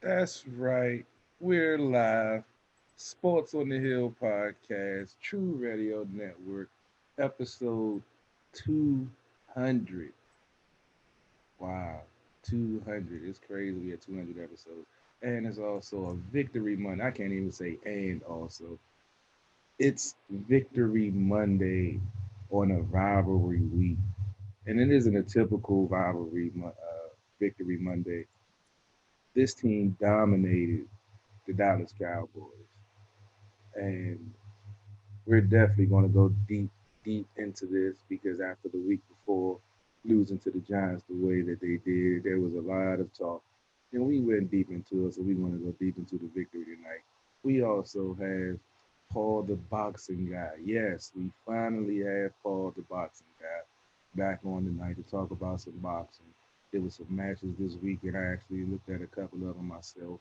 That's right. We're live. Sports on the Hill podcast, True Radio Network, episode 200. Wow, 200. It's crazy. We had 200 episodes. And it's also a Victory Monday. I can't even say and also. It's Victory Monday on a rivalry week. And it isn't a typical Victory Monday. This team dominated the Dallas Cowboys. And we're definitely going to go deep into this because after the week before losing to the Giants the way that they did, there was a lot of talk. And we went deep into it, so we want to go deep into the victory tonight. We also have Paul the boxing guy. Yes, we finally have Paul the boxing guy back on tonight to talk about some boxing. There was some matches this week, and I actually looked at a couple of them myself.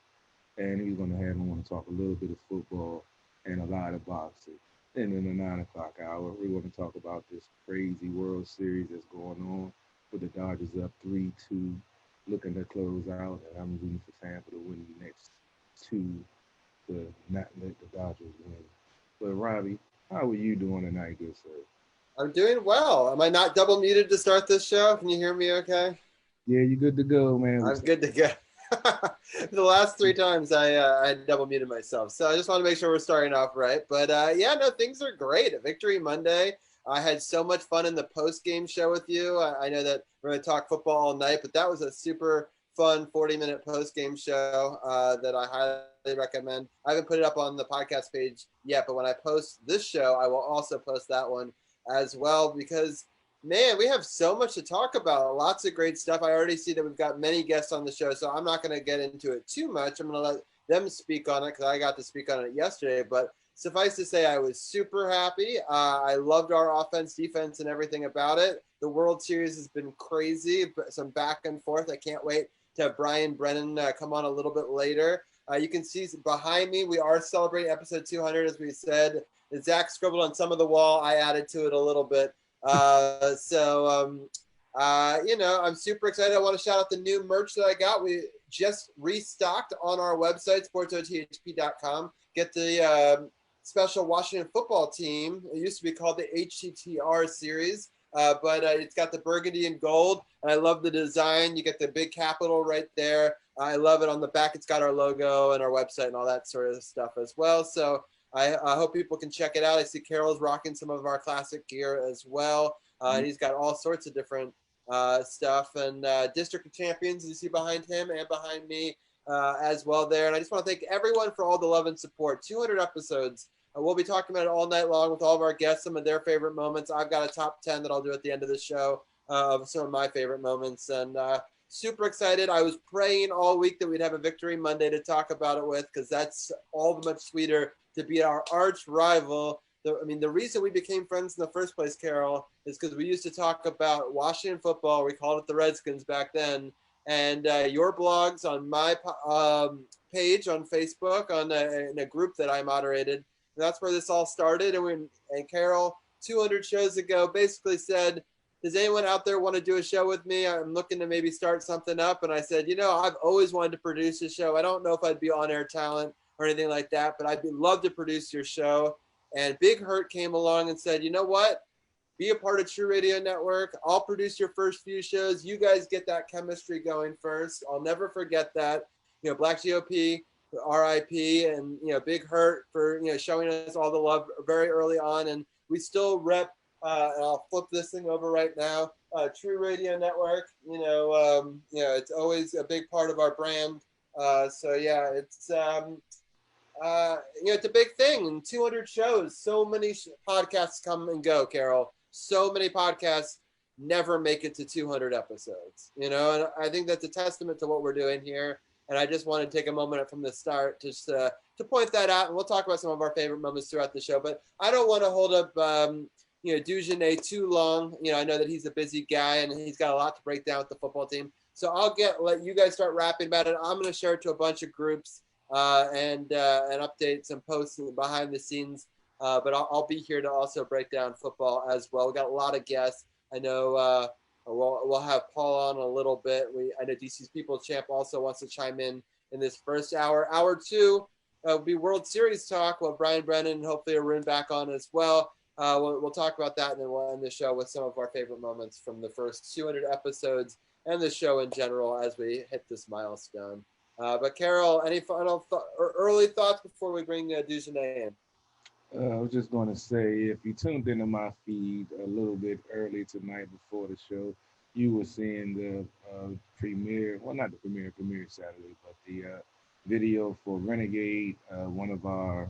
And he's going to have him want to talk a little bit of football and a lot of boxing. And in the 9 o'clock hour, we're going to talk about this crazy World Series that's going on with the Dodgers up 3-2, looking to close out. And I'm rooting for Tampa to win the next two to not let the Dodgers win. But Robbie, how are you doing tonight, good sir? I'm doing well. Am I not double muted to start this show? Can you hear me okay? Yeah, you're good to go, man. I'm good to go. The last 3 times I double muted myself. So I just want to make sure we're starting off right. But yeah, no, things are great. Victory Monday. I had so much fun in the post-game show with you. I know that we're going to talk football all night, but that was a super fun 40-minute post-game show that I highly recommend. I haven't put it up on the podcast page yet, but when I post this show, I will also post that one as well because man, we have so much to talk about. Lots of great stuff. I already see that we've got many guests on the show, so I'm not going to get into it too much. I'm going to let them speak on it because I got to speak on it yesterday. But suffice to say, I was super happy. I loved our offense, defense, and everything about it. The World Series has been crazy, but some back and forth. I can't wait to have Brian Brennan come on a little bit later. You can see behind me, we are celebrating episode 200, as we said. Zach scribbled on some of the wall. I added to it a little bit. I'm super excited. I want to shout out the new merch that I got. We just restocked on our website, SportsOTHP.com. Get the special Washington football team. It used to be called the HTTR series, but it's got the burgundy and gold, and I love the design. You get the big capital right there. I love it. On the back, it's got our logo and our website and all that sort of stuff as well. So I hope people can check it out. I see Carol's rocking some of our classic gear as well. And he's got all sorts of different stuff. And District of Champions, you see behind him and behind me as well there. And I just want to thank everyone for all the love and support. 200 episodes. We'll be talking about it all night long with all of our guests, some of their favorite moments. I've got a top 10 that I'll do at the end of the show of some of my favorite moments. And super excited. I was praying all week that we'd have a Victory Monday to talk about it with because that's all the much sweeter to be our arch rival. The reason we became friends in the first place, Carol, is because we used to talk about Washington football. We called it the Redskins back then. And your blogs on my page on Facebook, in a group that I moderated. That's where this all started. And Carol, 200 shows ago, basically said, does anyone out there want to do a show with me? I'm looking to maybe start something up. And I said, I've always wanted to produce a show. I don't know if I'd be on-air talent or anything like that, but I'd love to produce your show. And Big Hurt came along and said, you know what? Be a part of True Radio Network. I'll produce your first few shows. You guys get that chemistry going first. I'll never forget that. Black GOP, RIP, and, Big Hurt for, showing us all the love very early on. And we still rep, and I'll flip this thing over right now, True Radio Network. It's always a big part of our brand. It's it's a big thing. And 200 shows, so many podcasts come and go, Carol. So many podcasts never make it to 200 episodes, and I think that's a testament to what we're doing here. And I just want to take a moment from the start just to point that out. And we'll talk about some of our favorite moments throughout the show. But I don't want to hold up, Dugenet too long. I know that he's a busy guy and he's got a lot to break down with the football team. So I'll let you guys start rapping about it. I'm going to share it to a bunch of groups and update some posts behind the scenes. But I'll be here to also break down football as well. We got a lot of guests. I know we'll have Paul on a little bit. I know DC's People Champ also wants to chime in in this first hour. Hour two will be World Series talk. Well, Brian Brennan and hopefully Arun back on as well. We'll talk about that, and then we'll end the show with some of our favorite moments from the first 200 episodes and the show in general as we hit this milestone. But Carol, any final or early thoughts before we bring Dujanet in? I was just going to say, if you tuned into my feed a little bit early tonight before the show, you were seeing the premiere, well, not the premiere Saturday, but the video for Renegade, one of our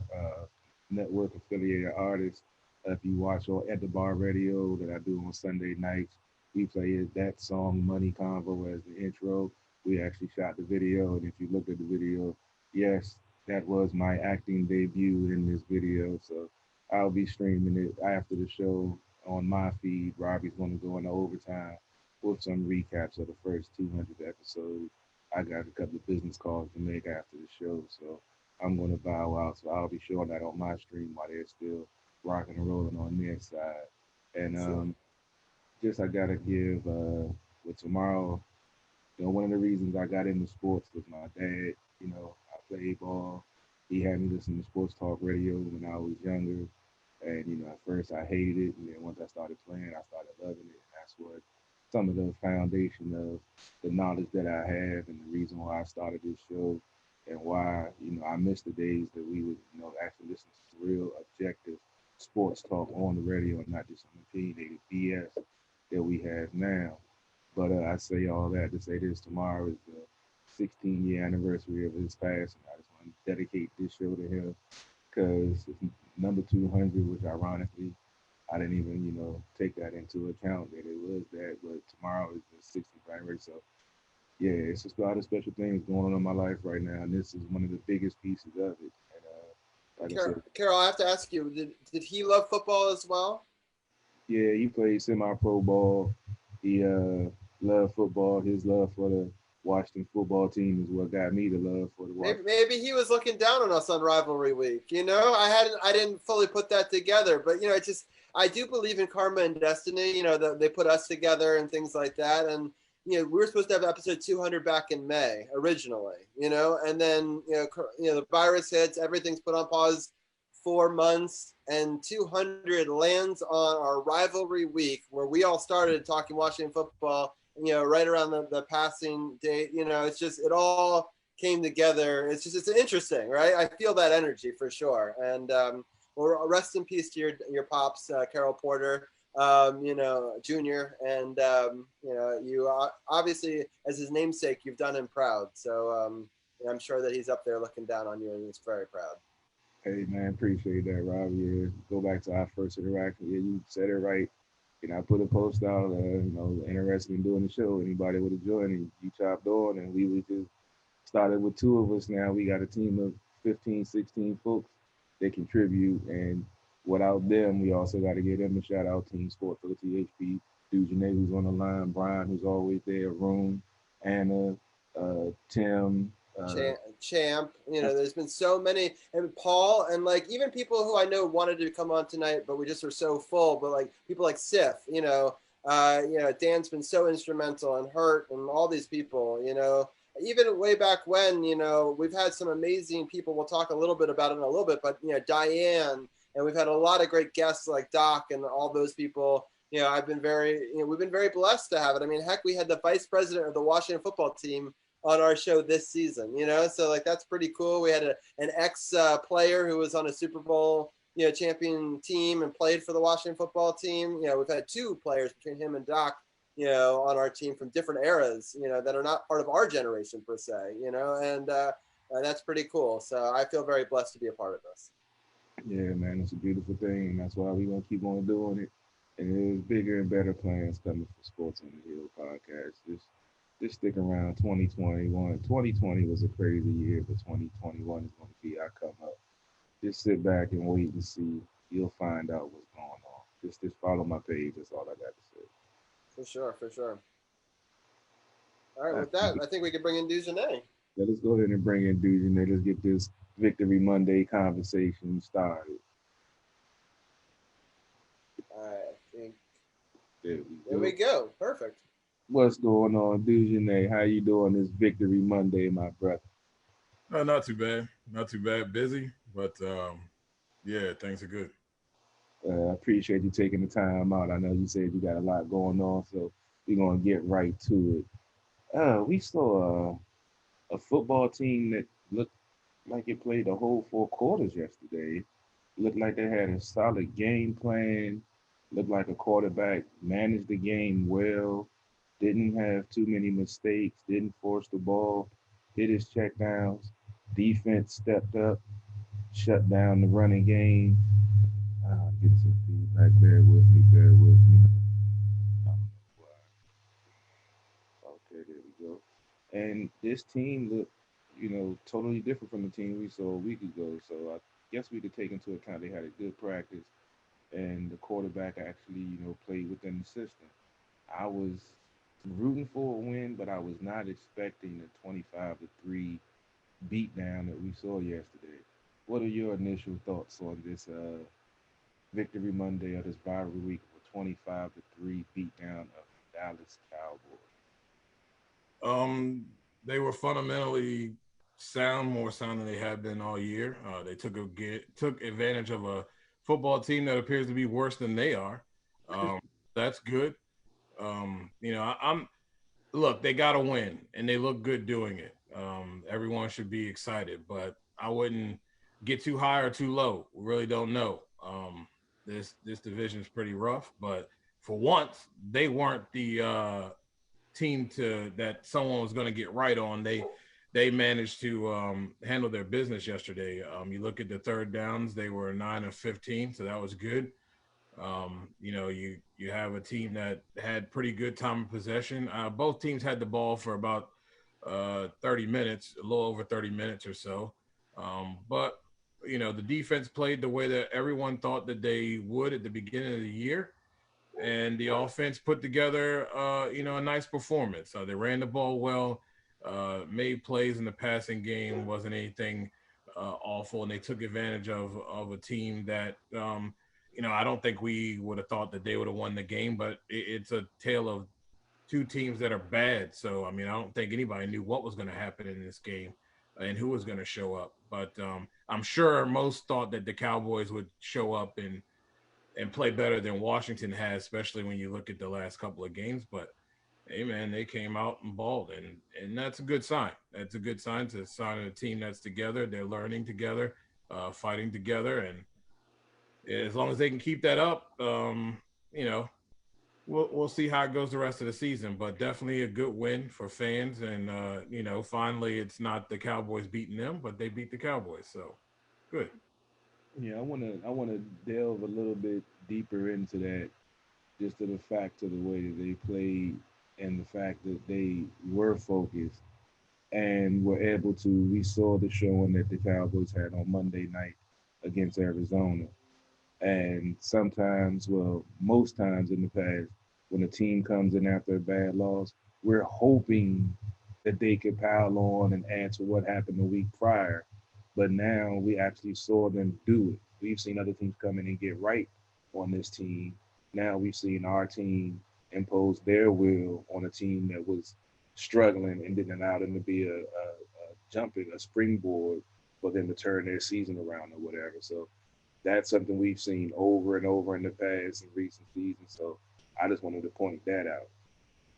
network affiliated artists. If you watch at the bar radio that I do on Sunday nights, we play that song Money Convo as the intro. We actually shot the video, and if you look at the video, yes, that was my acting debut in this video. So I'll be streaming it after the show on my feed. Robbie's going to go into overtime with some recaps of the first 200 episodes. I got a couple of business calls to make after the show, so I'm going to bow out. So I'll be showing that on my stream while they're still rocking and rolling on their side. And just I got to give with tomorrow, one of the reasons I got into sports was my dad. I played ball. He had me listen to sports talk radio when I was younger. And, at first I hated it. And then once I started playing, I started loving it. And that's what some of the foundation of the knowledge that I have and the reason why I started this show and why, I miss the days that we would, actually listen to real objective sports talk on the radio and not just some opinionated BS that we have now. But I say all that to say this: tomorrow is the 16-year anniversary of his passing. I just want to dedicate this show to him because it's number 200, which ironically I didn't even take that into account that it was that. But tomorrow is the 60th anniversary, so yeah, it's just a lot of special things going on in my life right now, and this is one of the biggest pieces of it. And like I said, Carol, I have to ask you: did he love football as well? yeah, he played semi-pro ball. He loved football. His love for the Washington football team is what got me to love for the Washington. Maybe he was looking down on us on rivalry week. I didn't fully put that together, but I do believe in karma and destiny. That they put us together and things like that. And we were supposed to have episode 200 back in May originally. And then the virus hits, everything's put on pause 4 months, and 200 lands on our rivalry week where we all started talking Washington football. Right around the passing date. It's just it all came together. It's interesting, right? I feel that energy for sure. And well, rest in peace to your pops, Carol Porter, Junior, and you obviously, as his namesake, you've done him proud. So I'm sure that he's up there looking down on you, and he's very proud. Hey man, appreciate that, Rob. Yeah, go back to our first interaction. Yeah, you said it right. I put a post out, interested in doing the show. Anybody would have joined, and you chopped on, and we would just started with two of us. Now we got a team of 15, 16 folks that contribute, and without them, we also got to give them a shout out. Team SportsOTHP, Dujanet, who's on the line, Brian, who's always there, Room, Anna, Tim, Champ, there's been so many, and Paul, and even people who I know wanted to come on tonight, but we just were so full. But people like Sif, Dan's been so instrumental, and Hurt, and all these people, even way back when, we've had some amazing people. We'll talk a little bit about it in a little bit, but Diane, and we've had a lot of great guests like Doc and all those people. I've been we've been very blessed to have it. I mean, heck, we had the vice president of the Washington football team on our show this season, so that's pretty cool. We had an ex player who was on a Super Bowl, champion team and played for the Washington football team. We've had two players between him and Doc, on our team from different eras, that are not part of our generation per se, and that's pretty cool. So I feel very blessed to be a part of this. Yeah, man, it's a beautiful thing, and that's why we're gonna keep on doing it. And there's bigger and better plans coming for Sports on the Hill podcast. Just stick around. 2021. 2020 was a crazy year, but 2021 is going to be our come up. Just sit back and wait and see. You'll find out what's going on. Just follow my page. That's all I got to say. For sure. All right, with that, I think we can bring in Dujanet. Yeah, let's go ahead and bring in Dujanet. Let's get this Victory Monday conversation started. I think there we go. Perfect. What's going on, Dujanet? How you doing this Victory Monday, my brother? Not too bad. Not too bad. Busy, but yeah, things are good. I appreciate you taking the time out. I know you said you got a lot going on, so we're gonna get right to it. We saw a football team that looked like it played the whole 4 quarters yesterday. Looked like they had a solid game plan. Looked like a quarterback managed the game well. Didn't have too many mistakes. Didn't force the ball. Did his checkdowns. Defense stepped up, shut down the running game. Getting some feedback. Bear with me. Bear with me. Okay, there we go. And this team looked, totally different from the team we saw a week ago. So I guess we could take into account they had a good practice, and the quarterback actually, played within the system. I was rooting for a win, but I was not expecting the 25-3 beatdown that we saw yesterday. What are your initial thoughts on this Victory Monday of this rivalry week with 25-3 beatdown of the Dallas Cowboys? Um, they were fundamentally sound, more sound than they have been all year. They took advantage of a football team that appears to be worse than they are. Um, that's good. I'm look. They got to win, and they look good doing it. Everyone should be excited, but I wouldn't get too high or too low. We really don't know. This division is pretty rough, but for once, they weren't the team to that someone was going to get right on. They managed to handle their business yesterday. You look at the third downs; they were 9 of 15, so that was good. You have a team that had pretty good time of possession. Both teams had the ball for about 30 minutes, a little over 30 minutes or so. But the defense played the way that everyone thought that they would at the beginning of the year, and the offense put together, a nice performance. They ran the ball well, made plays in the passing game, wasn't anything awful, and they took advantage of a team that, I don't think we would have thought that they would have won the game, but it's a tale of two teams that are bad. So, I mean, I don't think anybody knew what was going to happen in this game and who was going to show up. But I'm sure most thought that the Cowboys would show up and play better than Washington has, especially when you look at the last couple of games. But hey, man, they came out and balled, and that's a good sign. That's a good sign. It's a sign of a team that's together. They're learning together, fighting together, and as long as they can keep that up, you know, we'll see how it goes the rest of the season. But definitely a good win for fans, and finally, it's not the Cowboys beating them, but they beat the Cowboys. So good. Yeah, I wanna delve a little bit deeper into that, just to the fact of the way that they played and the fact that they were focused and were able to. We saw the showing that the Cowboys had on Monday night against Arizona. And sometimes, well, most times in the past, when a team comes in after a bad loss, we're hoping that they could pile on and answer what happened the week prior. But now we actually saw them do it. We've seen other teams come in and get right on this team. Now we've seen our team impose their will on a team that was struggling and didn't allow them to be a jumping, a springboard for them to turn their season around or whatever. So that's something we've seen over and over in the past in recent seasons. So I just wanted to point that out.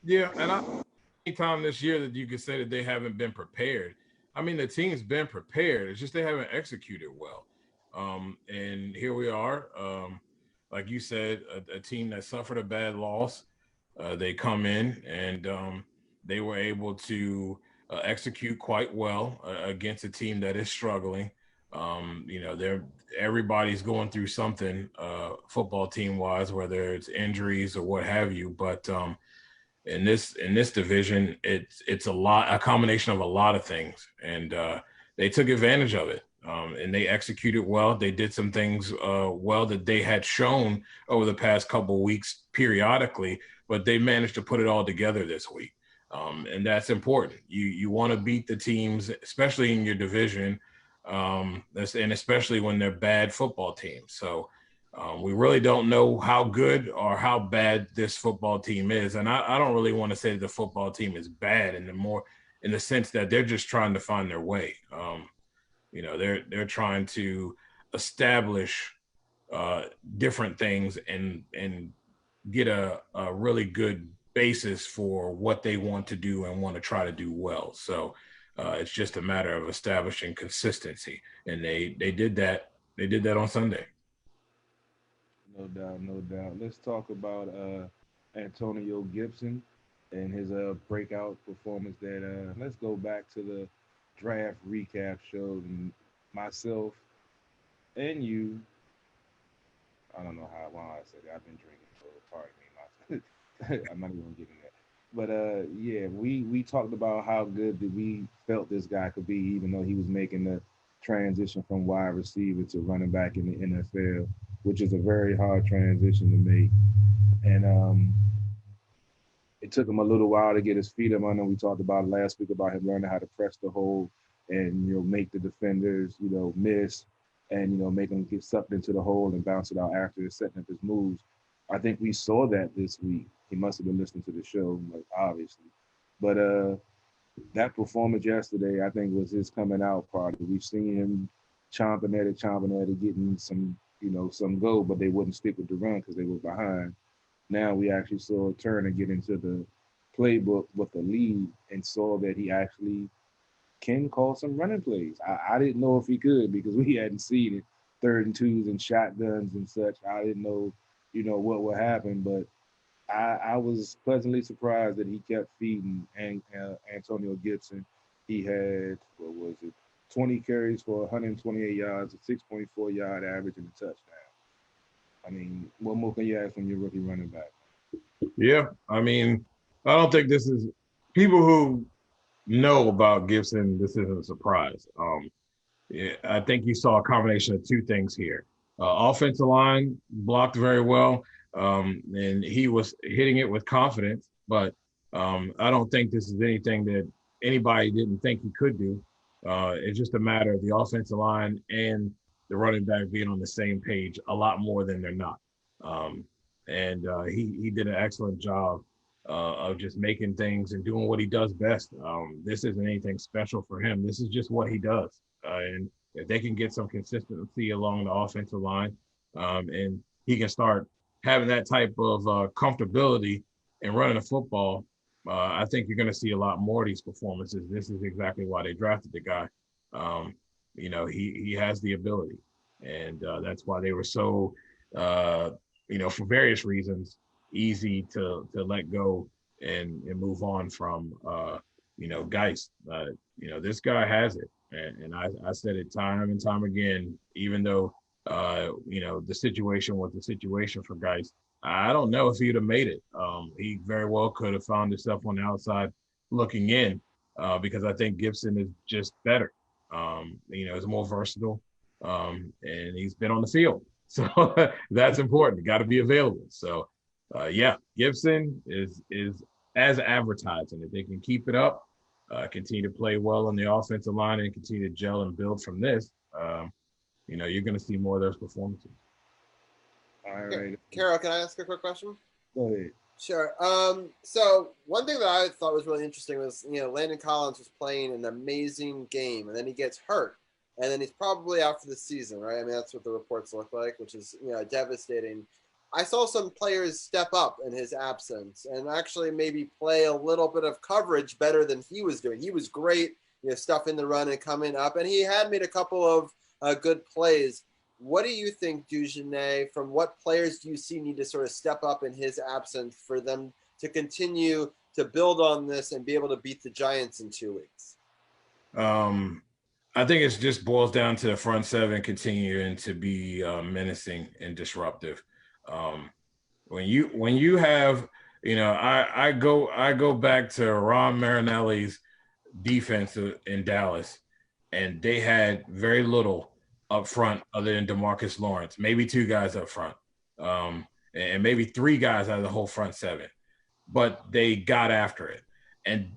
Yeah, and anytime this year that you could say that they haven't been prepared. I mean, the team's been prepared. It's just they haven't executed well. And here we are. Like you said, a team that suffered a bad loss. They come in and they were able to execute quite well against a team that is struggling. They're everybody's going through something football team wise, whether it's injuries or what have you. But in this division, it's a combination of a lot of things, and they took advantage of it. And they executed well. They did some things well that they had shown over the past couple of weeks periodically, but they managed to put it all together this week. And that's important. You want to beat the teams, especially in your division, and especially when they're bad football teams. So we really don't know how good or how bad this football team is, and I don't really want to say the football team is bad. And in the sense that they're just trying to find their way. They're trying to establish different things and get a really good basis for what they want to do and want to try to do well. So it's just a matter of establishing consistency, and they did that. They did that on Sunday. No doubt, no doubt. Let's talk about Antonio Gibson and his breakout performance. Let's go back to the draft recap show, and myself and you. I don't know how long I said it. I've been drinking, so pardon me. I'm not even gonna get in that. But yeah, we talked about how good that we felt this guy could be, even though he was making the transition from wide receiver to running back in the NFL, which is a very hard transition to make. And it took him a little while to get his feet up under. We talked about last week about him learning how to press the hole and make the defenders miss, and make them get sucked into the hole and bounce it out after setting up his moves. I think we saw that this week. He must have been listening to the show, like, obviously. But that performance yesterday, I think, was his coming out party. We've seen him chomping at it, getting some go, but they wouldn't stick with the run because they were behind. Now we actually saw Turner get into the playbook with the lead and saw that he actually can call some running plays. I didn't know if he could because we hadn't seen it, 3rd and 2s and shotguns and such. I didn't know, what would happen, but I was pleasantly surprised that he kept feeding Antonio Gibson. He had, 20 carries for 128 yards, a 6.4 yard average, and a touchdown. I mean, what more can you ask from your rookie running back? Yeah, I mean, I don't think this is people who know about Gibson. This isn't a surprise. Yeah, I think you saw a combination of two things here. Offensive line blocked very well, and he was hitting it with confidence. But I don't think this is anything that anybody didn't think he could do. It's just a matter of the offensive line and the running back being on the same page a lot more than they're not. And he did an excellent job of just making things and doing what he does best. This isn't anything special for him. This is just what he does. And if they can get some consistency along the offensive line, and he can start having that type of comfortability in running the football, I think you're going to see a lot more of these performances. This is exactly why they drafted the guy. He has the ability, and that's why they were so, for various reasons, easy to let go and move on from, Geist. This guy has it. And I said it time and time again, even though, the situation was the situation for Geist. I don't know if he'd have made it. He very well could have found himself on the outside looking in, because I think Gibson is just better. He's more versatile, and he's been on the field. So that's important. Got to be available. So, Gibson is as advertised, and if they can keep it up, continue to play well on the offensive line and continue to gel and build from this, you're going to see more of those performances. All right. Carol, can I ask a quick question? Go ahead. Sure. So one thing that I thought was really interesting was, Landon Collins was playing an amazing game, and then he gets hurt, and then he's probably out for the season, right? I mean, that's what the reports look like, which is, devastating. I saw some players step up in his absence and actually maybe play a little bit of coverage better than he was doing. He was great, stuff in the run and coming up, and he had made a couple of good plays. What do you think, Dugenais, from what players do you see need to sort of step up in his absence for them to continue to build on this and be able to beat the Giants in 2 weeks? I think it just boils down to the front seven continuing to be menacing and disruptive. When you have, I go back to Ron Marinelli's defense in Dallas, and they had very little up front other than DeMarcus Lawrence, maybe 2 guys up front, and maybe 3 guys out of the whole front seven, but they got after it. And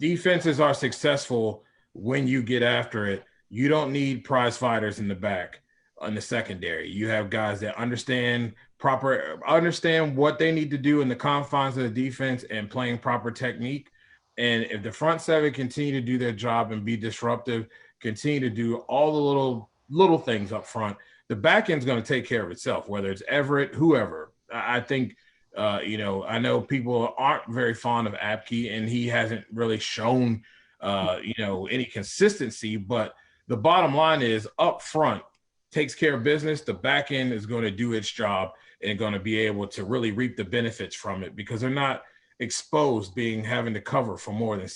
defenses are successful when you get after it. You don't need prize fighters in the back on the secondary. You have guys that understand what they need to do in the confines of the defense and playing proper technique. And if the front seven continue to do their job and be disruptive, continue to do all the little things up front, the back end's going to take care of itself, whether it's Everett, whoever. I think, I know people aren't very fond of Apke, and he hasn't really shown, any consistency. But the bottom line is up front takes care of business. The back end is going to do its job and going to be able to really reap the benefits from it because they're not exposed having to cover for more than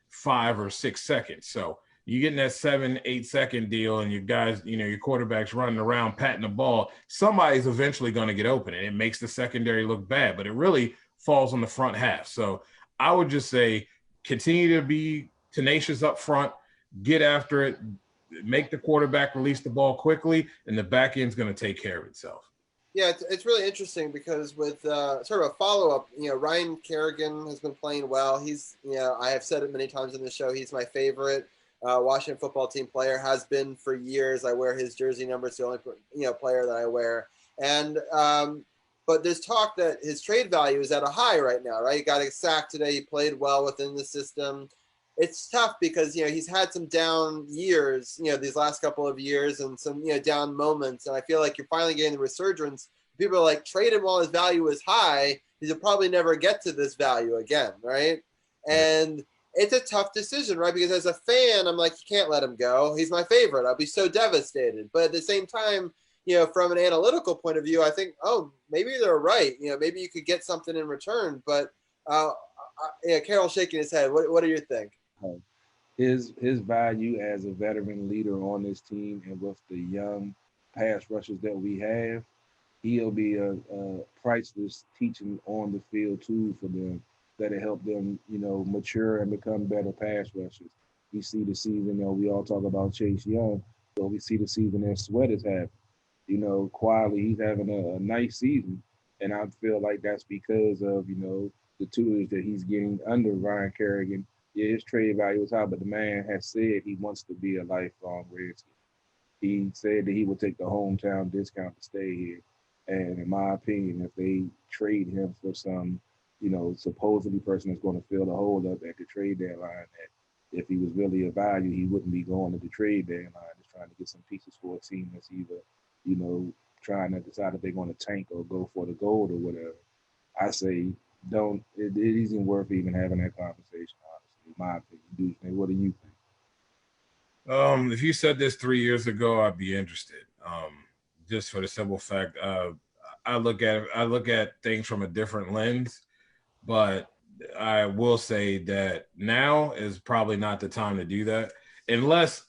5 or 6 seconds. So you getting that 7-8 second deal and your guys, your quarterback's running around patting the ball, somebody's eventually going to get open, and it makes the secondary look bad, but it really falls on the front half. So I would just say continue to be tenacious up front, get after it, make the quarterback release the ball quickly, and the back end's going to take care of itself. Yeah, it's really interesting because with sort of a follow-up, Ryan Kerrigan has been playing well. He's, I have said it many times in the show, he's my favorite Washington football team player, has been for years. I wear his jersey number. It's the only, player that I wear. And but there's talk that his trade value is at a high right now, right? He got a sack today. He played well within the system. It's tough because, he's had some down years, these last couple of years and some, down moments. And I feel like you're finally getting the resurgence. People are like, trade him while his value is high. He'll probably never get to this value again, right? And it's a tough decision, right? Because as a fan, I'm like, you can't let him go. He's my favorite. I'll be so devastated. But at the same time, from an analytical point of view, I think, oh, maybe they're right. Maybe you could get something in return. But Carroll's shaking his head. What do you think? His value as a veteran leader on this team and with the young pass rushers that we have, he'll be a priceless teaching on the field tool for them that'll help them, mature and become better pass rushers. We see the season, we all talk about Chase Young, so we see the season that Sweat is having. Quietly, he's having a nice season, and I feel like that's because of, the tutelage that he's getting under Ryan Kerrigan. Yeah, his trade value is high, but the man has said he wants to be a lifelong Redskin. He said that he would take the hometown discount to stay here. And in my opinion, if they trade him for some, supposedly person that's going to fill the hole up at the trade deadline, that if he was really a value, he wouldn't be going to the trade deadline, just trying to get some pieces for a team that's either, trying to decide if they're going to tank or go for the gold or whatever. I say, it isn't worth even having that conversation, honestly, in my opinion. What do you think? If you said this 3 years ago, I'd be interested. Just for the simple fact, I look at things from a different lens, but I will say that now is probably not the time to do that, unless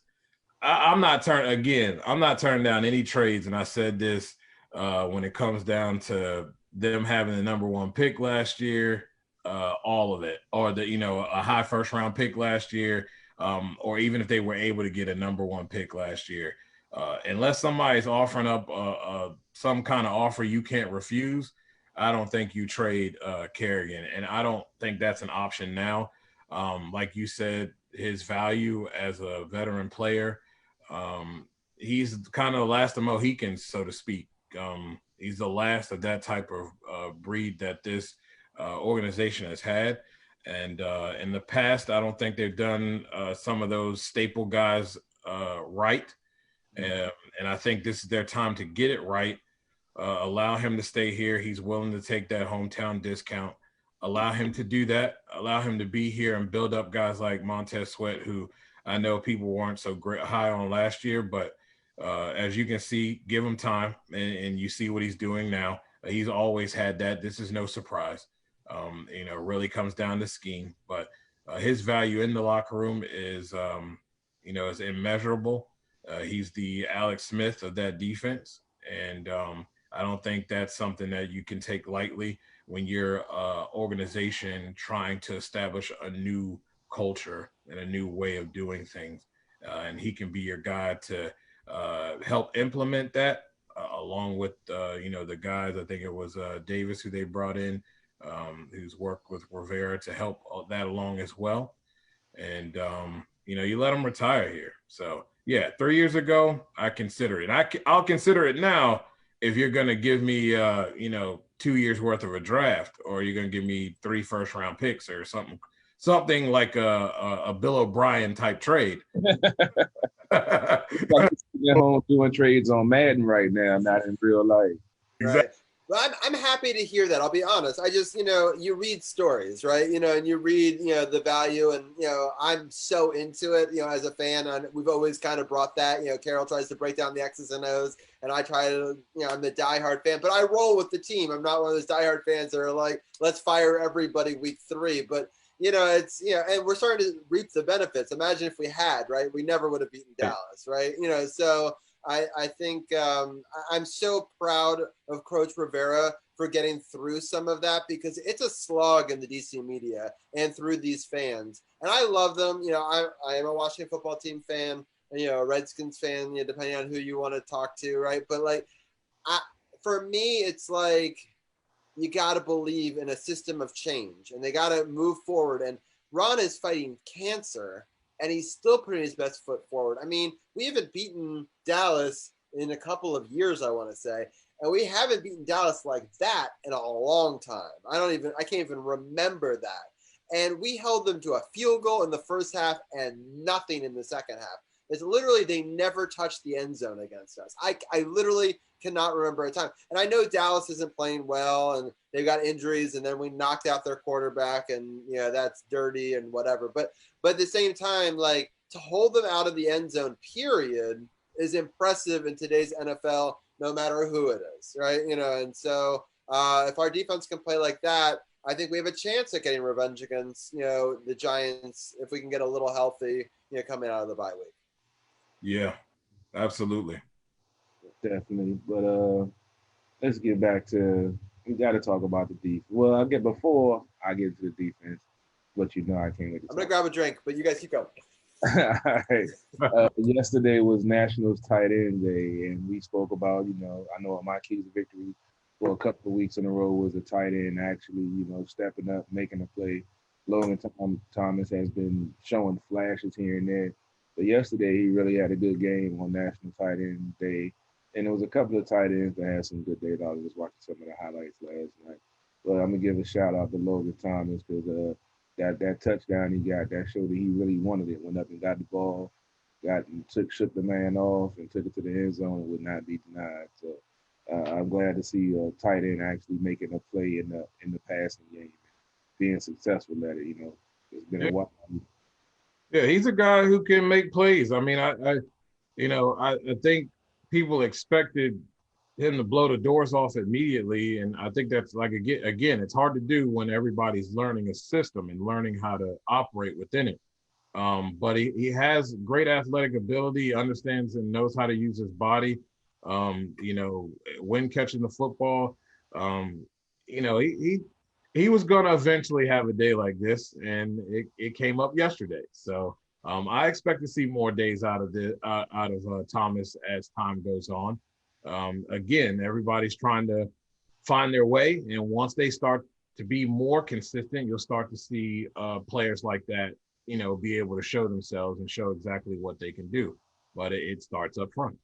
I'm not turning down any trades. And I said this when it comes down to them having the number 1 pick last year, all of it, or a high first round pick last year, or even if they were able to get a number 1 pick last year, unless somebody's offering up some kind of offer you can't refuse, I don't think you trade Kerrigan, and I don't think that's an option now. Like you said, his value as a veteran player, he's kind of the last of Mohicans, so to speak. He's the last of that type of breed that this organization has had. And in the past, I don't think they've done some of those staple guys right. And I think this is their time to get it right. Allow him to stay here. He's willing to take that hometown discount. Allow him to do that. Allow him to be here and build up guys like Montez Sweat, who I know people weren't so high on last year, but as you can see, give him time, and you see what he's doing now. He's always had that. This is no surprise. Really comes down to scheme, but his value in the locker room is immeasurable. He's the Alex Smith of that defense, and I don't think that's something that you can take lightly when you're organization trying to establish a new culture and a new way of doing things. And he can be your guy to help implement that along with, the guys. I think it was Davis who they brought in, who's worked with Rivera to help that along as well. And, you let him retire here. So, yeah, 3 years ago, I consider it. I'll consider it now if you're going to give me, 2 years worth of a draft, or you're going to give me 3 first-round picks or something something like a Bill O'Brien type trade. It's like you're at home doing trades on Madden right now, not in real life. Right. Well, I'm happy to hear that. I'll be honest. I just, you read stories, right? And you read, the value, and, I'm so into it, as a fan. And we've always kind of brought that, Carol tries to break down the X's and O's, and I try to, I'm the diehard fan, but I roll with the team. I'm not one of those diehard fans that are like, let's fire everybody week 3. But, it's, and we're starting to reap the benefits. Imagine if we had, right? We never would have beaten Dallas, right? So I think I'm so proud of Coach Rivera for getting through some of that, because it's a slog in the DC media and through these fans. And I love them. I am a Washington football team fan, and, a Redskins fan, depending on who you want to talk to, right? But for me, it's like you got to believe in a system of change, and they got to move forward. And Ron is fighting cancer, and he's still putting his best foot forward. I mean, we haven't beaten Dallas in a couple of years, I want to say, and we haven't beaten Dallas like that in a long time. I can't even remember that. And we held them to a field goal in the first half and nothing in the second half. It's literally, they never touched the end zone against us. I literally cannot remember a time. And I know Dallas isn't playing well, and they've got injuries, and then we knocked out their quarterback, and that's dirty and whatever. But at the same time, like, to hold them out of the end zone, period, is impressive in today's NFL, no matter who it is, right? And so if our defense can play like that, I think we have a chance at getting revenge against, the Giants, if we can get a little healthy, coming out of the bye week. Yeah, absolutely. Definitely. But let's get back to, we got to talk about the defense. Well, before I get to the defense, but I can't wait to I'm going to grab a drink, but you guys keep going. All right. Yesterday was Nationals tight end day, and we spoke about, I know my key to victory for a couple of weeks in a row was a tight end actually, stepping up, making a play. Logan Thomas has been showing flashes here and there, but yesterday he really had a good game on National Tight End Day, and there was a couple of tight ends that had some good days. I was just watching some of the highlights last night, but I'm gonna give a shout out to Logan Thomas because that touchdown he got, that showed that he really wanted it. Went up and got the ball, shook the man off, and took it to the end zone and would not be denied. So I'm glad to see a tight end actually making a play in the passing game, being successful at it. It's been a while. Yeah, he's a guy who can make plays. I mean, I think people expected him to blow the doors off immediately, and I think that's like again, it's hard to do when everybody's learning a system and learning how to operate within it. But he has great athletic ability, understands and knows how to use his body. When catching the football, he was going to eventually have a day like this, and it came up yesterday. So I expect to see more days out of Thomas as time goes on. Again, everybody's trying to find their way, and once they start to be more consistent, you'll start to see players like that, be able to show themselves and show exactly what they can do. But it starts up front.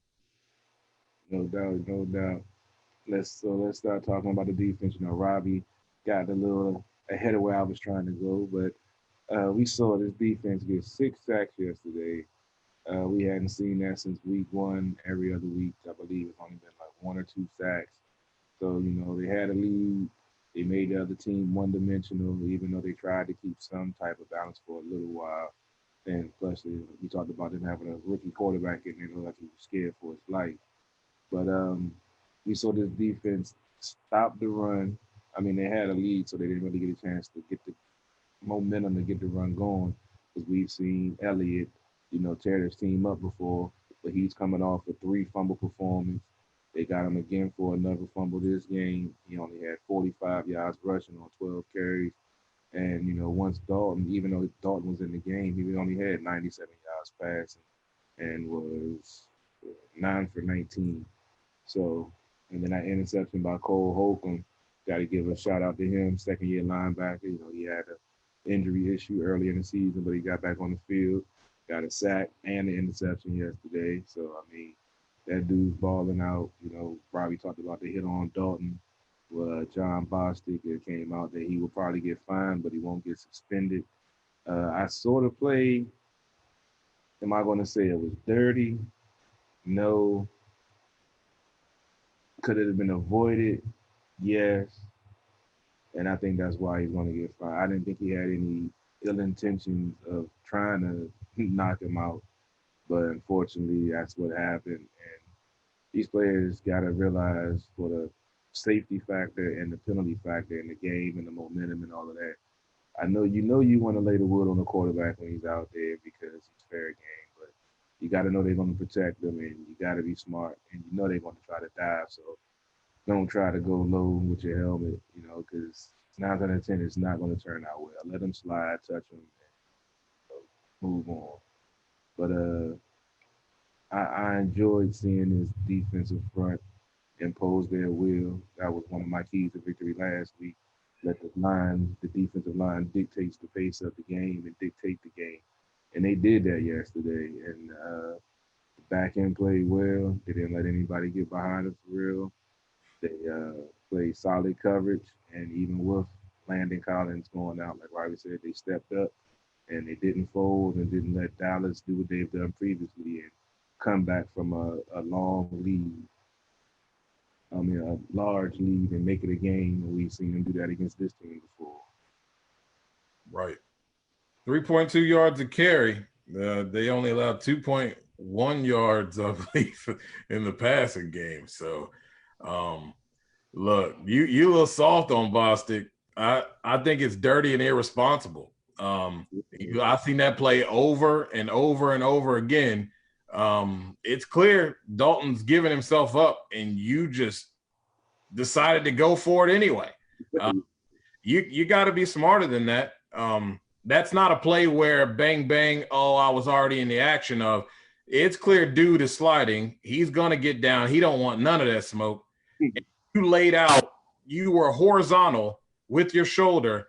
No doubt, no doubt. Let's start talking about the defense. Robbie got a little ahead of where I was trying to go, but we saw this defense get 6 sacks yesterday. We hadn't seen that since week 1. Every other week, I believe, it's only been like 1 or 2 sacks. So, they had a lead. They made the other team one-dimensional, even though they tried to keep some type of balance for a little while. And plus, we talked about them having a rookie quarterback in there, like he was scared for his life. But we saw this defense stop the run. I mean, they had a lead, so they didn't really get a chance to get the momentum to get the run going. Because we've seen Elliott, tear his team up before, but he's coming off a 3 fumble performance. They got him again for another fumble this game. He only had 45 yards rushing on 12 carries. And, once Dalton, even though Dalton was in the game, he only had 97 yards passing and was 9 for 19. So, and then that interception by Cole Holcomb, got to give a shout out to him, second-year linebacker. He had an injury issue early in the season, but he got back on the field, got a sack and an interception yesterday. So, I mean, that dude's balling out. Robbie talked about the hit on Dalton. John Bostic, it came out that he will probably get fined, but he won't get suspended. I saw the play. Am I going to say it was dirty? No. Could it have been avoided? Yes. And I think that's why he's going to get fired. I didn't think he had any ill intentions of trying to knock him out, but unfortunately, that's what happened. And these players got to realize for the safety factor and the penalty factor in the game and the momentum and all of that. I know you want to lay the wood on the quarterback when he's out there because it's fair game, but you got to know they're going to protect them and you got to be smart and you know they're going to try to dive. So don't try to go low with your helmet, because 9 out of 10 it's not going to turn out well. Let them slide, touch them, and move on. But I enjoyed seeing this defensive front impose their will. That was one of my keys to victory last week. Let the defensive line dictates the pace of the game and dictate the game. And they did that yesterday. And the back end played well. They didn't let anybody get behind them for real. They played solid coverage. And even with Landon Collins going out, like Robbie said, they stepped up and they didn't fold and didn't let Dallas do what they've done previously and come back from a long lead. A large lead and make it a game. And we've seen them do that against this team before. Right. 3.2 yards a carry. They only allowed 2.1 yards, I believe, in the passing game. So, look, you a little soft on Bostic. I think it's dirty and irresponsible. I've seen that play over and over and over again. It's clear Dalton's giving himself up, and you just decided to go for it anyway. You got to be smarter than that. That's not a play where bang, bang, oh, I was already in the action of. It's clear dude is sliding. He's going to get down. He don't want none of that smoke. And you laid out. You were horizontal with your shoulder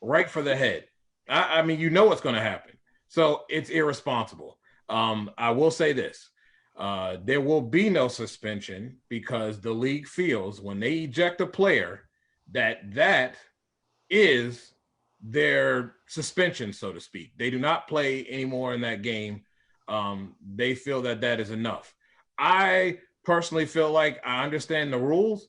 right for the head. I mean, you know what's going to happen. So it's irresponsible. I will say this. There will be no suspension because the league feels when they eject a player that is their suspension, so to speak. They do not play anymore in that game. They feel that is enough. I personally feel like I understand the rules.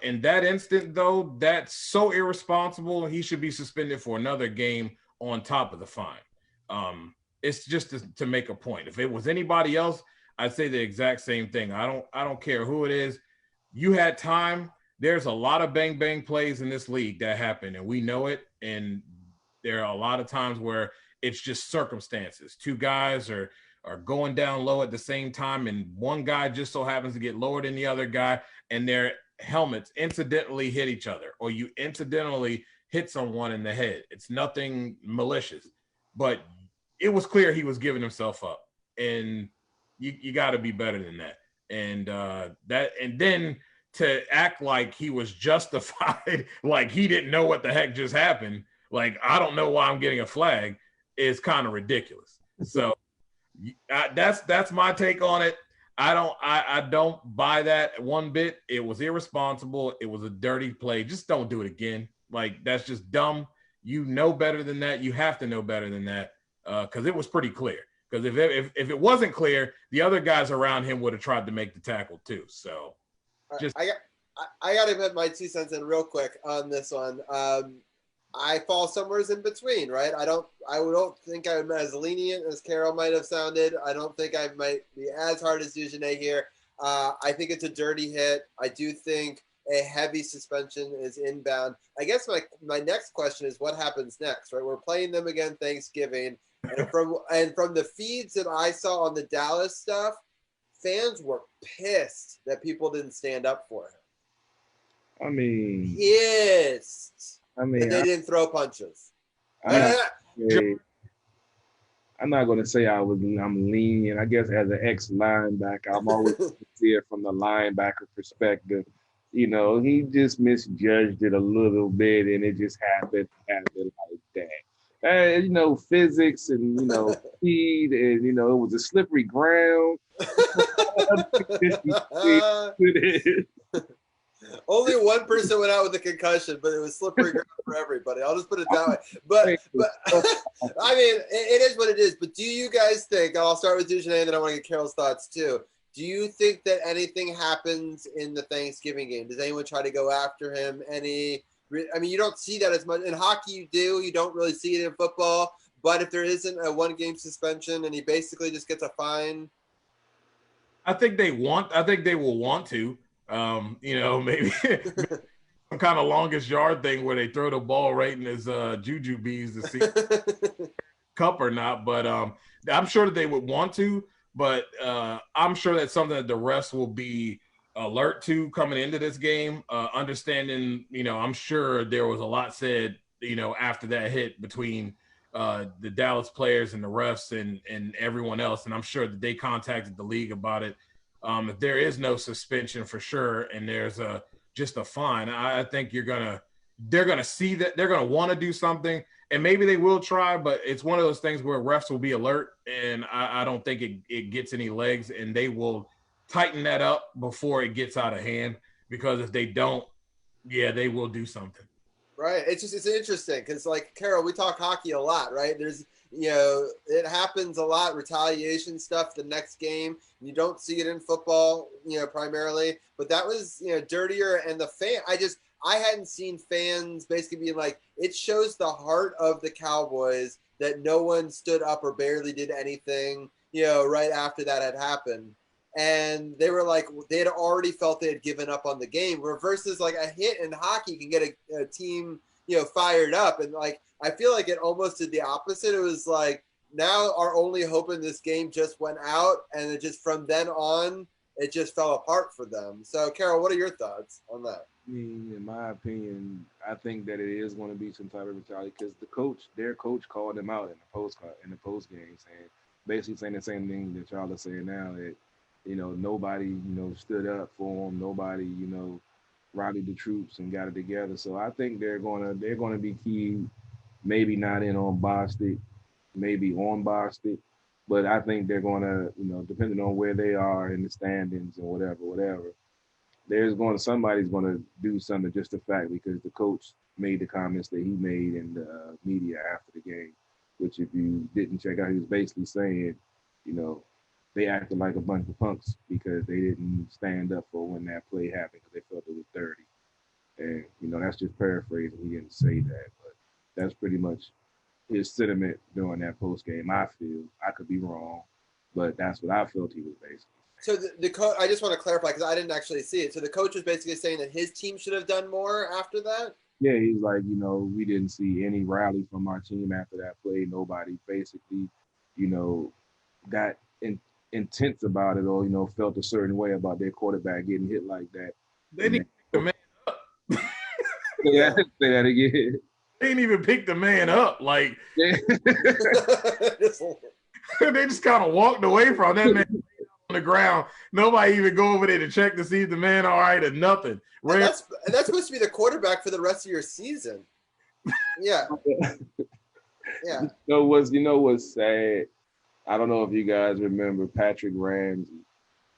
In that instant, though, that's so irresponsible. He should be suspended for another game on top of the fine. It's just to make a point. If it was anybody else, I'd say the exact same thing. I don't care who it is. You had time. There's a lot of bang bang plays in this league that happen, and we know it. And there are a lot of times where it's just circumstances. Two guys are going down low at the same time, and one guy just so happens to get lower than the other guy, and their helmets incidentally hit each other, or you incidentally hit someone in the head. It's nothing malicious, but it was clear he was giving himself up, and you got to be better than that. And then to act like he was justified, like he didn't know what the heck just happened, like I don't know why I'm getting a flag, is kind of ridiculous. So that's my take on it. I don't buy that one bit. It was irresponsible. It was a dirty play. Just don't do it again. Like that's just dumb. You know better than that. You have to know better than that because it was pretty clear. Because if it wasn't clear, the other guys around him would have tried to make the tackle too. So, just I got to put my 2 cents in real quick on this one. I fall somewhere in between, right? I don't think I'm as lenient as Carol might have sounded. I don't think I might be as hard as Dujane here. I think it's a dirty hit. I do think a heavy suspension is inbound. I guess my next question is what happens next, right? We're playing them again Thanksgiving. And from the feeds that I saw on the Dallas stuff, fans were pissed that people didn't stand up for him. I mean, pissed. that they didn't throw punches. I'm not going to say I'm lenient. I guess as an ex-linebacker, I'm always there from the linebacker perspective. He just misjudged it a little bit, and it just happened like that. Physics and, speed and, it was a slippery ground. Only one person went out with a concussion, but it was slippery ground for everybody. I'll just put it that way. But I mean, it is what it is. But do you guys think? I'll start with Duchesne, and then I want to get Carol's thoughts too. Do you think that anything happens in the Thanksgiving game? Does anyone try to go after him? I mean, you don't see that as much in hockey. You do. You don't really see it in football. But if there isn't a one-game suspension and he basically just gets a fine, I think they will want to. Maybe some kind of longest yard thing where they throw the ball right in his juju bees to see cup or not. But I'm sure that they would want to. But I'm sure that's something that the refs will be alert to coming into this game. Understanding, I'm sure there was a lot said, after that hit between the Dallas players and the refs and everyone else. And I'm sure that they contacted the league about it. If there is no suspension for sure, and there's just a fine, I think they're gonna see that they're gonna want to do something, and maybe they will try. But it's one of those things where refs will be alert, and I don't think it gets any legs, and they will tighten that up before it gets out of hand. Because if they don't, yeah, they will do something. Right. It's interesting because, like, Carol, we talk hockey a lot, right? There's, it happens a lot, retaliation stuff the next game. You don't see it in football, primarily. But that was, dirtier. And the I hadn't seen fans basically being like, it shows the heart of the Cowboys that no one stood up or barely did anything, right after that had happened. And they were like, they had already felt they had given up on the game. Versus like a hit in hockey can get a team, fired up. And like, I feel like it almost did the opposite. It was like, now our only hope in this game just went out, and it just from then on, it just fell apart for them. So, Carol, what are your thoughts on that? I mean, in my opinion, I think that it is going to be some type of retaliation because their coach, called them out in the post game, basically saying the same thing that y'all are saying now, that nobody stood up for him, nobody rallied the troops and got it together. So I think they're gonna be key, maybe not in on Bostic, maybe on Bostic, but I think they're gonna depending on where they are in the standings or whatever. Somebody's gonna do something, just the fact because the coach made the comments that he made in the media after the game, which if you didn't check out, he was basically saying, they acted like a bunch of punks because they didn't stand up for when that play happened because they felt it was dirty. And that's just paraphrasing. He didn't say that, but that's pretty much his sentiment during that post game. I feel I could be wrong, but that's what I felt he was basically. So the coach, I just want to clarify because I didn't actually see it. So the coach was basically saying that his team should have done more after that. Yeah, he's like, we didn't see any rally from our team after that play. Nobody basically, got intense about it or felt a certain way about their quarterback getting hit like that. They didn't pick the man up. Say that again. They didn't even pick the man up. Like they just kind of walked away from that man on the ground. Nobody even go over there to check to see if the man all right or nothing. And that's supposed to be the quarterback for the rest of your season. Yeah. Yeah. What's sad? I don't know if you guys remember Patrick Ramsey,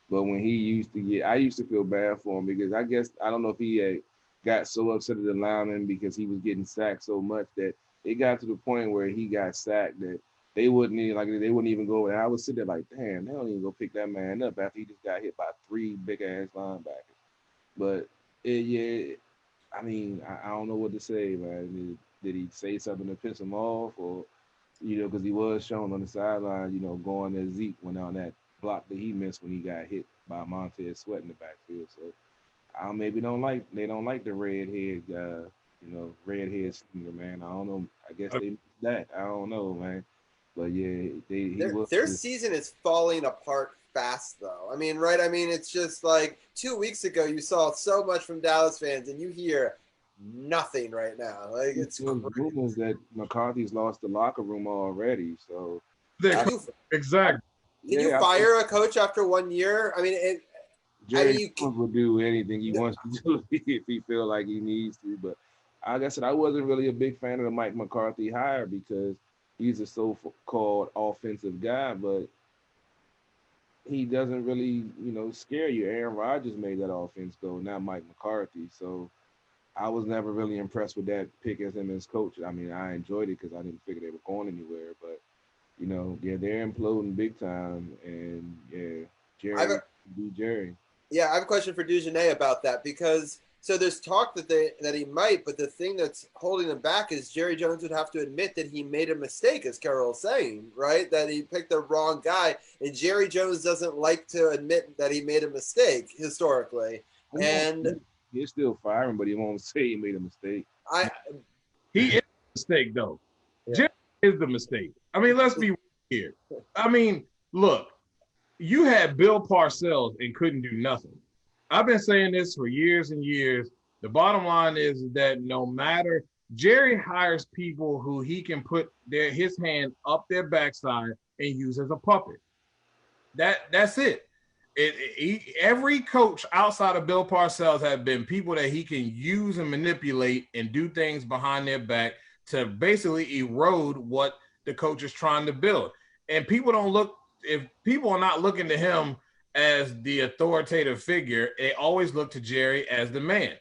but when he I used to feel bad for him because I don't know if he had got so upset at the lineman because he was getting sacked so much that it got to the point where he got sacked that they wouldn't even go. And I would sit there like, damn, they don't even go pick that man up after he just got hit by 3 big ass linebackers. But I mean, I don't know what to say, man. Did he say something to piss him off, or because he was shown on the sideline, going at Zeke when on that block that he missed when he got hit by Montez Sweat in the backfield. So maybe they don't like the redhead, redhead slinger, man. I don't know. I guess they that. I don't know, man. But yeah, their season is falling apart fast, though. I mean, right? I mean, it's just like 2 weeks ago you saw so much from Dallas fans, and you hear nothing right now. Like it's rumors that McCarthy's lost the locker room already. So exactly. Can you fire a coach after 1 year? I mean, Jerry will do anything he wants to do if he feel like he needs to. But like I said, I wasn't really a big fan of the Mike McCarthy hire because he's a so-called offensive guy, but he doesn't really, scare you. Aaron Rodgers made that offense go, not Mike McCarthy. So I was never really impressed with that pick as him as coach. I mean, I enjoyed it because I didn't figure they were going anywhere. But yeah, they're imploding big time, and yeah, I've Jerry be Jerry. Yeah, I have a question for Dugenais about that because so there's talk that he might, but the thing that's holding him back is Jerry Jones would have to admit that he made a mistake, as Carol's saying, right? That he picked the wrong guy, and Jerry Jones doesn't like to admit that he made a mistake historically. And he'll still fire him, but he won't say he made a mistake. He is a mistake, though. Yeah. Jerry is the mistake. I mean, let's be here. I mean, look. You had Bill Parcells and couldn't do nothing. I've been saying this for years and years. The bottom line is that no matter, Jerry hires people who he can put his hand up their backside and use as a puppet. That's it. Every coach outside of Bill Parcells have been people that he can use and manipulate and do things behind their back to basically erode what the coach is trying to build. And people don't look. If people are not looking to him as the authoritative figure, they always look to Jerry as the man.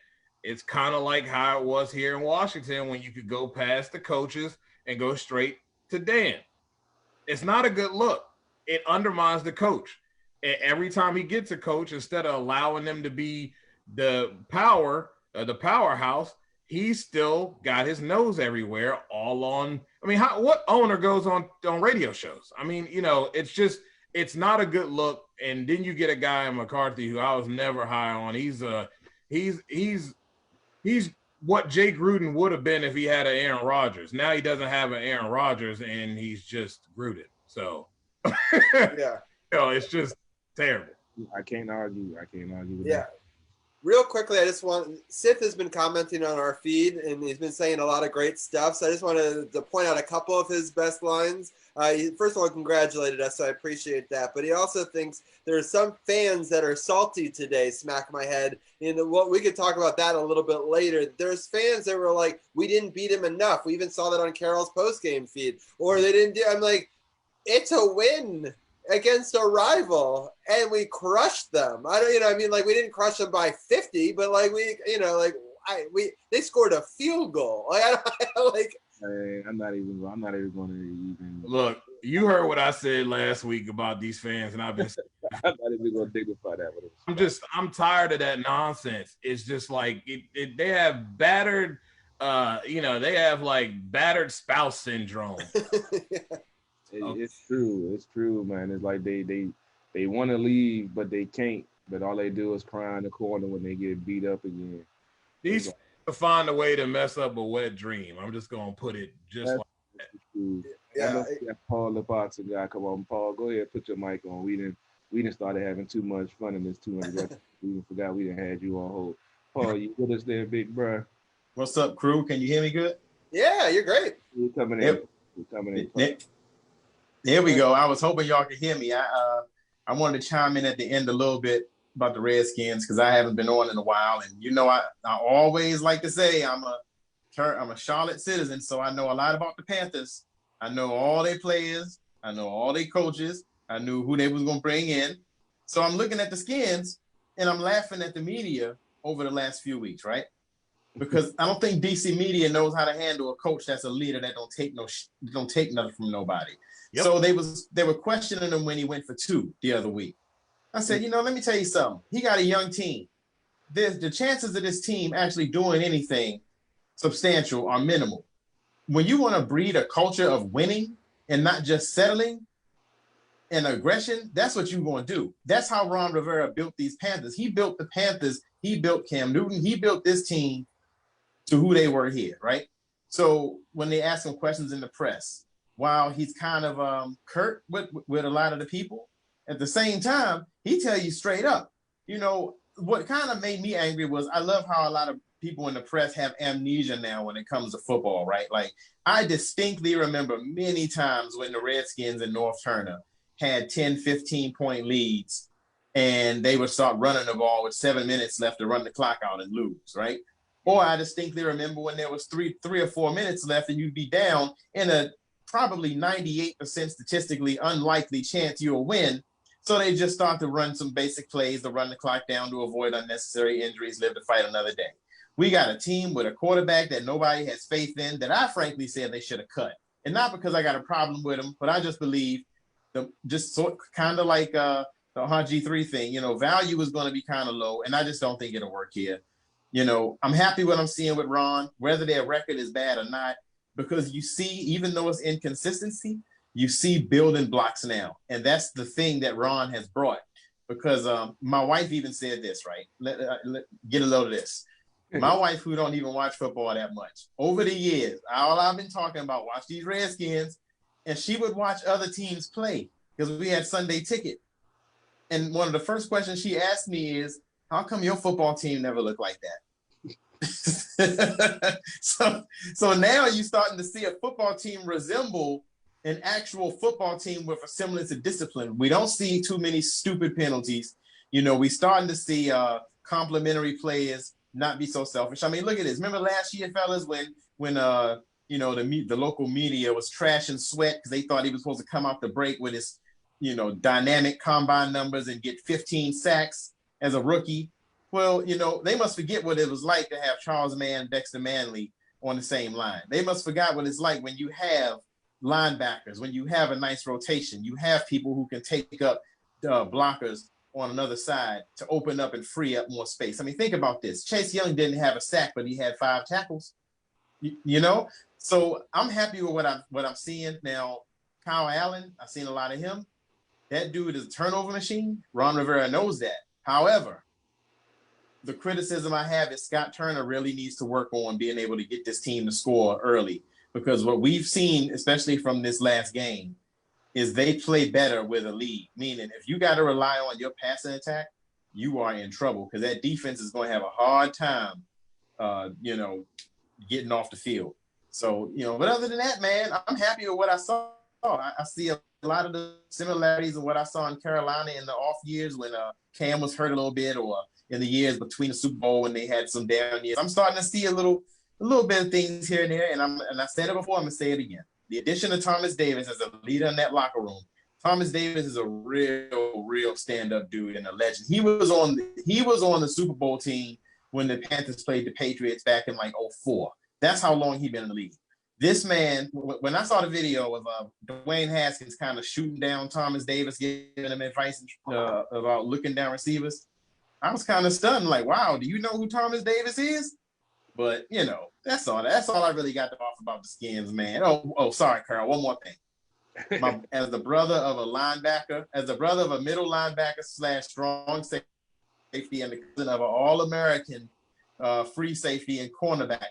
It's kind of like how it was here in Washington when you could go past the coaches and go straight to Dan. It's not a good look. It undermines the coach. And every time he gets a coach, instead of allowing them to be the powerhouse, he's still got his nose everywhere, all on. I mean, what owner goes on radio shows? I mean, it's not a good look. And then you get a guy in McCarthy who I was never high on. He's what Jay Gruden would have been if he had an Aaron Rodgers. Now he doesn't have an Aaron Rodgers, and he's just Gruden. So, yeah, it's just terrible. I can't argue with that. Real quickly, Sith has been commenting on our feed, and he's been saying a lot of great stuff. So I just wanted to point out a couple of his best lines. First of all, congratulated us, so I appreciate that. But he also thinks there are some fans that are salty today, smack my head. What we could talk about that a little bit later. There's fans that were like, we didn't beat him enough. We even saw that on Carol's post-game feed. Or they didn't do – I'm like, it's a win against a rival, and we crushed them. We didn't crush them by 50, but they scored a field goal. I'm not even going to look. You heard what I said last week about these fans, and I've been. I'm not even going to dignify that with him. I'm tired of that nonsense. It's just like they have battered, they have like battered spouse syndrome. It's true, man. It's like they want to leave, but they can't. But all they do is cry in the corner when they get beat up again. These to find a way to mess up a wet dream. I'm just gonna put it just like that. True. Yeah. Paul, the boxing guy. Come on, Paul. Go ahead, put your mic on. We didn't started having too much fun in this 200. We forgot we didn't had you on hold. Paul, you with us there, big bro? What's up, crew? Can you hear me good? Yeah, you're great. You're coming in. You're coming in. There we go. I was hoping y'all could hear me. I wanted to chime in at the end a little bit about the Redskins because I haven't been on in a while, and I always like to say I'm a Charlotte citizen, so I know a lot about the Panthers. I know all their players. I know all their coaches. I knew who they was gonna bring in. So I'm looking at the Skins, and I'm laughing at the media over the last few weeks, right? Because I don't think DC media knows how to handle a coach that's a leader that don't take nothing from nobody. Yep. So they were questioning him when he went for 2 the other week. I said, let me tell you something. He got a young team. The chances of this team actually doing anything substantial are minimal. When you want to breed a culture of winning and not just settling and aggression, that's what you're going to do. That's how Ron Rivera built these Panthers. He built the Panthers. He built Cam Newton. He built this team to who they were here, right? So when they ask him questions in the press, while he's kind of curt with a lot of the people, at the same time, he tell you straight up. What kind of made me angry was I love how a lot of people in the press have amnesia now when it comes to football, right? Like, I distinctly remember many times when the Redskins in North Turner had 10, 15-point leads, and they would start running the ball with 7 minutes left to run the clock out and lose, right? Or I distinctly remember when there was three or 4 minutes left and you'd be down in a probably 98% statistically unlikely chance you'll win, So they just start to run some basic plays to run the clock down to avoid unnecessary injuries, live to fight another day. We got a team with a quarterback that nobody has faith in that I frankly said they should have cut. And not because I got a problem with him, but I just believe kind of like the RG3 thing, value is going to be kind of low. And I just don't think it'll work here. I'm happy what I'm seeing with Ron, whether their record is bad or not, because you see, even though it's inconsistency, you see building blocks now. And that's the thing that Ron has brought. Because my wife even said this, right? Get a load of this. My wife, who don't even watch football that much, over the years, all I've been talking about, watch these Redskins, and she would watch other teams play because we had Sunday ticket. And one of the first questions she asked me is, how come your football team never looked like that? So now you're starting to see a football team resemble an actual football team with a semblance of discipline. We don't see too many stupid penalties. We starting to see complimentary players not be so selfish. I mean, look at this. Remember last year, fellas, when the local media was trashing Sweat because they thought he was supposed to come off the break with his, dynamic combine numbers and get 15 sacks as a rookie. Well, they must forget what it was like to have Charles Mann, Dexter Manley on the same line. They must forget what it's like when you have linebackers, when you have a nice rotation, you have people who can take up blockers on another side to open up and free up more space. I mean, think about this. Chase Young didn't have a sack, but he had 5 tackles. So I'm happy with what I'm seeing now. Kyle Allen, I've seen a lot of him. That dude is a turnover machine. Ron Rivera knows that. However, the criticism I have is Scott Turner really needs to work on being able to get this team to score early, because what we've seen, especially from this last game, is they play better with a lead. Meaning, if you got to rely on your passing attack, you are in trouble because that defense is going to have a hard time, getting off the field. So, but other than that, man, I'm happy with what I saw. I see a lot of the similarities of what I saw in Carolina in the off years when Cam was hurt a little bit, or in the years between the Super Bowl when they had some down years. I'm starting to see a little bit of things here and there, and I said it before, I'm gonna say it again. The addition of Thomas Davis as a leader in that locker room. Thomas Davis is a real stand-up dude and a legend. He was on the Super Bowl team when the Panthers played the Patriots back in like 2004. That's how long he's been in the league. This man, when I saw the video of Dwayne Haskins kind of shooting down Thomas Davis, giving him advice about looking down receivers, I was kind of stunned. Like, wow, do you know who Thomas Davis is? But, that's all. That's all I really got to offer about the Skins, man. Oh, sorry, Carl. One more thing. As the brother of a linebacker, as the brother of a middle linebacker / strong safety, and the cousin of an All-American free safety and cornerback,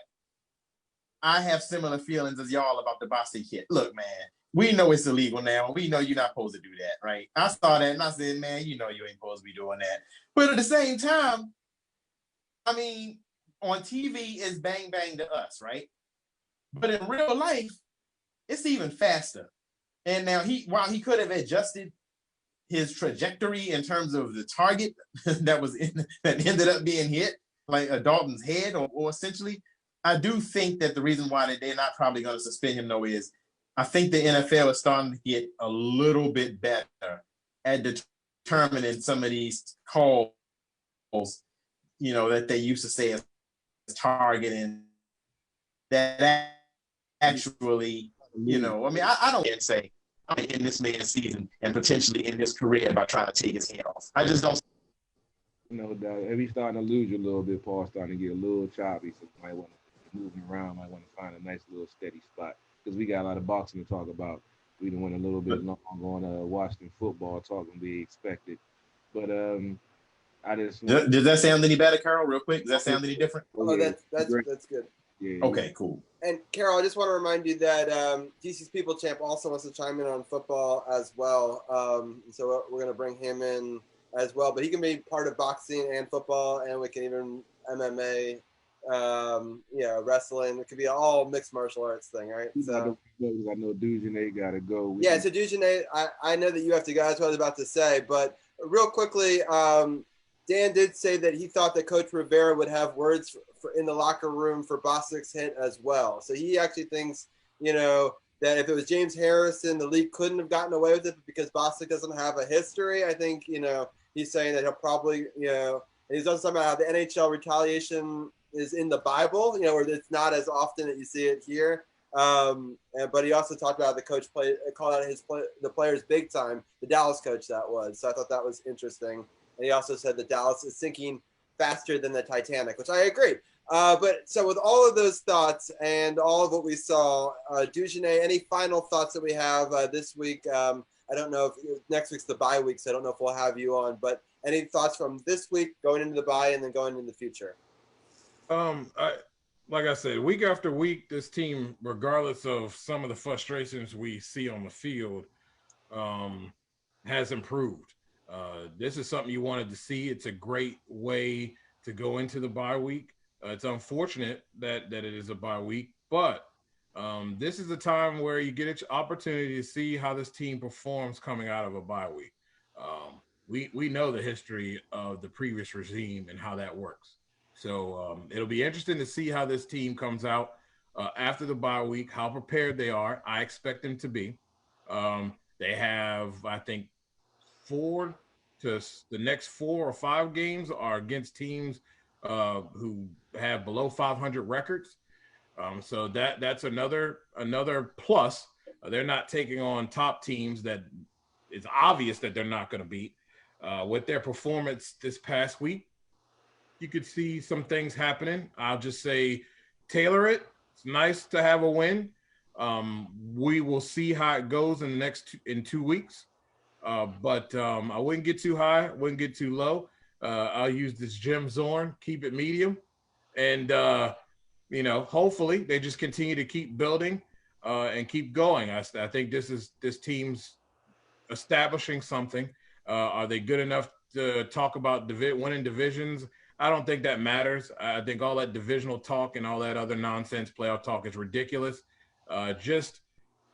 I have similar feelings as y'all about the Boston kid. Look, man, we know it's illegal now. We know you're not supposed to do that, right? I saw that and I said, man, you ain't supposed to be doing that. But at the same time, I mean, on TV, it's bang, bang to us, right? But in real life, it's even faster. And now while he could have adjusted his trajectory in terms of the target that ended up being hit, like a Dalton's head, or essentially, I do think that the reason why they're not probably going to suspend him, though, is I think the NFL is starting to get a little bit better at determining some of these calls, that they used to say as targeting, that actually, I don't say I'm in this man's season and potentially in his career by trying to take his hand off. I just don't. No doubt. And he's starting to lose you a little bit, Paul, starting to get a little choppy, so you might want to move him around, might want to find a nice little steady spot, because we got a lot of boxing to talk about. We done went a little bit long on Washington football talk than we expected. But I just does that sound any better, Carol? Real quick, does that sound any different? Oh, that's good. Yeah. Okay, cool. And Carol, I just want to remind you that DC's People Champ also wants to chime in on football as well. So we're going to bring him in as well, but he can be part of boxing and football, and we can even MMA. Wrestling. It could be all mixed martial arts thing, right? So I know Dujanay got to go. So Dujanay, I know that you have to go. That's what I was about to say. But real quickly, Dan did say that he thought that Coach Rivera would have words in the locker room for Bostic's hit as well. So he actually thinks, that if it was James Harrison, the league couldn't have gotten away with it because Bostic doesn't have a history. I think, he's saying that he'll probably, and he's also talking about how the NHL retaliation is in the Bible, where it's not as often that you see it here. But he also talked about the coach called out the players big time, the Dallas coach that was. So I thought that was interesting. And he also said that Dallas is sinking faster than the Titanic, which I agree. But so with all of those thoughts and all of what we saw, Dugenet, any final thoughts that we have this week? I don't know if next week's the bye week, so I don't know if we'll have you on, but any thoughts from this week going into the bye and then going into the future? Like I said, week after week, this team, regardless of some of the frustrations we see on the field, has improved. This is something you wanted to see. It's a great way to go into the bye week. It's unfortunate that it is a bye week, but this is a time where you get an opportunity to see how this team performs coming out of a bye week. We know the history of the previous regime and how that works. So it'll be interesting to see how this team comes out after the bye week, how prepared they are. I expect them to be. They have, I think, the next 4 or 5 games are against teams who have below 500 records. So that's another plus. They're not taking on top teams that it's obvious that they're not going to beat. With their performance this past week, you could see some things happening. I'll just say tailor it. It's nice to have a win. We will see how it goes in 2 weeks. But I wouldn't get too high, wouldn't get too low. I'll use this Jim Zorn, keep it medium. And, hopefully they just continue to keep building and keep going. I think this team's establishing something. Are they good enough to talk about winning divisions? I don't think that matters. I think all that divisional talk and all that other nonsense playoff talk is ridiculous. Just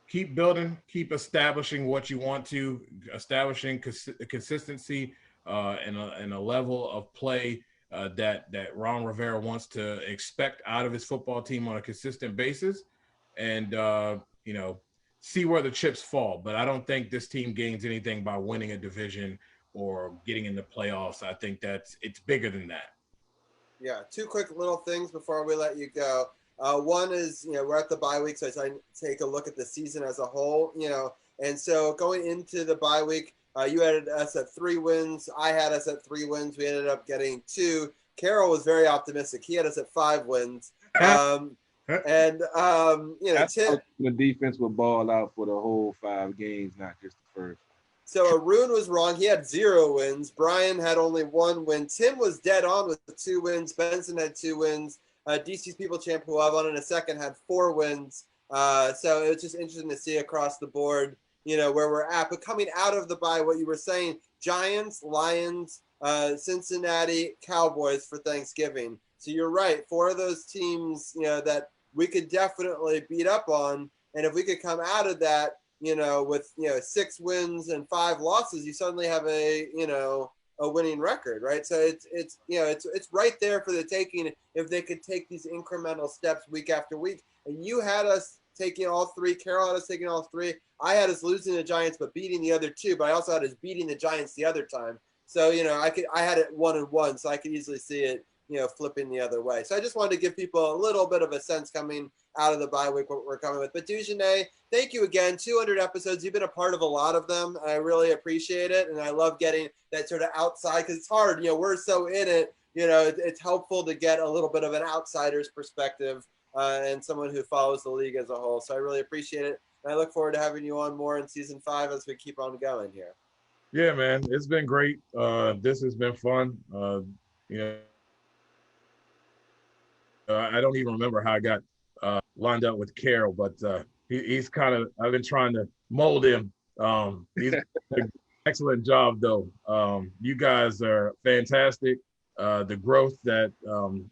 keep building, keep establishing what you want to, establishing consistency and a level of play that Ron Rivera wants to expect out of his football team on a consistent basis, and see where the chips fall. But I don't think this team gains anything by winning a division or getting in the playoffs. I think it's bigger than that. Yeah, 2 quick little things before we let you go. One is, we're at the bye week, so I take a look at the season as a whole, and so going into the bye week, you had us at 3 wins. I had us at 3 wins. We ended up getting 2. Carroll was very optimistic. He had us at 5 wins. Tim, the defense would ball out for the whole 5 games, not just the first. So Arun was wrong. He had 0 wins. Brian had only 1 win. Tim was dead on with 2 wins. Benson had 2 wins. DC's People Champ, who I'll have on in a second, had 4 wins. So it was just interesting to see across the board, where we're at. But coming out of the bye, what you were saying, Giants, Lions, Cincinnati, Cowboys for Thanksgiving. So you're right. 4 of those teams, that we could definitely beat up on. And if we could come out of that, with 6 wins and 5 losses, you suddenly have a winning record, right? So it's right there for the taking if they could take these incremental steps week after week. And you had us taking all 3. Carroll had us taking all 3. I had us losing the Giants but beating the other 2. But I also had us beating the Giants the other time. So I had it 1-1, so I could easily see it flipping the other way. So I just wanted to give people a little bit of a sense coming out of the bye week what we're coming with. But Dugenet, thank you again. 200 episodes. You've been a part of a lot of them. I really appreciate it. And I love getting that sort of outside because it's hard. We're so in it. It's helpful to get a little bit of an outsider's perspective and someone who follows the league as a whole. So I really appreciate it. And I look forward to having you on more in season 5 as we keep on going here. Yeah, man. It's been great. This has been fun. I don't even remember how I got lined up with Carroll, but he's kind of, I've been trying to mold him. He's done an excellent job, though. You guys are fantastic. The growth that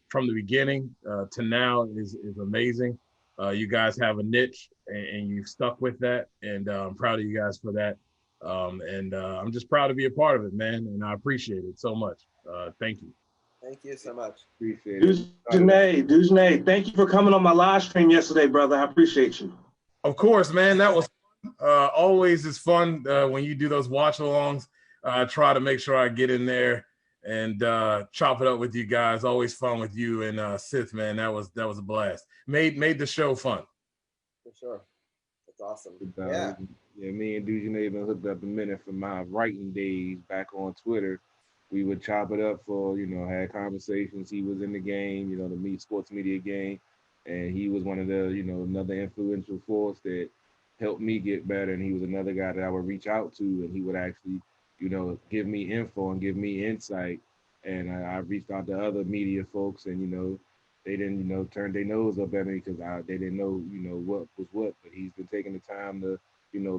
from the beginning to now is amazing. You guys have a niche, and you've stuck with that, and I'm proud of you guys for that. I'm just proud to be a part of it, man, and I appreciate it so much. Thank you. Thank you so much. Appreciate it. Dugenet, thank you for coming on my live stream yesterday, brother. I appreciate you. Of course, man. That was always is fun when you do those watch alongs. Try to make sure I get in there and chop it up with you guys. Always fun with you and Sith, man. That was a blast. Made the show fun. For sure. That's awesome. Yeah. Yeah, me and Dujan even hooked up a minute from my writing days back on Twitter. We would chop it up for, had conversations. He was in the game, the sports media game. And he was one of the, another influential force that helped me get better. And he was another guy that I would reach out to, and he would actually, give me info and give me insight. And I reached out to other media folks, and they didn't, turn their nose up at me because they didn't know, what was what. But he's been taking the time to,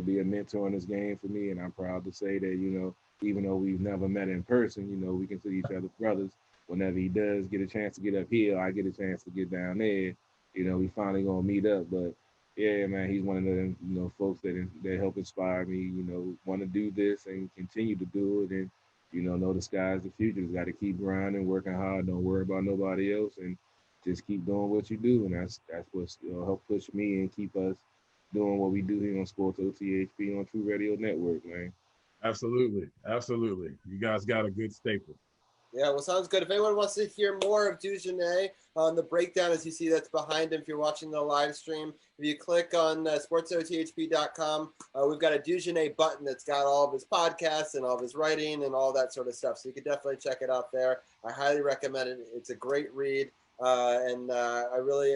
be a mentor in this game for me, and I'm proud to say that, even though we've never met in person, we consider each other brothers. Whenever he does get a chance to get up here, I get a chance to get down there. We finally gonna meet up. But yeah, man, he's one of the folks that help inspire me. Want to do this and continue to do it, and know the sky's the future. Just got to keep grinding, working hard. Don't worry about nobody else, and just keep doing what you do. And that's what's help push me and keep us doing what we do here on Sports OTHP on True Radio Network, man. Absolutely. You guys got a good staple. Yeah, well, sounds good. If anyone wants to hear more of Dujanet on the breakdown, as you see that's behind him, if you're watching the live stream, if you click on SportsOTHP.com, we've got a Dujanet button that's got all of his podcasts and all of his writing and all that sort of stuff. So you can definitely check it out there. I highly recommend it. It's a great read. And I really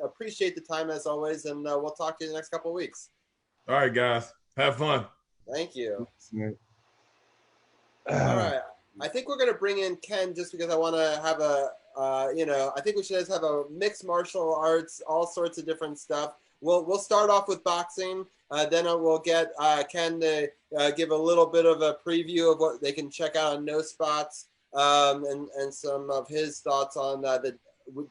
appreciate the time as always. And we'll talk to you in the next couple of weeks. All right, guys. Have fun. Thank you. All right. I think we're going to bring in Ken just because I want to have I think we should just have a mixed martial arts, all sorts of different stuff. We'll start off with boxing. Then we'll get Ken to give a little bit of a preview of what they can check out on No Spots and some of his thoughts on the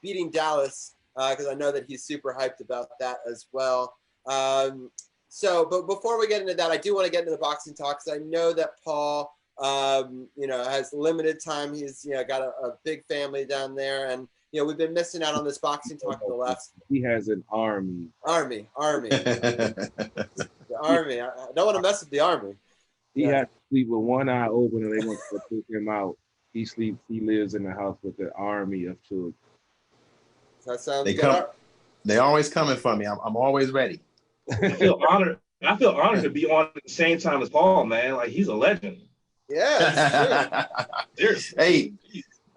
beating Dallas because I know that he's super hyped about that as well. But before we get into that, I do want to get into the boxing talk because I know that Paul has limited time. He's, got a big family down there, and, we've been missing out on this boxing talk for the last. He has an army. The army. I don't want to mess with the army. He has to sleep with one eye open, and they want to put him out. He lives in the house with the army of children. That sounds good. They always coming for me. I'm always ready. I feel honored to be on at the same time as Paul, man. Like, he's a legend. Yeah. Hey,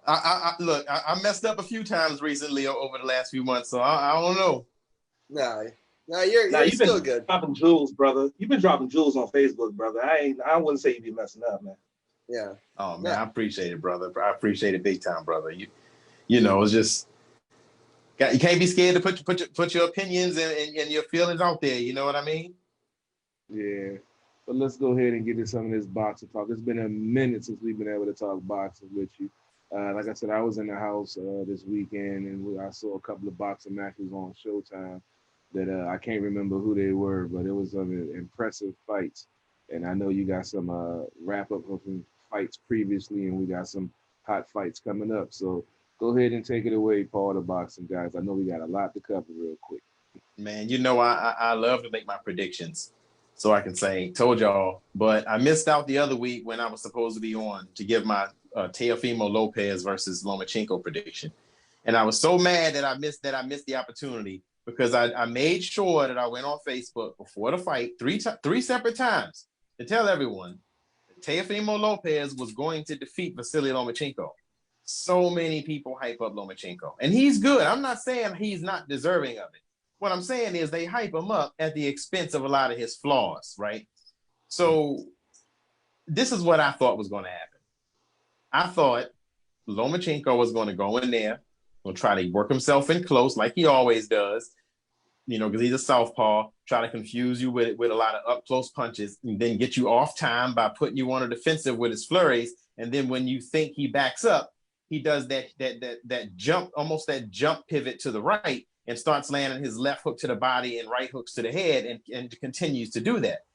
I messed up a few times recently over the last few months, so I don't know. No, you're still good. Dropping jewels, brother. You've been dropping jewels on Facebook, brother. I wouldn't say you'd be messing up, man. Yeah. Oh man, I appreciate it, brother. I appreciate it big time, brother. It's just you can't be scared to put your opinions and your feelings out there. You know what I mean? Yeah. But let's go ahead and get into some of this boxing talk. It's been a minute since we've been able to talk boxing with you. Like I said, I was in the house this weekend, and I saw a couple of boxing matches on Showtime that I can't remember who they were, but it was some impressive fights. And I know you got some wrap-up of some fights previously, and we got some hot fights coming up. So go ahead and take it away, Paul, the boxing guys. I know we got a lot to cover real quick. Man, I love to make my predictions. So I can say, told y'all, but I missed out the other week when I was supposed to be on to give my Teofimo Lopez versus Lomachenko prediction. And I was so mad that I missed the opportunity because I made sure that I went on Facebook before the fight three separate times to tell everyone that Teofimo Lopez was going to defeat Vasily Lomachenko. So many people hype up Lomachenko. And he's good. I'm not saying he's not deserving of it. What I'm saying is they hype him up at the expense of a lot of his flaws, right? So this is what I thought was going to happen. I thought Lomachenko was going to go in there, will try to work himself in close like he always does, because he's a southpaw, try to confuse you with a lot of up-close punches and then get you off time by putting you on a defensive with his flurries. And then when you think he backs up, he does that jump, almost that jump pivot to the right, and starts landing his left hook to the body and right hooks to the head and continues to do that.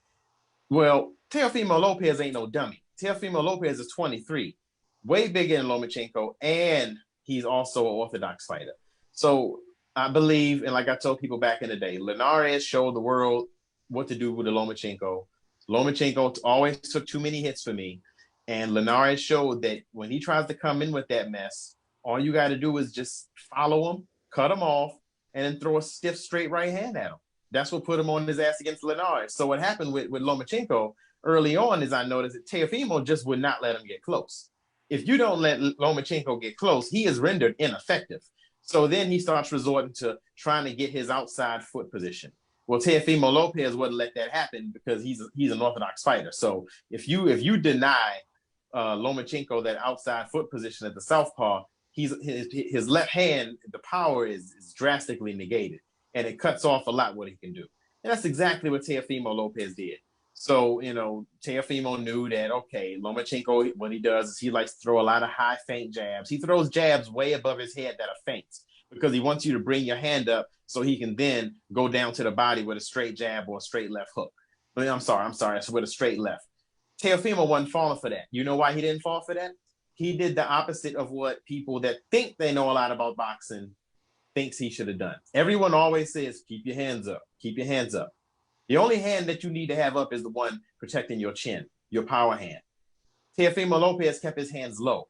Well, Teofimo Lopez ain't no dummy. Teofimo Lopez is 23, way bigger than Lomachenko, and he's also an orthodox fighter. So I believe, and like I told people back in the day, Linares showed the world what to do with the Lomachenko. Lomachenko always took too many hits for me. And Linares showed that when he tries to come in with that mess, all you got to do is just follow him, cut him off, and then throw a stiff straight right hand at him. That's what put him on his ass against Linares. So what happened with Lomachenko early on is I noticed that Teofimo just would not let him get close. If you don't let Lomachenko get close, he is rendered ineffective. So then he starts resorting to trying to get his outside foot position. Well, Teofimo Lopez wouldn't let that happen because he's an orthodox fighter. So if you deny Lomachenko that outside foot position at the southpaw, his left hand, the power is drastically negated, and it cuts off a lot what he can do. And that's exactly what Teofimo Lopez did. So, Teofimo knew that, okay, Lomachenko, what he does is he likes to throw a lot of high feint jabs. He throws jabs way above his head that are feints because he wants you to bring your hand up so he can then go down to the body with a straight jab or a straight left hook. I'm sorry, with a straight left. Teofimo wasn't falling for that. You know why he didn't fall for that? He did the opposite of what people that think they know a lot about boxing thinks he should have done. Everyone always says, keep your hands up, keep your hands up. The only hand that you need to have up is the one protecting your chin, your power hand. Teofimo Lopez kept his hands low.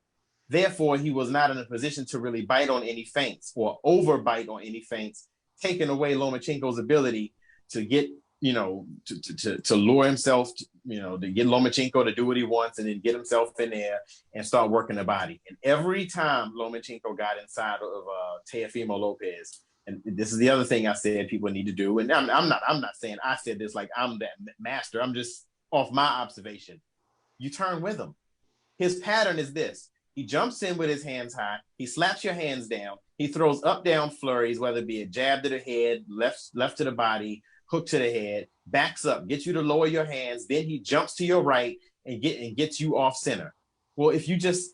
Therefore, he was not in a position to really bite on any feints or overbite on any feints, taking away Lomachenko's ability to get, to lure himself, to get Lomachenko to do what he wants and then get himself in there and start working the body. And every time Lomachenko got inside of Teofimo Lopez, and this is the other thing I said people need to do. And I'm not saying I said this like I'm that master. I'm just off my observation. You turn with him. His pattern is this. He jumps in with his hands high. He slaps your hands down. He throws up, down flurries, whether it be a jab to the head, left to the body, hook to the head, backs up, gets you to lower your hands. Then he jumps to your right and gets you off center. Well, if you just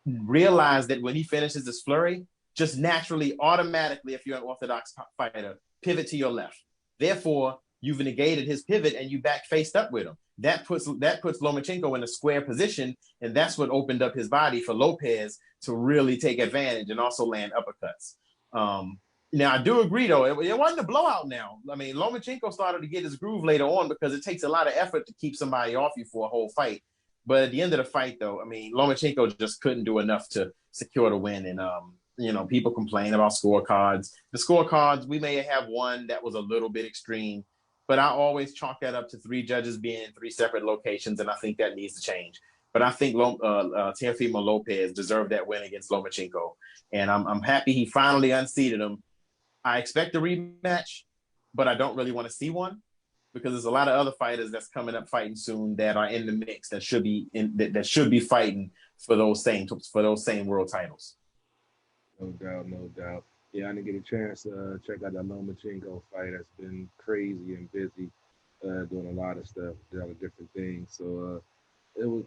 realize that when he finishes this flurry, just naturally, automatically, if you're an orthodox fighter, pivot to your left. Therefore, you've negated his pivot and you back faced up with him. That puts Lomachenko in a square position, and that's what opened up his body for Lopez to really take advantage and also land uppercuts. Now, I do agree, though, it wasn't a blowout now. I mean, Lomachenko started to get his groove later on because it takes a lot of effort to keep somebody off you for a whole fight. But at the end of the fight, though, I mean, Lomachenko just couldn't do enough to secure the win. And, people complain about scorecards. The scorecards, we may have one that was a little bit extreme, but I always chalk that up to three judges being in three separate locations, and I think that needs to change. But I think Teofimo Lopez deserved that win against Lomachenko, and I'm happy he finally unseated him. I expect a rematch, but I don't really want to see one because there's a lot of other fighters that's coming up fighting soon that are in the mix that should be fighting for those same world titles. No doubt. Yeah, I didn't get a chance to check out that Lomachenko fight. That's been crazy and busy, doing a lot of stuff, a lot of different things. So I'm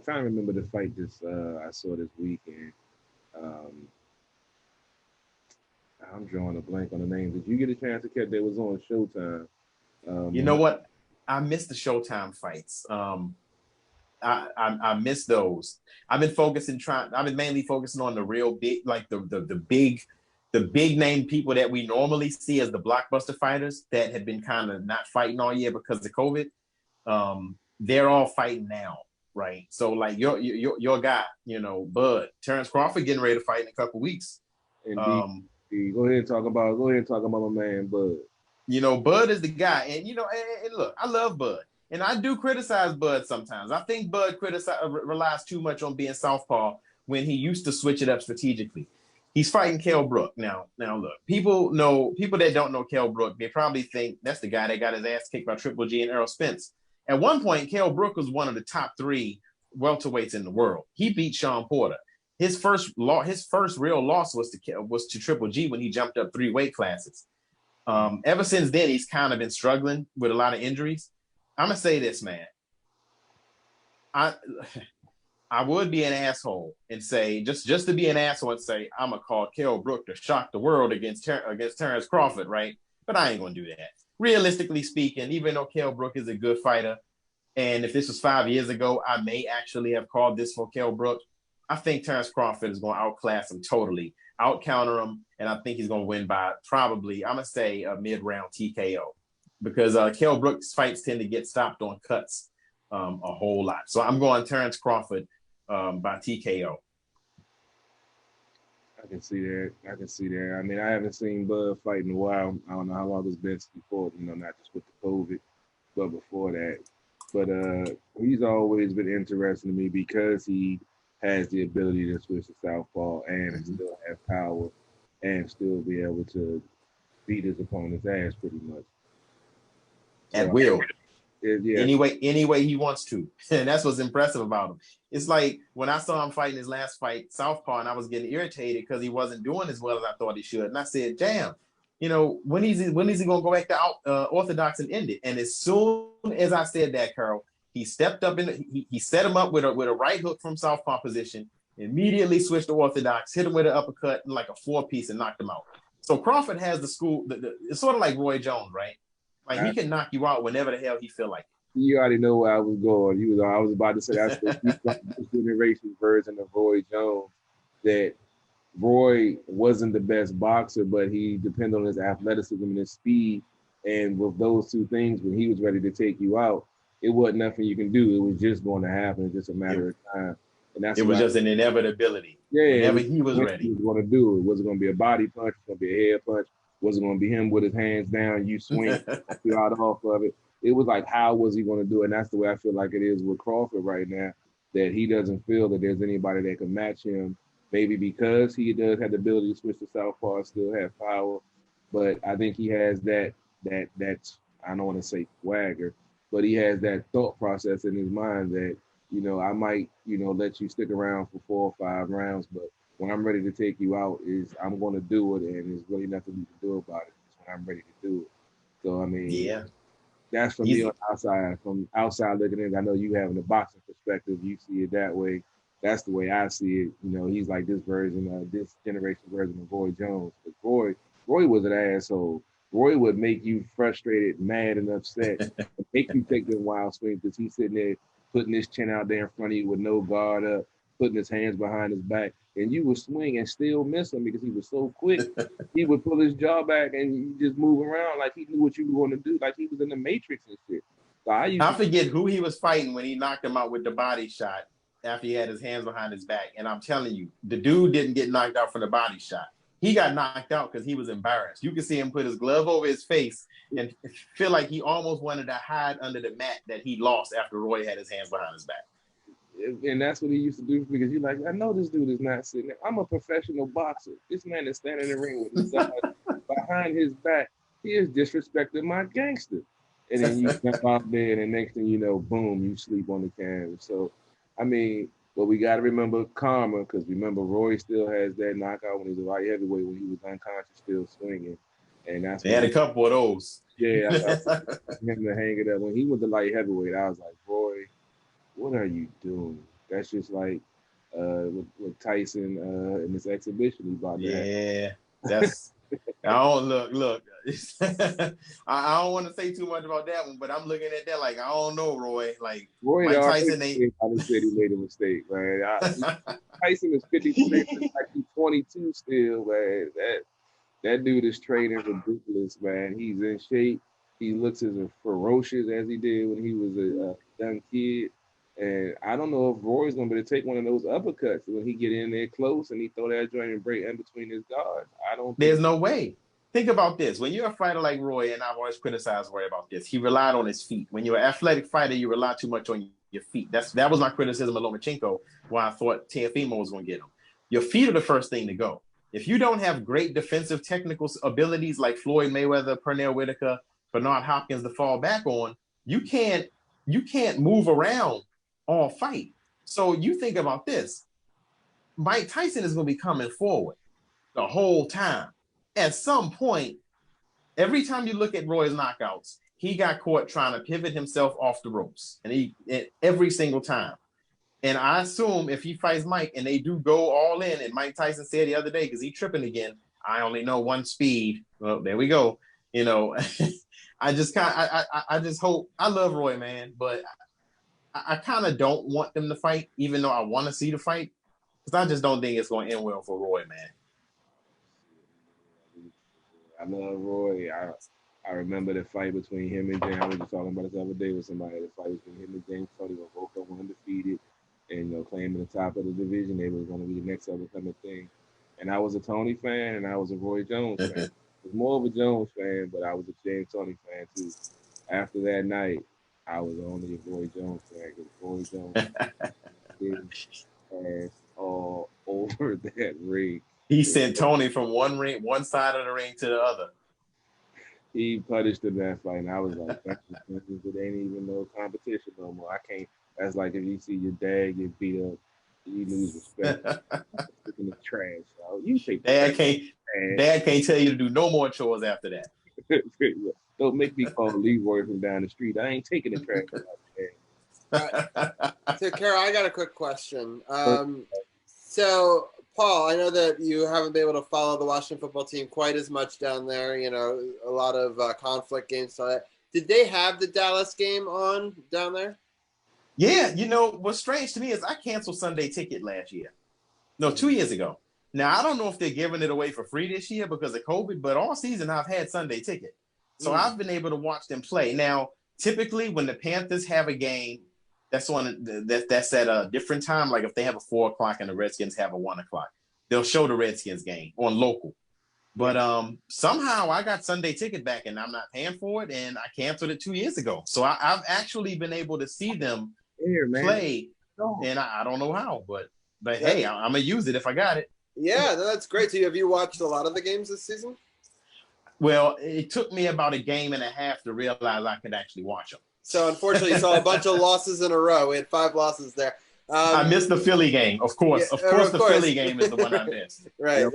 trying to remember the fight I saw this weekend. I'm drawing a blank on the name. Did you get a chance to catch? That was on Showtime. You know what? I missed the Showtime fights. I miss those. I've been mainly focusing on the real big, like the big name people that we normally see as the blockbuster fighters that have been kind of not fighting all year because of COVID. They're all fighting now, right? So like your guy, Bud, Terrence Crawford getting ready to fight in a couple weeks. Go ahead and talk about my man Bud. Bud is the guy, and and look, I love Bud. And I do criticize Bud sometimes. I think Bud relies too much on being southpaw when he used to switch it up strategically. He's fighting Kell Brook now. Now look, people that don't know Kell Brook, they probably think that's the guy that got his ass kicked by Triple G and Errol Spence. At one point, Kell Brook was one of the top 3 welterweights in the world. He beat Sean Porter. His first real loss was to Triple G when he jumped up 3 weight classes. Ever since then, he's kind of been struggling with a lot of injuries. I'm gonna say this, man. I would be an asshole and say just to be an asshole and say I'm gonna call Kell Brook to shock the world against Terrence Crawford, right? But I ain't gonna do that. Realistically speaking, even though Kell Brook is a good fighter, and if this was 5 years ago, I may actually have called this for Kell Brook. I think Terrence Crawford is going to outclass him totally, out-counter him, and I think he's going to win by probably, I'm going to say, a mid-round TKO. Because Kell Brooks' fights tend to get stopped on cuts a whole lot. So I'm going Terrence Crawford by TKO. I can see that. I mean, I haven't seen Bud fight in a while. I don't know how long it's been before, not just with the COVID, but before that. But he's always been interesting to me because he has the ability to switch to southpaw and still have power and still be able to beat his opponent's ass pretty much. At will. Yeah. Any way he wants to. And that's what's impressive about him. It's like when I saw him fighting his last fight, southpaw, and I was getting irritated because he wasn't doing as well as I thought he should. And I said, damn, when is he going to go back to orthodox and end it? And as soon as I said that, Carl, he stepped up he set him up with a right hook from southpaw position, immediately switched to orthodox, hit him with an uppercut and like a 4-piece and knocked him out. So Crawford has the school. It's sort of like Roy Jones, right? Like he can knock you out whenever the hell he feel like it. You already know where I was going. I was about to say that's the generation version of Roy Jones. That Roy wasn't the best boxer, but he depended on his athleticism and his speed. And with those two things, when he was ready to take you out, it wasn't nothing you can do. It was just going to happen. It's just a matter of time. And that's just an inevitability. Yeah, whenever he was ready. He was going to do it. Was it going to be a body punch? Was it going to be a head punch? Was it going to be him with his hands down, you swing, you out off of it? It was like, how was he going to do it? And that's the way I feel like it is with Crawford right now, that he doesn't feel that there's anybody that can match him, maybe because he does have the ability to switch to southpaw and still have power. But I think he has that I don't want to say swagger, but he has that thought process in his mind that, I might, let you stick around for 4 or 5 rounds, but when I'm ready to take you out, I'm going to do it, and there's really nothing you can do about it. It's when I'm ready to do it. So, I mean, that's from me on outside. From outside looking in, I know you have a boxing perspective. You see it that way. That's the way I see it. He's like this generation version of Roy Jones. But Roy was an asshole. Roy would make you frustrated, mad, and upset, and make you take them wild swings because he's sitting there putting his chin out there in front of you with no guard up, putting his hands behind his back, and you would swing and still miss him because he was so quick. He would pull his jaw back and you just move around like he knew what you were going to do, like he was in the Matrix and shit. So I forget who he was fighting when he knocked him out with the body shot after he had his hands behind his back. And I'm telling you, the dude didn't get knocked out for the body shot. He got knocked out because he was embarrassed. You could see him put his glove over his face and feel like he almost wanted to hide under the mat that he lost after Roy had his hands behind his back. And that's what he used to do because you're like, I know this dude is not sitting there. I'm a professional boxer. This man is standing in the ring with his guys behind his back. He is disrespecting my gangster. And then you jump out there, and the next thing you know, boom, you sleep on the canvas. So, I mean, but we got to remember karma because remember, Roy still has that knockout when he was a light heavyweight when he was unconscious, still swinging. And that's they had a couple of those. Yeah, I him to hang it up. When he was a light heavyweight, I was like, Roy, what are you doing? That's just like with Tyson in this exhibition he bought. Yeah, that's. I don't look. I don't want to say too much about that one, but I'm looking at that like I don't know, Roy. Like Roy Mike Tyson, I said he made a mistake, man. Tyson is 53, like he's 22 still, man. That dude is training ridiculous, man. He's in shape. He looks as ferocious as he did when he was a young kid. And I don't know if Roy's going to be able to take one of those uppercuts when he get in there close and he throw that joint and break in between his guards. There's no way. Think about this. When you're a fighter like Roy, and I've always criticized Roy about this, he relied on his feet. When you're an athletic fighter, you rely too much on your feet. That was my criticism of Lomachenko, why I thought Teofimo was going to get him. Your feet are the first thing to go. If you don't have great defensive technical abilities like Floyd Mayweather, Pernell Whitaker, Bernard Hopkins to fall back on, you can't move around all fight. So you think about this. Mike Tyson is going to be coming forward the whole time. At some point, every time you look at Roy's knockouts, he got caught trying to pivot himself off the ropes. And every single time. And I assume if he fights Mike and they do go all in, and Mike Tyson said the other day, because he's tripping again, I only know one speed. Well, there we go. I just hope, I love Roy, man, but I kind of don't want them to fight, even though I want to see the fight. because I just don't think it's going to end well for Roy, man. I love Roy. I remember the fight between him and James. I was just talking about this the other day with somebody. The fight between him and James Cody were both of them undefeated, and claiming the top of the division. They was going to be the next up and coming thing. And I was a Tony fan, and I was a Roy Jones fan. I was more of a Jones fan, but I was a James Tony fan too. After that night, I was only a Roy Jones fan because Roy Jones his ass all over that ring. He sent Tony from one side of the ring to the other. He punished in that fight, and I was like, it ain't even no competition no more. I can't. That's like if you see your dad get beat up, you lose respect. In the trash. So you take Dad can't tell you to do no more chores after that. Don't make me call Leroy from down the street. I ain't taking the trash out. So, Carol, I got a quick question. So, Paul, I know that you haven't been able to follow the Washington football team quite as much down there. A lot of conflict games. So did they have the Dallas game on down there? Yeah, what's strange to me is I canceled Sunday Ticket last year. No, 2 years ago. Now, I don't know if they're giving it away for free this year because of COVID, but all season I've had Sunday Ticket. So I've been able to watch them play. Now, typically when the Panthers have a game, that's at a different time. Like if they have a 4 o'clock and the Redskins have a 1 o'clock, they'll show the Redskins game on local. But somehow I got Sunday Ticket back and I'm not paying for it, and I canceled it 2 years ago. So I've actually been able to see them play, and I don't know how, but hey, I'm gonna use it if I got it. Yeah, that's great. So have you watched a lot of the games this season? Well, it took me about a game and a half to realize I could actually watch them. So unfortunately, you saw a bunch of losses in a row. We had 5 losses there. I missed the Philly game, of course. Yeah, of course, the Philly game is the one I missed. Right.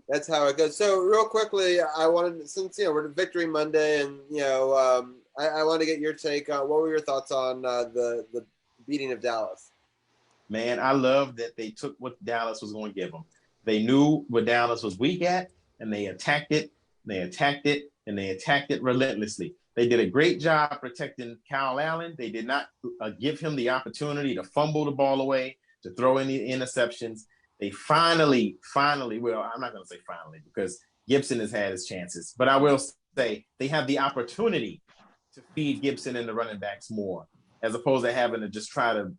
That's how it goes. So real quickly, I wanted, since we're at Victory Monday, and I want to get your take on what were your thoughts on the beating of Dallas. Man, I love that they took what Dallas was going to give them. They knew what Dallas was weak at, and they attacked it. They attacked it, and they attacked it relentlessly. They did a great job protecting Kyle Allen. They did not give him the opportunity to fumble the ball away, to throw in the interceptions. They finally, well, I'm not going to say finally because Gibson has had his chances, but I will say they have the opportunity to feed Gibson and the running backs more, as opposed to having to just try to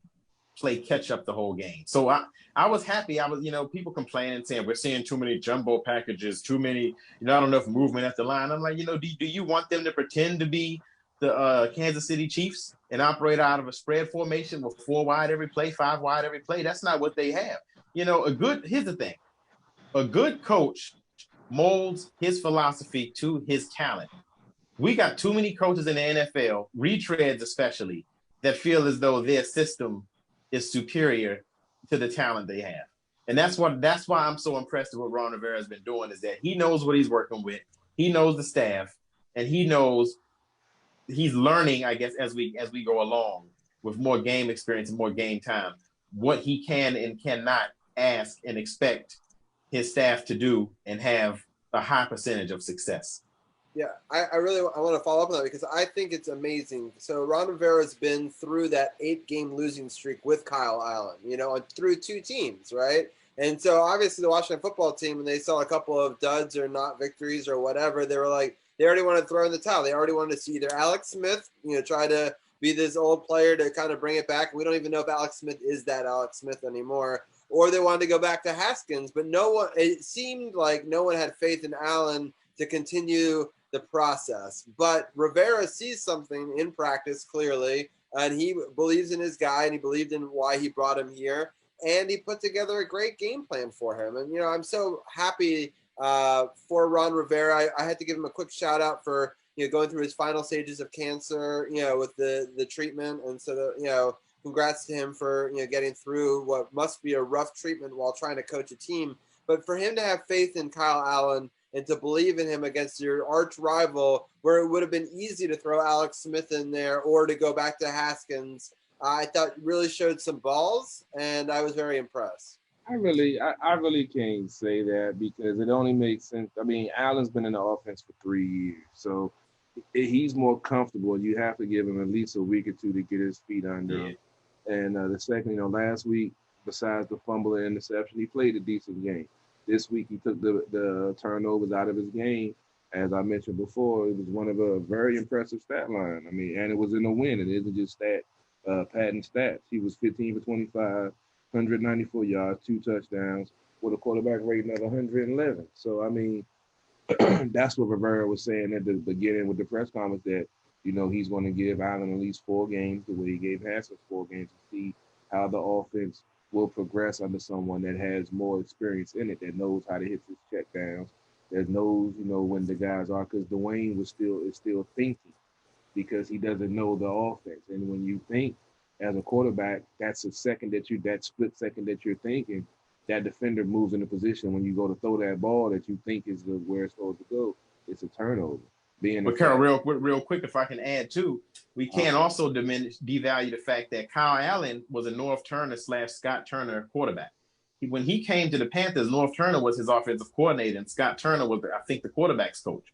play catch up the whole game. So I was happy. I was, people complaining, saying we're seeing too many jumbo packages, too many, not enough movement at the line. I'm like, do you want them to pretend to be the Kansas City Chiefs and operate out of a spread formation with 4 wide every play, 5 wide every play? That's not what they have. Here's the thing. A good coach molds his philosophy to his talent. We got too many coaches in the NFL, retreads especially, that feel as though their system is superior to the talent they have. And that's why I'm so impressed with what Ron Rivera has been doing, is that he knows what he's working with. He knows the staff, and he knows he's learning, I guess, as we go along with more game experience and more game time, what he can and cannot ask and expect his staff to do and have a high percentage of success. Yeah, I want to follow up on that because I think it's amazing. So Ron Rivera's been through that 8-game losing streak with Kyle Allen, and through 2 teams, right? And so obviously the Washington football team, when they saw a couple of duds or not victories or whatever, they were like, they already wanted to throw in the towel. They already wanted to see either Alex Smith, try to be this old player to kind of bring it back. We don't even know if Alex Smith is that Alex Smith anymore. Or they wanted to go back to Haskins, but it seemed like no one had faith in Allen to continue the process. But Rivera sees something in practice clearly, and he believes in his guy, and he believed in why he brought him here, and he put together a great game plan for him. And I'm so happy for Ron Rivera. I had to give him a quick shout out for going through his final stages of cancer, with the treatment, and so congrats to him for getting through what must be a rough treatment while trying to coach a team. But for him to have faith in Kyle Allen and to believe in him against your arch rival, where it would have been easy to throw Alex Smith in there or to go back to Haskins, I thought really showed some balls, and I was very impressed. I really can't say that because it only makes sense. I mean, Allen's been in the offense for 3 years, so he's more comfortable. You have to give him at least a week or 2 to get his feet under him. And the second, last week besides the fumble and interception, he played a decent game. This week, he took the turnovers out of his game. As I mentioned before, it was one of a very impressive stat line. I mean, and it was in a win. It isn't just patent stats. He was 15 for 25, 194 yards, 2 touchdowns, with a quarterback rating of 111. So, I mean, that's what Rivera was saying at the beginning with the press conference, that, you know, he's going to give Allen at least 4 games, the way he gave Haskins 4 games, to see how the offense will progress under someone that has more experience in it, that knows how to hit his check downs, that knows, you know, when the guys are, because Dwayne is still thinking, because he doesn't know the offense. And when you think as a quarterback, that split second that you're thinking, that defender moves in a position when you go to throw that ball that you think is where it's supposed to go. It's a turnover. But Carol, real quick, if I can add too, we can't also devalue the fact that Kyle Allen was a North Turner / Scott Turner quarterback. When he came to the Panthers, North Turner was his offensive coordinator, and Scott Turner was, I think, the quarterback's coach.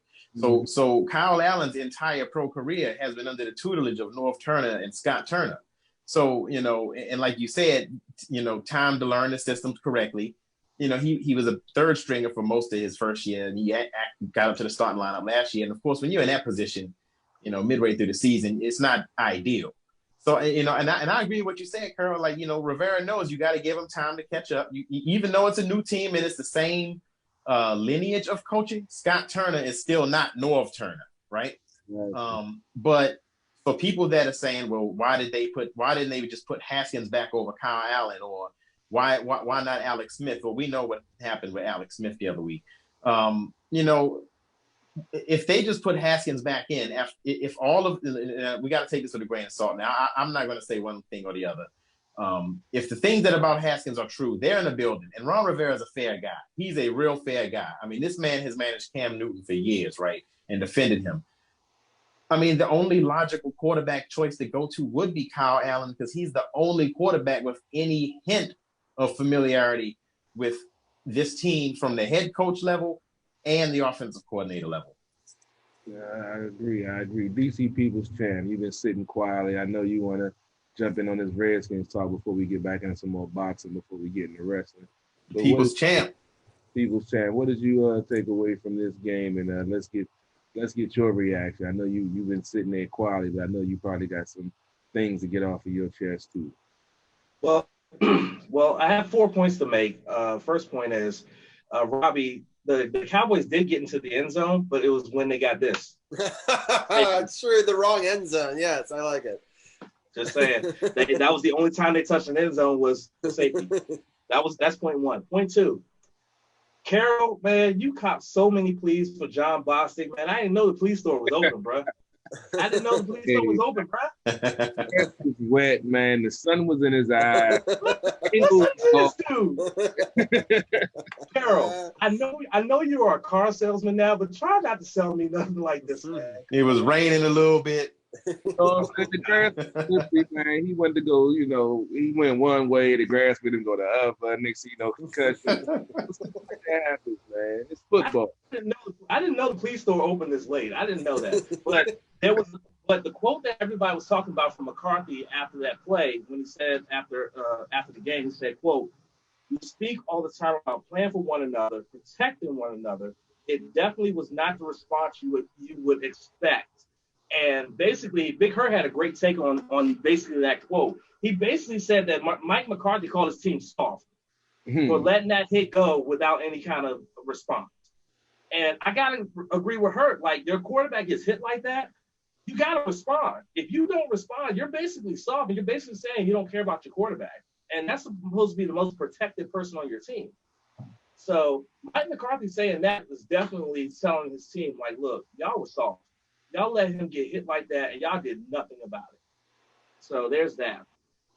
So Kyle Allen's entire pro career has been under the tutelage of North Turner and Scott Turner. So, you know, and like you said, you know, time to learn the systems correctly. You know, he was a third stringer for most of his first year, and he got up to the starting lineup last year. And of course, when you're in that position, you know, midway through the season, it's not ideal. So, you know, and I agree with what you said, Carol. Like, you know, Rivera knows you got to give him time to catch up. Even though it's a new team and it's the same lineage of coaching, Scott Turner is still not North Turner, right? But for people that are saying, well, why didn't they just put Haskins back over Kyle Allen, or why not Alex Smith? Well, we know what happened with Alex Smith the other week. You know, if they just put Haskins back in, if all of we got to take this with a grain of salt. Now, I'm not going to say one thing or the other. If the things that about Haskins are true, they're in the building, and Ron Rivera is a fair guy. He's a real fair guy. I mean, this man has managed Cam Newton for years, right, and defended him. I mean, the only logical quarterback choice to go to would be Kyle Allen, because he's the only quarterback with any hint of familiarity with this team from the head coach level and the offensive coordinator level. Yeah, I agree. DC People's Champ, you've been sitting quietly. I know you want to jump in on this Redskins talk before we get back into some more boxing, before we get into wrestling. But People's Champ, what did you take away from this game? And let's get your reaction. I know you've been sitting there quietly, but I know you probably got some things to get off of your chest too. Well, I have 4 points to make. First point is, Robbie, the Cowboys did get into the end zone, but it was when they got this. It's true, the wrong end zone. Yes, I like it. Just saying. That was the only time they touched an end zone was safety. That's point 1. Point 2. Carol, man, you copped so many pleas for John Bostic. Man, I didn't know the police store was open, bro. I didn't know the police store was open, bro. It was wet, man. The sun was in his eyes. Carol, I know you are a car salesman now, but try not to sell me nothing like this, man. It was raining a little bit. The grass, man, he wanted to go, you know, he went one way, the grass made him go the other. Next thing you know, concussion. That happens, man. It's football. I didn't know the police store opened this late. I didn't know that. But the quote that everybody was talking about from McCarthy after that play, when he said after the game, he said, quote, "You speak all the time about playing for one another, protecting one another. It definitely was not the response you would expect." And basically, Big Hurt had a great take on basically that quote. He basically said that Mike McCarthy called his team soft for letting that hit go without any kind of response. And I got to agree with Hurt. Like, your quarterback gets hit like that, you got to respond. If you don't respond, you're basically soft, and you're basically saying you don't care about your quarterback. And that's supposed to be the most protected person on your team. So Mike McCarthy saying that was definitely telling his team, like, look, y'all were soft. Y'all let him get hit like that, and y'all did nothing about it. So there's that.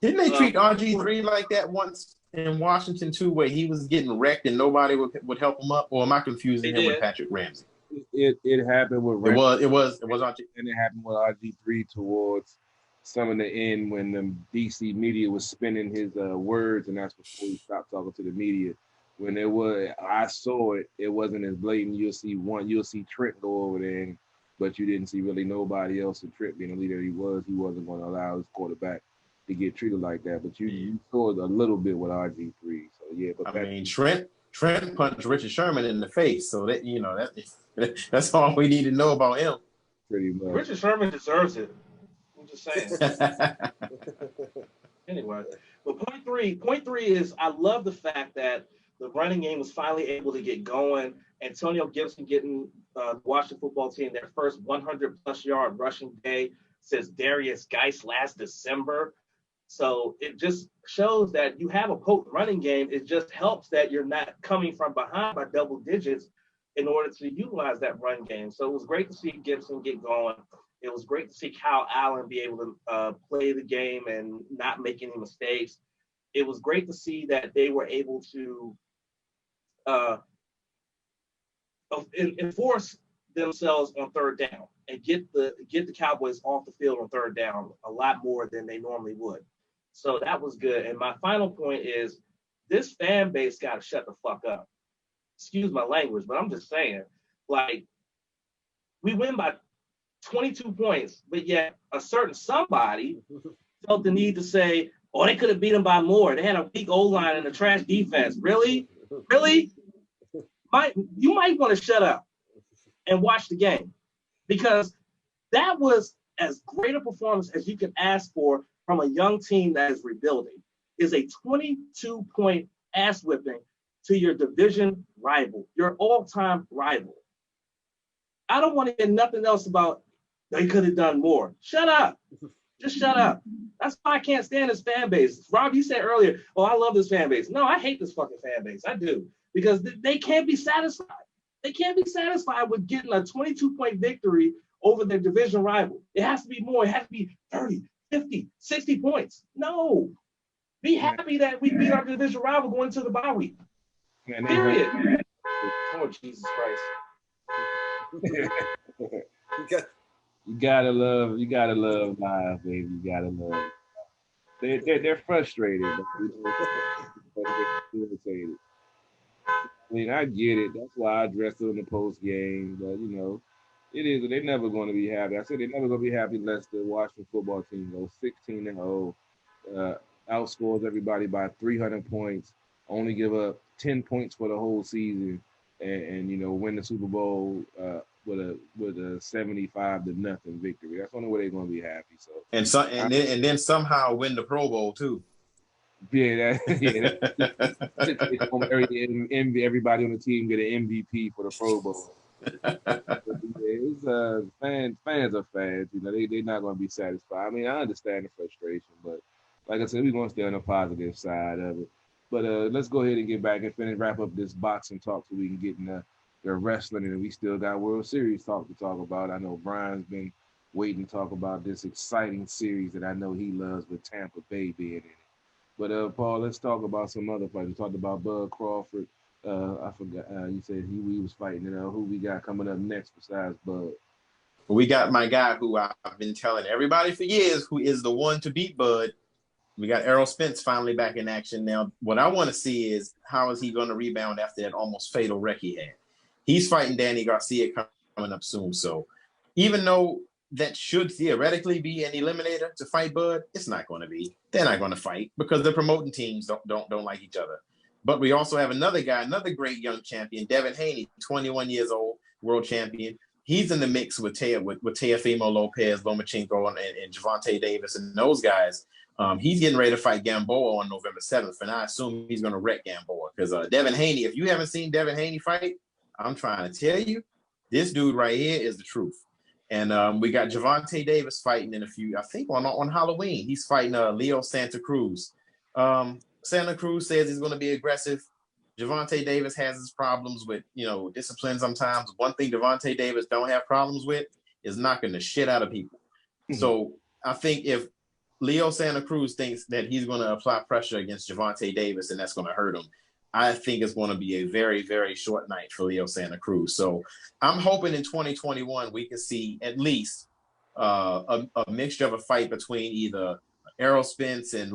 Didn't they treat RG3 like that once in Washington too, where he was getting wrecked and nobody would help him up? Or am I confusing him with Patrick Ramsey? It happened with Ramsey. It was RG, and it happened with RG3 towards some of the end when the DC media was spinning his words, and that's before he stopped talking to the media. When I saw it, it wasn't as blatant. You'll see Trent go over there, but you didn't see really nobody else. And Trent being the leader he wasn't going to allow his quarterback to get treated like that. But you saw it a little bit with RG3. So yeah, but I mean, Trent punched Richard Sherman in the face, so that's all we need to know about him. pretty much. Richard Sherman deserves it. I'm just saying. Anyway, but point three is I love the fact that the running game was finally able to get going. Antonio Gibson getting the Washington football team their first 100-plus yard rushing day since Darius Geis last December. So it just shows that you have a potent running game. It just helps that you're not coming from behind by double digits in order to utilize that run game. So it was great to see Gibson get going. It was great to see Kyle Allen be able to play the game and not make any mistakes. It was great to see that they were able to enforce themselves on third down and get the Cowboys off the field on third down a lot more than they normally would. So that was good. And my final point is this fan base got to shut the fuck up. Excuse my language, but I'm just saying, like, we win by 22 points, but yet a certain somebody felt the need to say, oh, they could have beat them by more. They had a weak O-line and a trash defense. Really? Really? You might want to shut up and watch the game, because that was as great a performance as you can ask for from a young team that is rebuilding. Is a 22-point ass whipping to your division rival, your all-time rival. I don't want to hear nothing else about they could have done more. Shut up. Just shut up. That's why I can't stand this fan base. Rob, you said earlier, oh, I love this fan base. No, I hate this fucking fan base. I do. Because they can't be satisfied. They can't be satisfied with getting a 22-point victory over their division rival. It has to be more. It has to be 30, 50, 60 points. No. Be happy that we beat our division rival going into the bye week. Period. Oh, Jesus Christ. You gotta love live, baby. You gotta love. They're frustrated. But they're irritated. I mean, I get it. That's why I dressed in the post game. But it is. They're never going to be happy. I said they're never going to be happy unless the Washington football team goes 16-0, outscores everybody by 300 points, only give up 10 points for the whole season, and win the Super Bowl with a 75-0 victory. That's the only way they're going to be happy. So and then somehow win the Pro Bowl too. Yeah, everybody on the team get an MVP for the Pro Bowl. Fans are fans. They're not going to be satisfied. I mean, I understand the frustration, but like I said, we're going to stay on the positive side of it. But let's go ahead and get back and wrap up this boxing talk so we can get in the wrestling, and we still got World Series talk to talk about. I know Brian's been waiting to talk about this exciting series that I know he loves with Tampa Bay being in it. But Paul, let's talk about some other fights. We talked about Bud Crawford. I forgot. You said he was fighting. Who we got coming up next besides Bud? We got my guy who I've been telling everybody for years who is the one to beat Bud. We got Errol Spence finally back in action now. What I want to see is how is he going to rebound after that almost fatal wreck he had. He's fighting Danny Garcia coming up soon. So even though that should theoretically be an eliminator to fight Bud, it's not going to be. They're not going to fight because the promoting teams don't like each other. But we also have another guy, another great young champion, Devin Haney, 21 years old, world champion. He's in the mix with Teofimo Lopez, Lomachenko, and Gervonta Davis, and those guys. He's getting ready to fight Gamboa on November 7th, and I assume he's going to wreck Gamboa because Devin Haney, if you haven't seen Devin Haney fight, I'm trying to tell you, this dude right here is the truth. And we got Gervonta Davis fighting in a few, I think on Halloween. He's fighting Leo Santa Cruz. Santa Cruz says he's going to be aggressive. Gervonta Davis has his problems with, discipline sometimes. One thing Gervonta Davis don't have problems with is knocking the shit out of people. Mm-hmm. So I think if Leo Santa Cruz thinks that he's going to apply pressure against Gervonta Davis and that's going to hurt him, I think it's going to be a very, very short night for Leo Santa Cruz. So I'm hoping in 2021 we can see at least a mixture of a fight between either Errol Spence and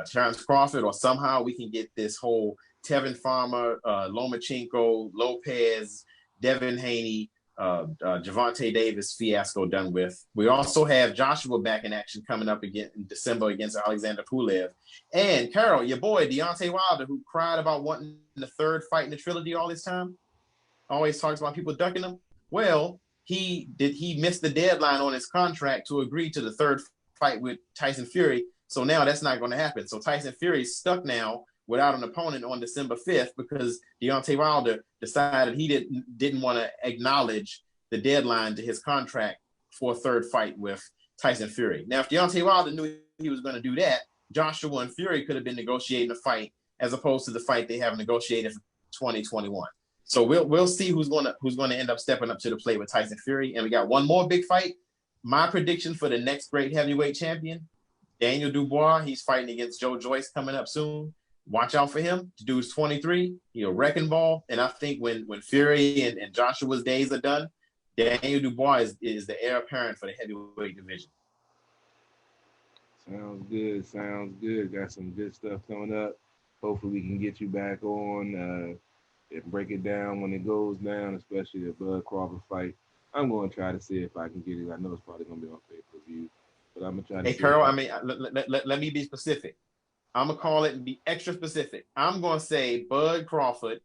Terrence Crawford, or somehow we can get this whole Tevin Farmer, Lomachenko, Lopez, Devin Haney Javante Davis fiasco done with. We also have Joshua back in action coming up again in December against Alexander Pulev. And Carol, your boy, Deontay Wilder, who cried about wanting the third fight in the trilogy all this time, always talks about people ducking him. Well, he missed the deadline on his contract to agree to the third fight with Tyson Fury. So now that's not going to happen. So Tyson Fury is stuck now without an opponent on December 5th because Deontay Wilder decided he didn't want to acknowledge the deadline to his contract for a third fight with Tyson Fury. Now, if Deontay Wilder knew he was going to do that, Joshua and Fury could have been negotiating a fight as opposed to the fight they have negotiated for 2021. So we'll see who's going to end up stepping up to the plate with Tyson Fury. And we got one more big fight. My prediction for the next great heavyweight champion, Daniel Dubois. He's fighting against Joe Joyce coming up soon. Watch out for him. The dude's 23. He's a wrecking ball. And I think when Fury and Joshua's days are done, Daniel Dubois is the heir apparent for the heavyweight division. Sounds good. Sounds good. Got some good stuff coming up. Hopefully we can get you back on and break it down when it goes down, especially the Bud Crawford fight. I'm going to try to see if I can get it. I know it's probably going to be on pay-per-view, but I'm going to try to Hey, Carl, let me be specific. I'm going to call it and be extra specific. I'm going to say Bud Crawford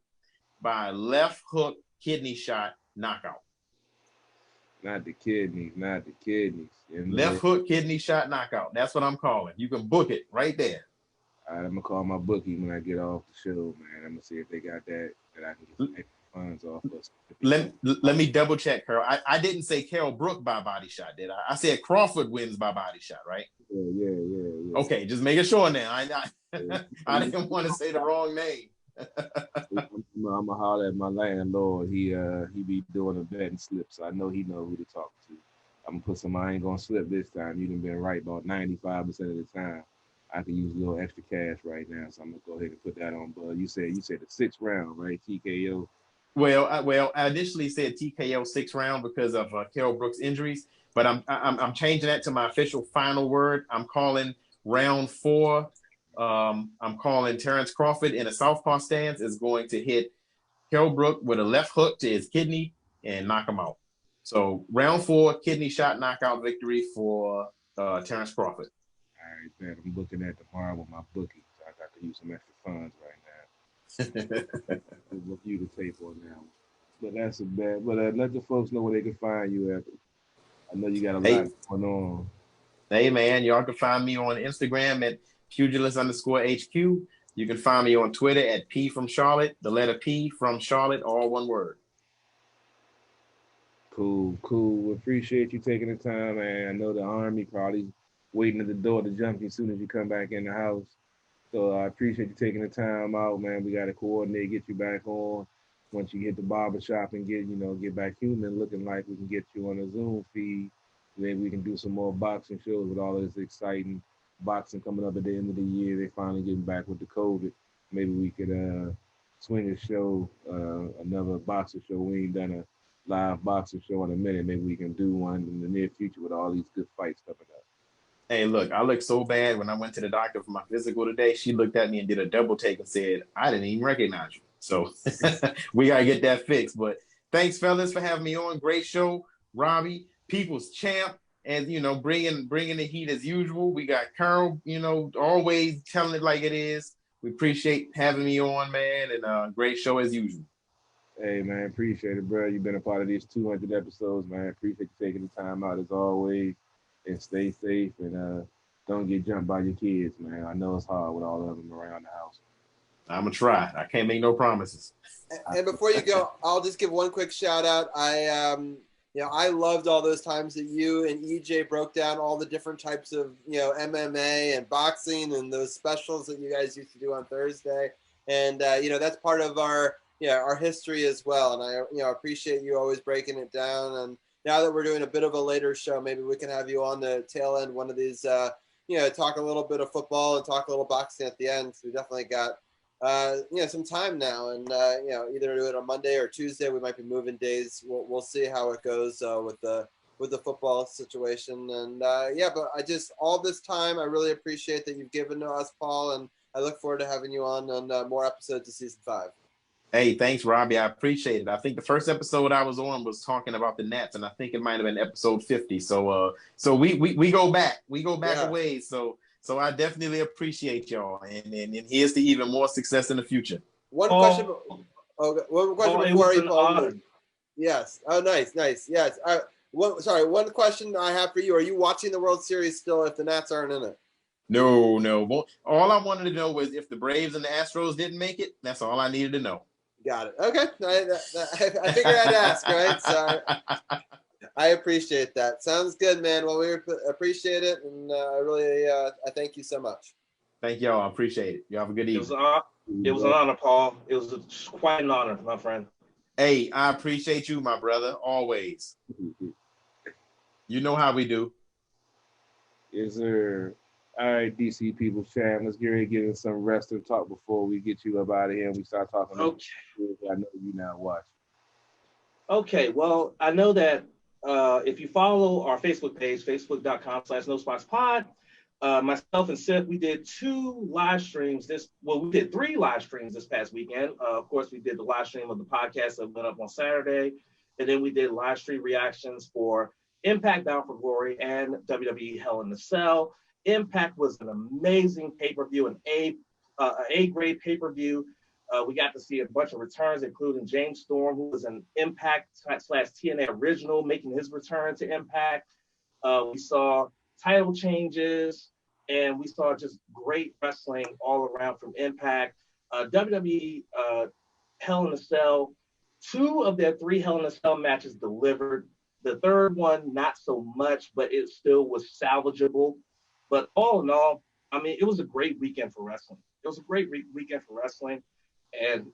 by left hook kidney shot knockout. Not the kidneys. Left hook kidney shot knockout. That's what I'm calling. You can book it right there. All right, I'm going to call my bookie when I get off the show, man. I'm going to see if they got that I can get some extra funds off us. Let me double check, Carol. I didn't say Carol Brook by body shot, did I? I said Crawford wins by body shot, right? Yeah. Okay, just making sure now. I didn't want to say the wrong name. I'm gonna holler at my landlord. He be doing a betting slip, so I know he know who to talk to. I'm gonna put some. I ain't gonna slip this time. You done been right about 95% of the time. I can use a little extra cash right now, so I'm gonna go ahead and put that on. But you said the 6th round, right? TKO. Well, I initially said TKO 6th round because of Carol Brooks' injuries, but I'm changing that to my official final word. I'm calling round 4. I'm calling Terrence Crawford in a southpaw stance is going to hit Carol Brook with a left hook to his kidney and knock him out. So round 4, kidney shot knockout victory for Terrence Crawford. All right, man. I'm looking at tomorrow with my bookie, so I got to use some extra funds right now. We'll look you the tape on now. But that's a bad. But let the folks know where they can find you at. I know you got a lot going on. Hey, man, y'all can find me on Instagram at pugilist_HQ. You can find me on Twitter at P from Charlotte, the letter P from Charlotte, all one word. Cool. Appreciate you taking the time, man. I know the Army probably waiting at the door to jump you as soon as you come back in the house. So I appreciate you taking the time out, man. We got to coordinate, get you back on. Once you hit the barbershop and get back human, looking like we can get you on a Zoom feed. Maybe we can do some more boxing shows with all this exciting boxing coming up at the end of the year. They finally getting back with the COVID. Maybe we could swing a show, another boxing show. We ain't done a live boxing show in a minute. Maybe we can do one in the near future with all these good fights coming up. Hey, look, I looked so bad when I went to the doctor for my physical today. She looked at me and did a double take and said, I didn't even recognize you. So we got to get that fixed. But thanks, fellas, for having me on. Great show. Robbie, people's champ, and, bringing the heat as usual. We got Carl, always telling it like it is. We appreciate having me on, man, and great show as usual. Hey, man, appreciate it, bro. You've been a part of these 200 episodes, man. Appreciate you taking the time out as always. And stay safe and don't get jumped by your kids, man. I know it's hard with all of them around the house. I'm going to try. I can't make no promises. And before you go, I'll just give one quick shout out. I loved all those times that you and EJ broke down all the different types of, MMA and boxing and those specials that you guys used to do on Thursday. And, that's part of our history as well. And I appreciate you always breaking it down. And now that we're doing a bit of a later show, maybe we can have you on the tail end one of these, talk a little bit of football and talk a little boxing at the end. So we definitely got, some time now, and either do it on Monday or Tuesday. We might be moving days. We'll see how it goes with the football situation. And but all this time, I really appreciate that you've given to us, Paul, and I look forward to having you on more episodes of season 5. Hey, thanks, Robbie. I appreciate it. I think the first episode I was on was talking about the Nats, and I think it might have been episode 50. So we go back. We go back a ways. So I definitely appreciate y'all, and here's to even more success in the future. One question before you fall. Yes. Oh, nice. Yes. One question I have for you: are you watching the World Series still if the Nats aren't in it? No. Well, all I wanted to know was if the Braves and the Astros didn't make it. That's all I needed to know. Got it. Okay. I figured I'd ask, right? So I appreciate that. Sounds good, man. Well, we appreciate it, and I really I thank you so much. Thank y'all. I appreciate it. You have a good evening. It was an honor, Paul. It was quite an honor, my friend. Hey, I appreciate you, my brother, always. You know how we do. Yes, sir. All right, DC people, Sham, let's get ready to get in some rest and talk before we get you up out of here and we start talking. Okay. I know you now watch. Okay, well, I know that if you follow our Facebook page, facebook.com/NoSpotsPod, myself and Seth, we did 2 live streams we did 3 live streams this past weekend. Of course, we did the live stream of the podcast that went up on Saturday, and then we did live stream reactions for Impact Bound for Glory and WWE Hell in a Cell. Impact was an amazing pay-per-view, an A-grade pay-per-view. We got to see a bunch of returns, including James Storm, who was an Impact/TNA original, making his return to Impact. We saw title changes, and we saw just great wrestling all around from Impact. WWE Hell in a Cell, 2 of their 3 Hell in a Cell matches delivered. The third one, not so much, but it still was salvageable. But all in all, I mean, it was a great weekend for wrestling. It was a great weekend for wrestling. And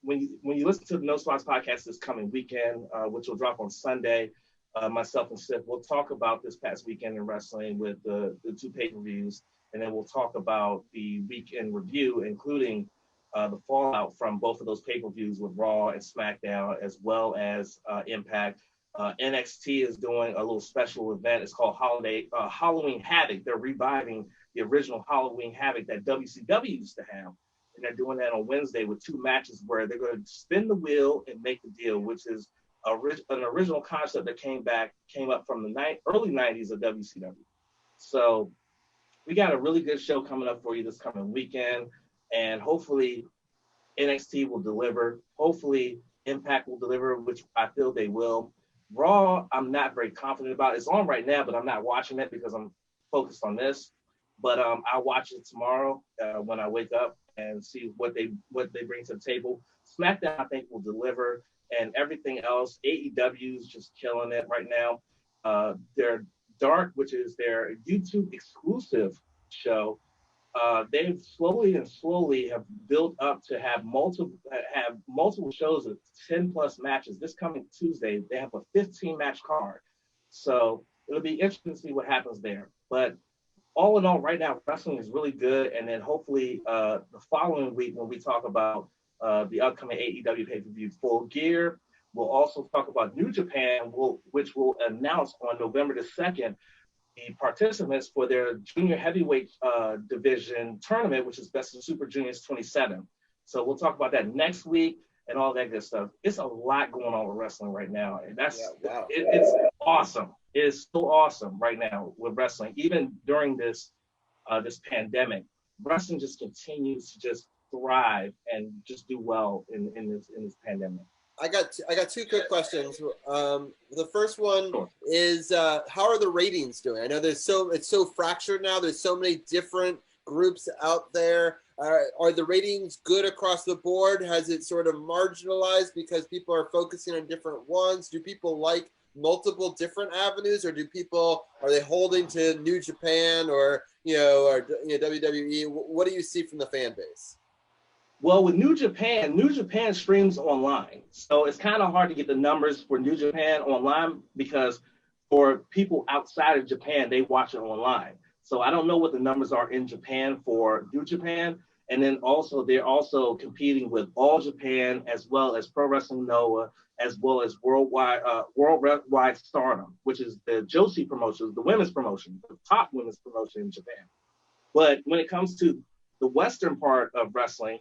when you listen to the No Spots podcast this coming weekend, which will drop on Sunday, myself and Seth will talk about this past weekend in wrestling with the 2 pay-per-views, and then we'll talk about the weekend review, including the fallout from both of those pay-per-views with Raw and SmackDown, as well as Impact. NXT is doing a little special event. It's called Halloween Havoc. They're reviving the original Halloween Havoc that WCW used to have. And they're doing that on Wednesday with 2 matches where they're going to spin the wheel and make the deal, which is an original concept that came up from the early 90s of WCW. So we got a really good show coming up for you this coming weekend. And hopefully NXT will deliver. Hopefully Impact will deliver, which I feel they will. Raw, I'm not very confident about. It's on right now, but I'm not watching it because I'm focused on this. But I'll watch it tomorrow when I wake up and see what they bring to the table. SmackDown, I think, will deliver, and everything else. AEW is just killing it right now. Their Dark, which is their YouTube exclusive show, they've slowly have built up to have multiple shows of 10+ matches. This coming Tuesday, they have a 15-match card. So it'll be interesting to see what happens there. But all in all, right now, wrestling is really good. And then hopefully the following week, when we talk about the upcoming AEW pay-per-view Full Gear, we'll also talk about New Japan, which will announce on November the 2nd the participants for their junior heavyweight division tournament, which is Best of Super Juniors 27. So we'll talk about that next week and all that good stuff. It's a lot going on with wrestling right now, and it's awesome. It is so awesome right now with wrestling. Even during this pandemic, wrestling just continues to just thrive and just do well in this pandemic. I got 2 quick questions. The first one is how are the ratings doing? I know it's so fractured now. There's so many different groups out there. Are the ratings good across the board? Has it sort of marginalized because people are focusing on different ones? Do people like multiple different avenues, or are they holding to New Japan or WWE? What do you see from the fan base? Well, with New Japan streams online. So it's kind of hard to get the numbers for New Japan online because for people outside of Japan, they watch it online. So I don't know what the numbers are in Japan for New Japan. And then also they're also competing with All Japan as well as Pro Wrestling Noah, as well as Worldwide Stardom, which is the Joshi promotion, the women's promotion, the top women's promotion in Japan. But when it comes to the Western part of wrestling,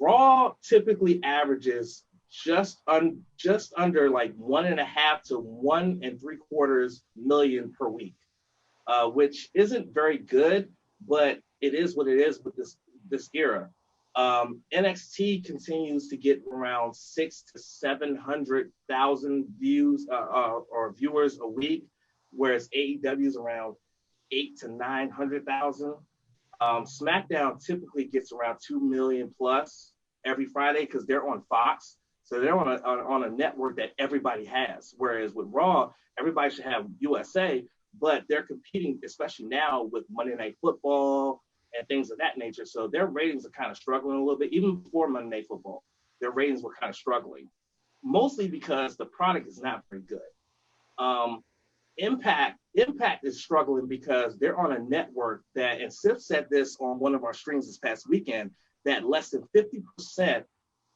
Raw typically averages just under like 1.5 to 1.75 million per week, which isn't very good, but it is what it is with this era. NXT continues to get around 600,000 to 700,000 views or viewers a week, whereas AEW is around 800,000 to 900,000. SmackDown typically gets around 2 million plus every Friday because they're on Fox. So they're on a network that everybody has. Whereas with Raw, everybody should have USA, but they're competing, especially now with Monday Night Football and things of that nature. So their ratings are kind of struggling a little bit. Even before Monday Night Football, their ratings were kind of struggling, mostly because the product is not very good. Impact is struggling because they're on a network that, and Sif said this on one of our streams this past weekend, that less than 50%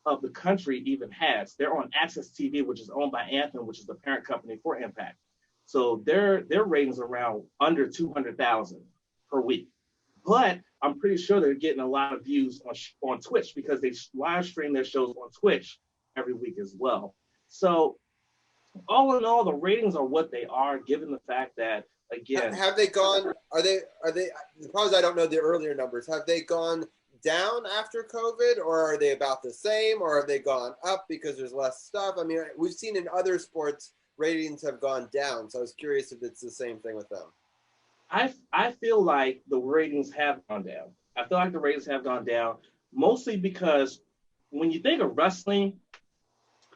of the country even has. They're on Access TV, which is owned by Anthem, which is the parent company for Impact. So their ratings are around under 200,000 per week. But I'm pretty sure they're getting a lot of views on Twitch because they live stream their shows on Twitch every week as well. So all in all, the ratings are what they are, given the fact that, again, have they gone? Are they? The problem is I don't know the earlier numbers. Have they gone down after COVID, or are they about the same, or have they gone up because there's less stuff? I mean, we've seen in other sports ratings have gone down, so I was curious if it's the same thing with them. I feel like the ratings have gone down. I feel like the ratings have gone down mostly because when you think of wrestling,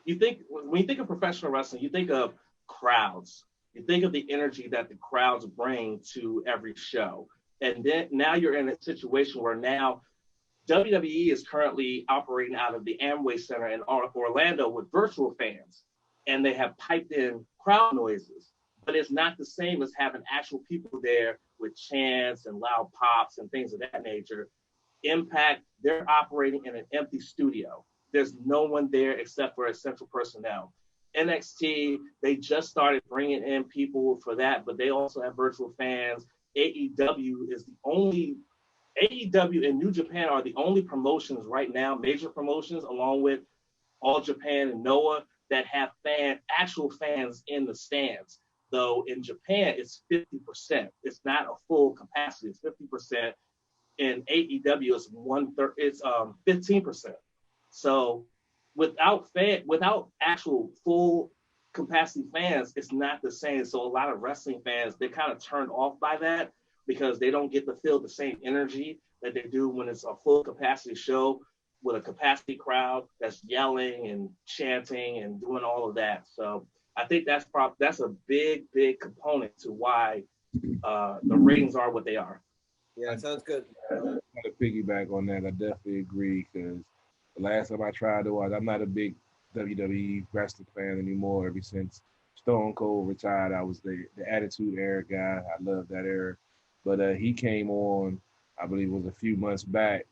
when you think of professional wrestling, you think of crowds. You think of the energy that the crowds bring to every show. And then now you're in a situation where now WWE is currently operating out of the Amway Center in Orlando with virtual fans, and they have piped in crowd noises. But it's not the same as having actual people there with chants and loud pops and things of that nature. Impact, they're operating in an empty studio. There's no one there except for essential personnel. NXT, they just started bringing in people for that, but they also have virtual fans. AEW and New Japan are the only promotions right now, major promotions, along with All Japan and Noah, that have actual fans in the stands. Though in Japan, it's 50%. It's not a full capacity. It's 50%. In AEW, it's 15%. So without actual full capacity fans, it's not the same. So a lot of wrestling fans, they're kind of turned off by that because they don't get to feel the same energy that they do when it's a full capacity show with a capacity crowd that's yelling and chanting and doing all of that. So I think that's a big component to why the ratings are what they are. Yeah, it sounds good. To piggyback on that, I definitely agree because the last time I tried to watch, I'm not a big WWE wrestling fan anymore. Ever since Stone Cold retired, I was the Attitude Era guy. I love that era. But he came on, I believe it was a few months back,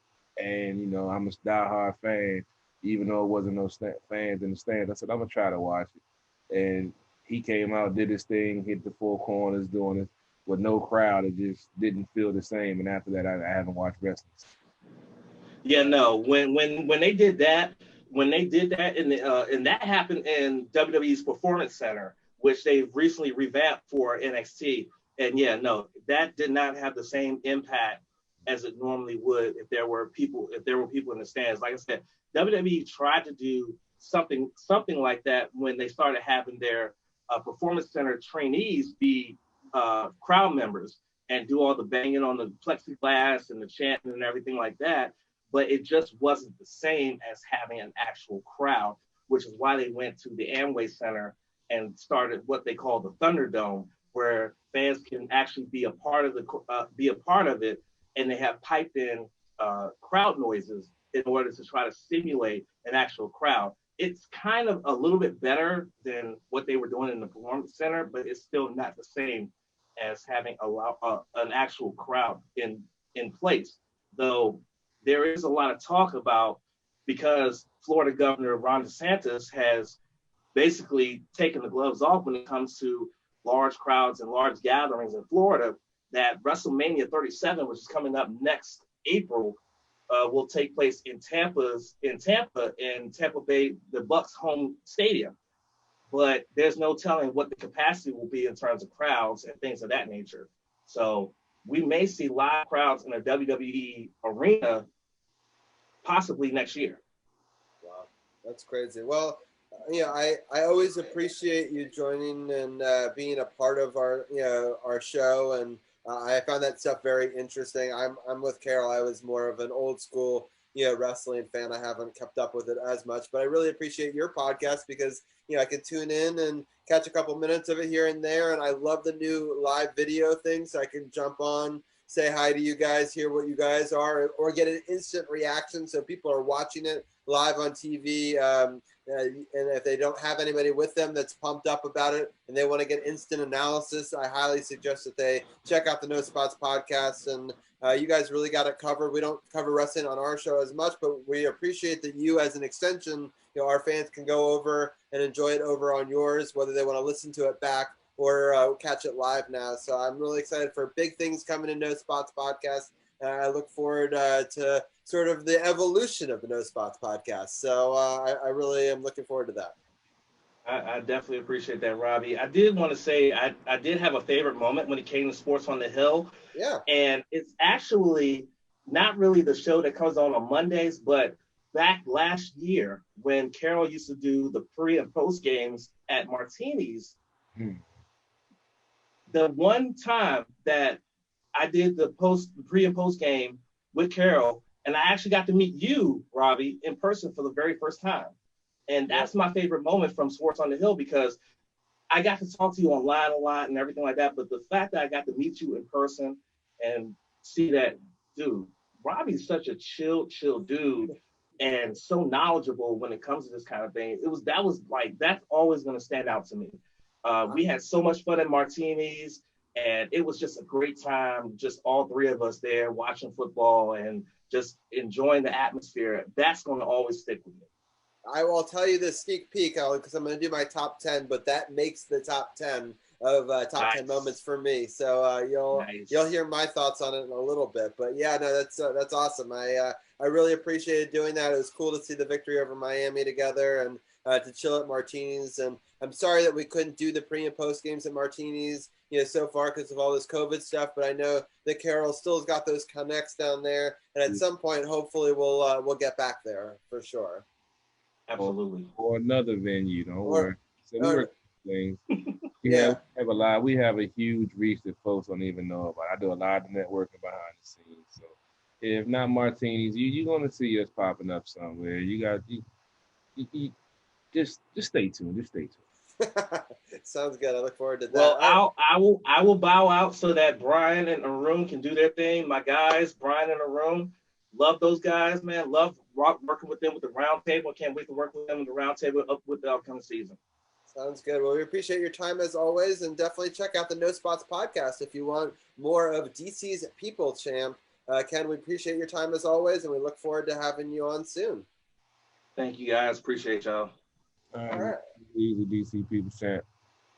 and, I'm a diehard fan, even though it wasn't no fans in the stands. I said, I'm going to try to watch it. And he came out, did his thing, hit the four corners, doing it with no crowd. It just didn't feel the same. And after that, I haven't watched wrestling. Yeah, no. When they did that, and that happened in WWE's Performance Center, which they've recently revamped for NXT. And yeah, no, that did not have the same impact as it normally would if there were people in the stands. Like I said, WWE tried to do something like that when they started having their Performance Center trainees be crowd members and do all the banging on the plexiglass and the chanting and everything like that. But it just wasn't the same as having an actual crowd, which is why they went to the Amway Center and started what they call the Thunderdome, where fans can actually be a part of it, and they have piped in crowd noises in order to try to simulate an actual crowd. It's kind of a little bit better than what they were doing in the Performance Center, but it's still not the same as having an actual crowd in place. Though there is a lot of talk about, because Florida Governor Ron DeSantis has basically taken the gloves off when it comes to large crowds and large gatherings in Florida, that WrestleMania 37, which is coming up next April, will take place in Tampa, Bay, the Bucks' home stadium. But there's no telling what the capacity will be in terms of crowds and things of that nature. So we may see live crowds in a WWE arena possibly next year. Wow, that's crazy. Well, I always appreciate you joining and being a part of our show, and I found that stuff very interesting. I'm with Carol. I was more of an old school wrestling fan. I haven't kept up with it as much, but I really appreciate your podcast because I can tune in and catch a couple minutes of it here and there. And I love the new live video thing, so I can jump on, say hi to you guys, hear what you guys are, or get an instant reaction. So people are watching it live on TV. And if they don't have anybody with them that's pumped up about it and they want to get instant analysis, I highly suggest that they check out the No Spots podcast. And you guys really got it covered. We don't cover wrestling on our show as much, but we appreciate that you, as an extension, our fans can go over and enjoy it over on yours, whether they want to listen to it back or catch it live now. So I'm really excited for big things coming in No Spots podcast. I look forward to sort of the evolution of the No Spots podcast. So I really am looking forward to that. I definitely appreciate that, Robbie. I did want to say I did have a favorite moment when it came to Sports on the Hill. Yeah. And it's actually not really the show that comes on Mondays, but back last year when Carol used to do the pre and post games at Martini's, the one time that I did the pre and post game with Carol, and I actually got to meet you, Robbie, in person for the very first time. And that's my favorite moment from Sports on the Hill, because I got to talk to you online a lot and everything like that. But the fact that I got to meet you in person and see that, dude, Robbie's such a chill dude and so knowledgeable when it comes to this kind of thing. That's always going to stand out to me. We had so much fun at Martini's, and it was just a great time, just all three of us there watching football and just enjoying the atmosphere. That's going to always stick with me. I will tell you this sneak peek, because I'm going to do my top 10, but that makes the top 10 of top 10 moments for me. So you'll hear my thoughts on it in a little bit. But yeah, no, that's awesome. I really appreciated doing that. It was cool to see the victory over Miami together and to chill at Martini's. And I'm sorry that we couldn't do the pre and post games at Martini's, so far because of all this COVID stuff. But I know that Carol still has got those connects down there, and at some point, hopefully, we'll get back there for sure. Absolutely. Or another venue, don't worry. So we work things. We have a huge reach that folks don't even know about. I do a lot of networking behind the scenes. So if not Martini's, you're gonna see us popping up somewhere. You just stay tuned. Just stay tuned. Sounds good. I look forward to that. Well, I will bow out so that Brian and Arun can do their thing. My guys, Brian and Arun, love those guys, man. Love working with them with the round table. Can't wait to work with them with the round table up with the upcoming season. Sounds good. Well, we appreciate your time as always, and definitely check out the No Spots podcast if you want more of DC's People Champ. Ken, we appreciate your time as always, and we look forward to having you on soon. Thank you, guys. Appreciate y'all. All right. Easy DC People Champ.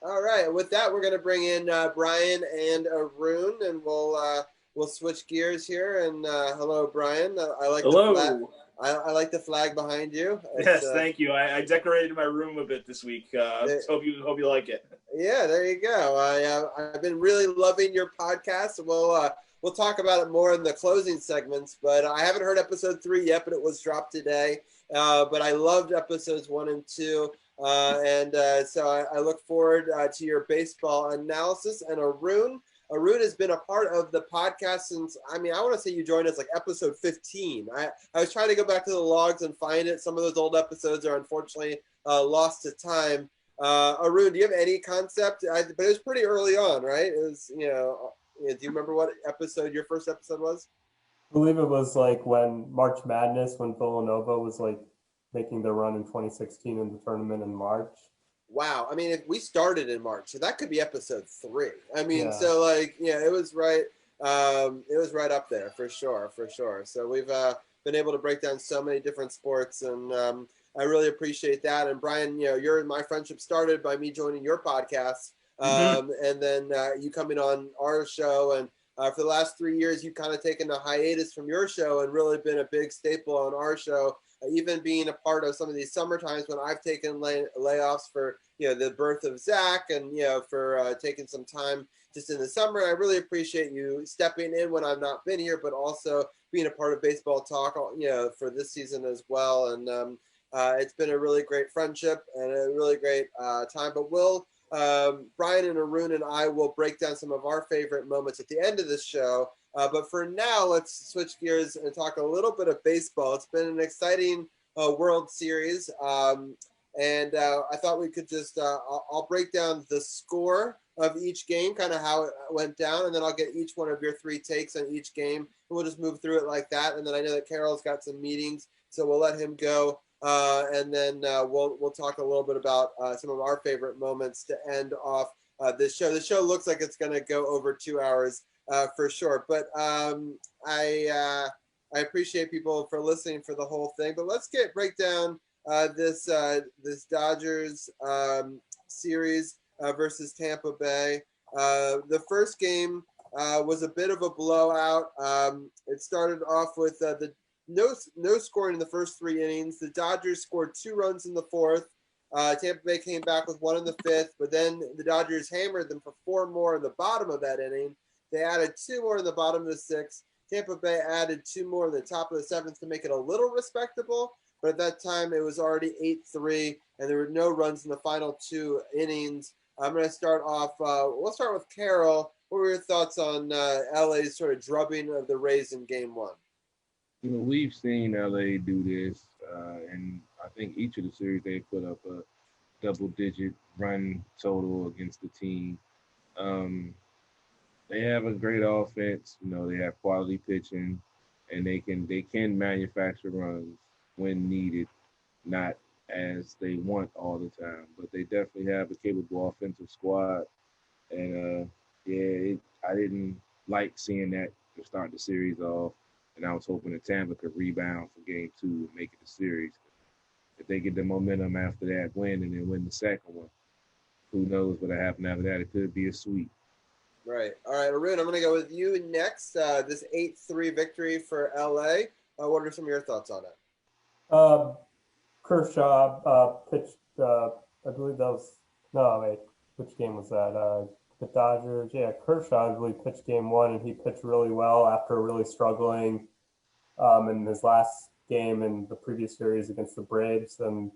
All right. With that, we're going to bring in Brian and Arun, and we'll switch gears here. And hello, Brian. I like hello. The flag. I like the flag behind you. Yes, thank you. I decorated my room a bit this week. Hope you like it. Yeah, there you go. I've been really loving your podcast. We'll talk about it more in the closing segments, but I haven't heard episode 3 yet, but it was dropped today. But I loved episodes 1 and 2. So I look forward to your baseball analysis. And Arun has been a part of the podcast since, I want to say you joined us like episode 15. I was trying to go back to the logs and find it. Some of those old episodes are unfortunately lost to time. Arun, do you have any concept? But it was pretty early on, right? It was, do you remember what episode your first episode was? I believe it was like when March Madness, when Villanova was like making their run in 2016 in the tournament in March. Wow. If we started in March, so that could be episode 3. So it was right. It was right up there for sure. So we've been able to break down so many different sports, and I really appreciate that. And Brian, my friendship started by me joining your podcast, and then you coming on our show, and For the last 3 years, you've kind of taken a hiatus from your show and really been a big staple on our show, even being a part of some of these summer times when I've taken layoffs for, the birth of Zach and, for taking some time just in the summer. I really appreciate you stepping in when I've not been here, but also being a part of Baseball Talk, for this season as well. And it's been a really great friendship and a really great time. But Brian and Arun and I will break down some of our favorite moments at the end of this show. But for now, let's switch gears and talk a little bit of baseball. It's been an exciting World Series. And I thought we could just, I'll break down the score of each game, kind of how it went down, and then I'll get each one of your 3 takes on each game. And we'll just move through it like that. And then I know that Carol's got some meetings, so we'll let him go. And then we'll talk a little bit about some of our favorite moments to end off this show. The show looks like it's going to go over 2 hours for sure. But I appreciate people for listening for the whole thing. But let's break down this Dodgers series versus Tampa Bay. The first game was a bit of a blowout. It started off with no scoring in the first 3 innings. The Dodgers scored 2 runs in the 4th. Tampa Bay came back with 1 in the 5th, but then the Dodgers hammered them for 4 more in the bottom of that inning. They added 2 more in the bottom of the 6th. Tampa Bay added 2 more in the top of the 7th to make it a little respectable, but at that time it was already 8-3, and there were no runs in the final 2 innings. I'm going to start off. We'll start with Carol. What were your thoughts on LA's sort of drubbing of the Rays in Game 1? We've seen LA do this, and I think each of the series they put up a double-digit run total against the team. They have a great offense. They have quality pitching, and they can manufacture runs when needed, not as they want all the time. But they definitely have a capable offensive squad, and I didn't like seeing that to start the series off. And I was hoping that Tampa could rebound for Game 2 and make it a series. If they get the momentum after that win and then win the second one, who knows what'll happen after that? It could be a sweep. Right. All right, Arun, I'm going to go with you next. This 8-3 victory for LA. What are some of your thoughts on it? Kershaw pitched, I believe that was, no, wait, which game was that? The Dodgers, Kershaw really pitched Game 1, and he pitched really well after really struggling in his last game in the previous series against the Braves. And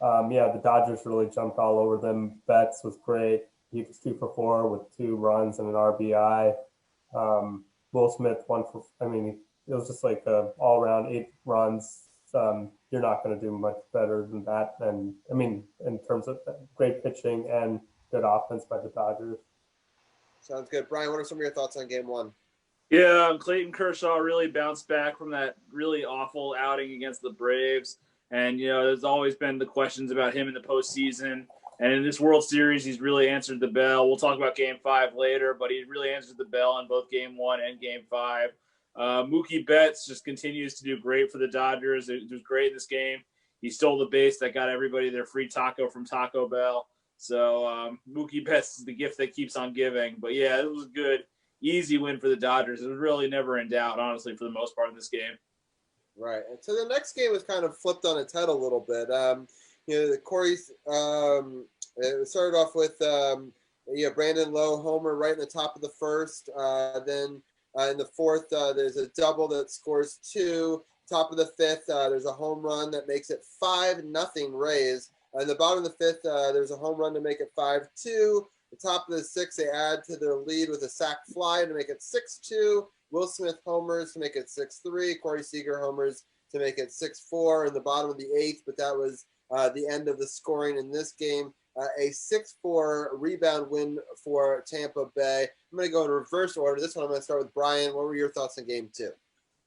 the Dodgers really jumped all over them. Betts was great. He was 2 for 4 with 2 runs and an RBI. Will Smith it was just like all around 8 runs. You're not going to do much better than that. And in terms of great pitching and good offense by the Dodgers. Sounds good. Brian, what are some of your thoughts on Game 1? Yeah, Clayton Kershaw really bounced back from that really awful outing against the Braves. And, there's always been the questions about him in the postseason. And in this World Series, he's really answered the bell. We'll talk about Game 5 later, but he really answered the bell in both Game 1 and Game 5. Mookie Betts just continues to do great for the Dodgers. It was great in this game. He stole the base that got everybody their free taco from Taco Bell. So Mookie Betts is the gift that keeps on giving. But, yeah, it was a good, easy win for the Dodgers. It was really never in doubt, honestly, for the most part of this game. Right. And so the next game was kind of flipped on its head a little bit. The Corey's it started off with Brandon Lowe homer right in the top of the first. Then in the 4th, there's a double that scores 2. Top of the 5th, there's a home run that makes it 5-0 Rays. In the bottom of the 5th, there's a home run to make it 5-2. The top of the 6th, they add to their lead with a sac fly to make it 6-2. Will Smith homers to make it 6-3. Corey Seager homers to make it 6-4 in the bottom of the 8th, but that was the end of the scoring in this game. A 6-4 rebound win for Tampa Bay. I'm going to go in reverse order. This one I'm going to start with Brian. What were your thoughts on Game 2?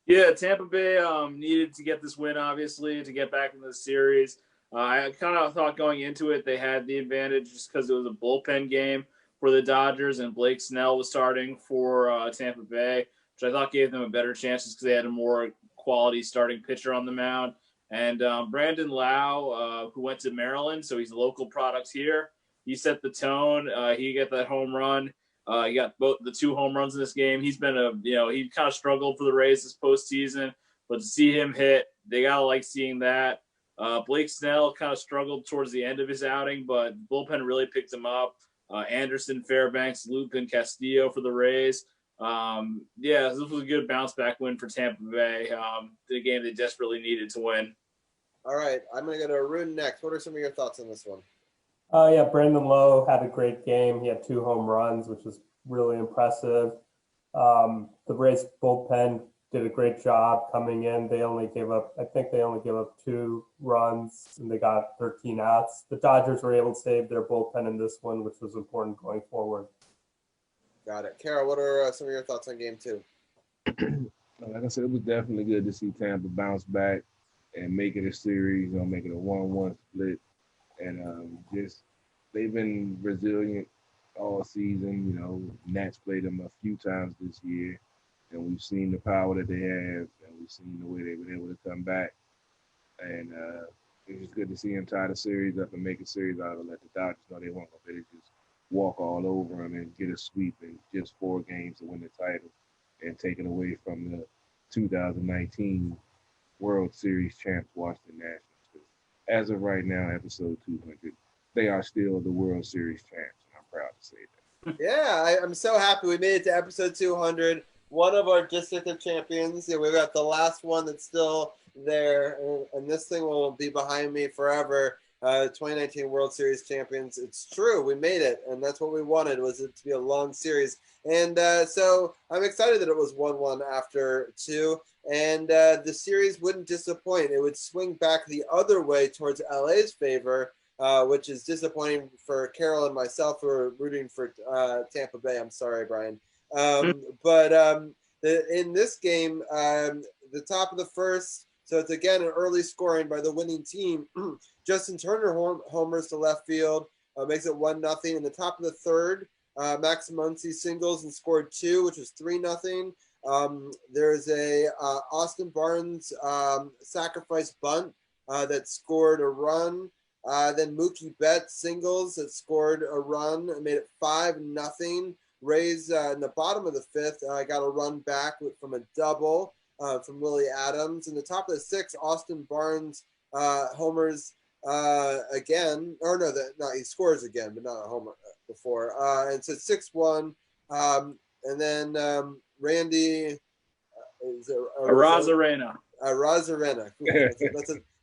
Yeah, Tampa Bay needed to get this win, obviously, to get back into the series. I kind of thought going into it they had the advantage just because it was a bullpen game for the Dodgers and Blake Snell was starting for Tampa Bay, which I thought gave them a better chance just because they had a more quality starting pitcher on the mound. And Brandon Lowe, who went to Maryland, so he's a local product here, he set the tone. He got that home run He got both the 2 home runs in this game. He's been he kind of struggled for the Rays this postseason, but to see him hit, they gotta like seeing that. Blake Snell kind of struggled towards the end of his outing, but bullpen really picked him up. Anderson, Fairbanks, Lupin, Castillo for the Rays. This was a good bounce back win for Tampa Bay. The game they desperately needed to win. All right, I'm going to go to Arun next. What are some of your thoughts on this one? Brandon Lowe had a great game. He had 2 home runs, which was really impressive. The Rays bullpen did a great job coming in. They only gave up 2 runs, and they got 13 outs. The Dodgers were able to save their bullpen in this one, which was important going forward. Got it. Carol, what are some of your thoughts on game 2? Like I said, it was definitely good to see Tampa bounce back and make it a series, make it a 1-1 split. And they've been resilient all season. Nats played them a few times this year, and we've seen the power that they have, and we've seen the way they've been able to come back. And it was good to see them tie the series up and make a series out of it. Let the Dodgers know they weren't going to just walk all over them and get a sweep in just 4 games to win the title and take it away from the 2019 World Series champs, Washington Nationals. As of right now, episode 200, they are still the World Series champs, and I'm proud to say that. Yeah, I'm so happy we made it to episode 200. One of our district champions. We've got the last one that's still there, and this thing will be behind me forever. 2019 World Series champions. It's true. We made it, and that's what we wanted, was it to be a long series. And so I'm excited that it was 1-1 after 2. And the series wouldn't disappoint. It would swing back the other way towards LA's favor, which is disappointing for Carol and myself who are rooting for Tampa Bay. I'm sorry, Brian. But in this game, the top of the first, so it's again an early scoring by the winning team. Justin Turner homers to left field, makes it 1-0. In the top of the third, Max Muncy singles and scored 2, which was 3-0. There's a Austin Barnes sacrifice bunt that scored a run. Then Mookie Betts singles that scored a run and made it 5-0. Rays in the bottom of the 5th got a run back from a double from Willie Adams. In the top of the 6th, Austin Barnes homers again. Or no, he scores again, but not a homer before. And so 6-1. And then Randy Arozarena. Arozarena.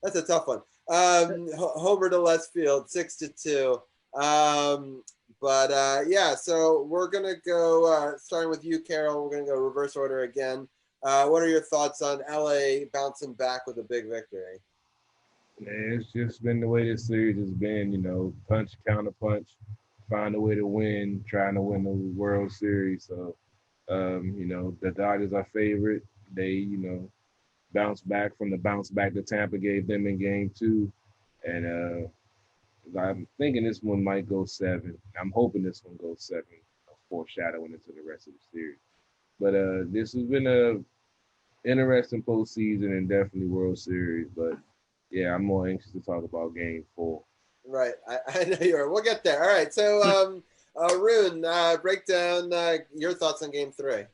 That's a tough one. Homer to left field, 6-2. So we're gonna go starting with you, Carol. We're gonna go reverse order again. What are your thoughts on LA bouncing back with a big victory? Man, it's just been the way this series has been. Punch, counter punch, find a way to win, trying to win the World Series. So, the Dodgers are favorite. They, bounce back from the bounce back that Tampa gave them in game 2. And I'm thinking this one might go 7. I'm hoping this one goes 7, foreshadowing into the rest of the series. But this has been a interesting postseason and definitely World Series. But, yeah, I'm more anxious to talk about game 4. Right. I know you are. We'll get there. All right. So, Arun, break down your thoughts on game 3.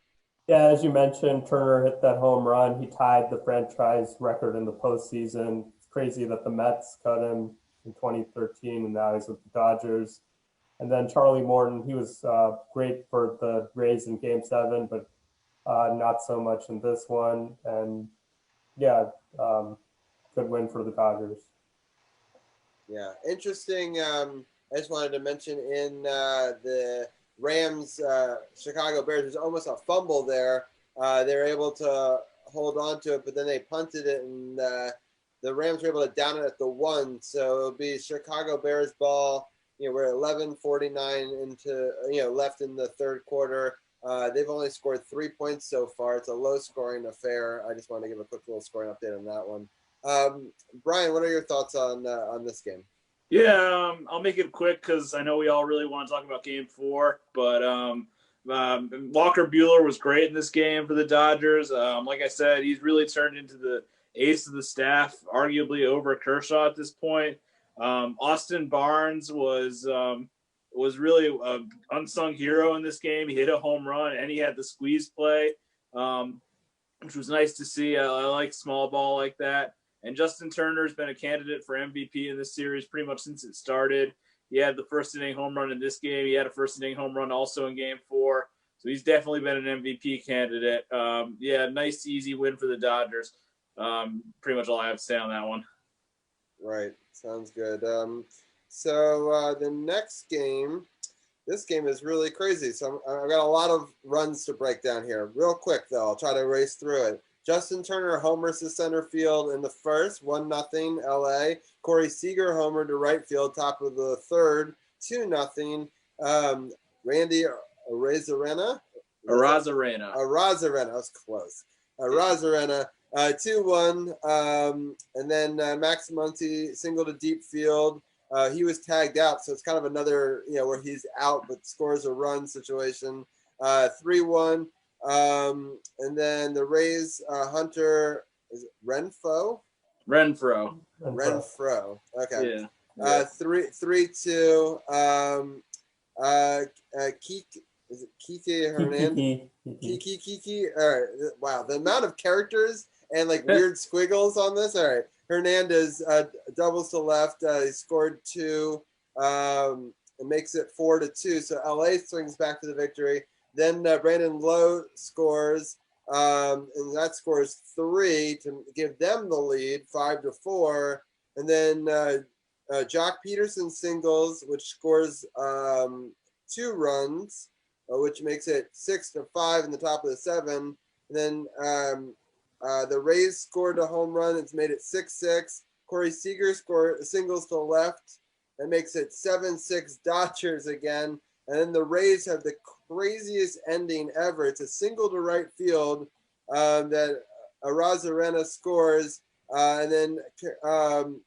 Yeah, as you mentioned, Turner hit that home run. He tied the franchise record in the postseason. It's crazy that the Mets cut him in 2013, and now he's with the Dodgers. And then Charlie Morton, he was great for the Rays in Game 7, but not so much in this one. And, good win for the Dodgers. Yeah, interesting. I just wanted to mention in the Rams, Chicago Bears, there's almost a fumble there. They were able to hold on to it, but then they punted it, and the Rams were able to down it at the 1. So it'll be Chicago Bears ball. We're at 11:49 into left in the third quarter. They've only scored 3 points so far. It's a low-scoring affair. I just want to give a quick little scoring update on that one. Brian, what are your thoughts on this game? Yeah, I'll make it quick because I know we all really want to talk about game 4. But Walker Buehler was great in this game for the Dodgers. Like I said, he's really turned into the ace of the staff, arguably over Kershaw at this point. Austin Barnes was was really an unsung hero in this game. He hit a home run, and he had the squeeze play, which was nice to see. I like small ball like that. And Justin Turner's been a candidate for MVP in this series pretty much since it started. He had the first inning home run in this game. He had a first inning home run also in Game 4. So he's definitely been an MVP candidate. Nice, easy win for the Dodgers. Pretty much all I have to say on that one. Right. Sounds good. So the next game, this game is really crazy. So I've got a lot of runs to break down here. Real quick, though. I'll try to race through it. Justin Turner homers to center field in the first, 1-0 LA. Corey Seager homered to right field, top of the third, 2-0. Randy Arozarena. Arozarena. I was close. Arozarena, 2-1. And then Max Muncy single to deep field. He was tagged out, so it's kind of another, where he's out but scores a run situation. 3-1. And then the Rays, Hunter, is it Renfro? Renfro. Okay. Yeah. 3-2. Is it Kike Hernandez? Kiki. All right. Wow. The amount of characters and like weird squiggles on this. All right. Hernandez doubles to left. He scored 2. And makes it 4-2. So LA swings back to the victory. Then Brandon Lowe scores, and that scores 3 to give them the lead, 5-4. And then Jock Peterson singles, which scores 2 runs, which makes it 6-5 in the top of the 7. And then the Rays scored a home run. It's made it 6-6. Corey Seager scored singles to left. That makes it 7-6 Dodgers again. And then the Rays have the craziest ending ever. It's a single to right field that Arozarena scores. And then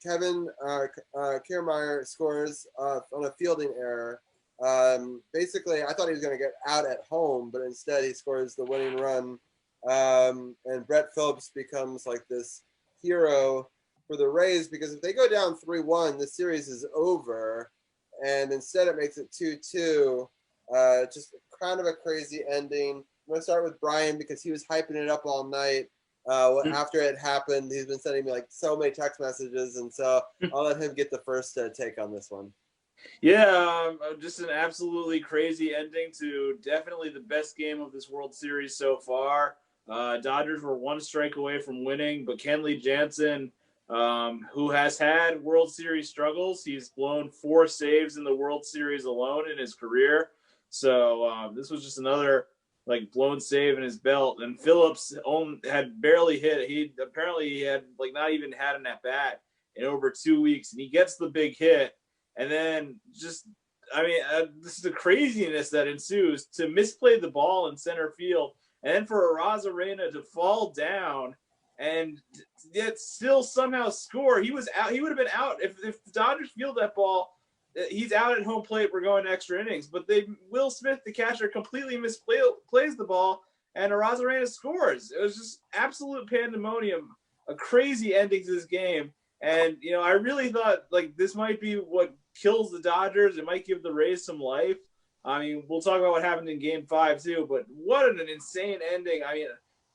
Kevin Kiermaier scores on a fielding error. Basically, I thought he was going to get out at home, but instead he scores the winning run. And Brett Phillips becomes like this hero for the Rays, because if they go down 3-1, the series is over. And instead it makes it 2-2. Just kind of a crazy ending. I'm going to start with Brian because he was hyping it up all night. After it happened, he's been sending me like so many text messages. And so I'll let him get the first take on this one. Yeah, just an absolutely crazy ending to definitely the best game of this World Series so far. Dodgers were 1 strike away from winning, but Kenley Jansen, who has had World Series struggles, he's blown 4 saves in the World Series alone in his career. So this was just another like blown save in his belt. And Phillips had barely hit. He had like not even had an at bat in over 2 weeks, and he gets the big hit. And then this is the craziness that ensues to misplay the ball in center field, and then for Arozarena to fall down and yet still somehow score. He was out. He would have been out if the Dodgers field that ball. He's out at home plate. We're going to extra innings. But Will Smith, the catcher, completely misplays the ball, and Arozarena scores. It was just absolute pandemonium, a crazy ending to this game. And, I really thought, like, this might be what kills the Dodgers. It might give the Rays some life. I mean, we'll talk about what happened in Game 5, too. But what an insane ending. I mean,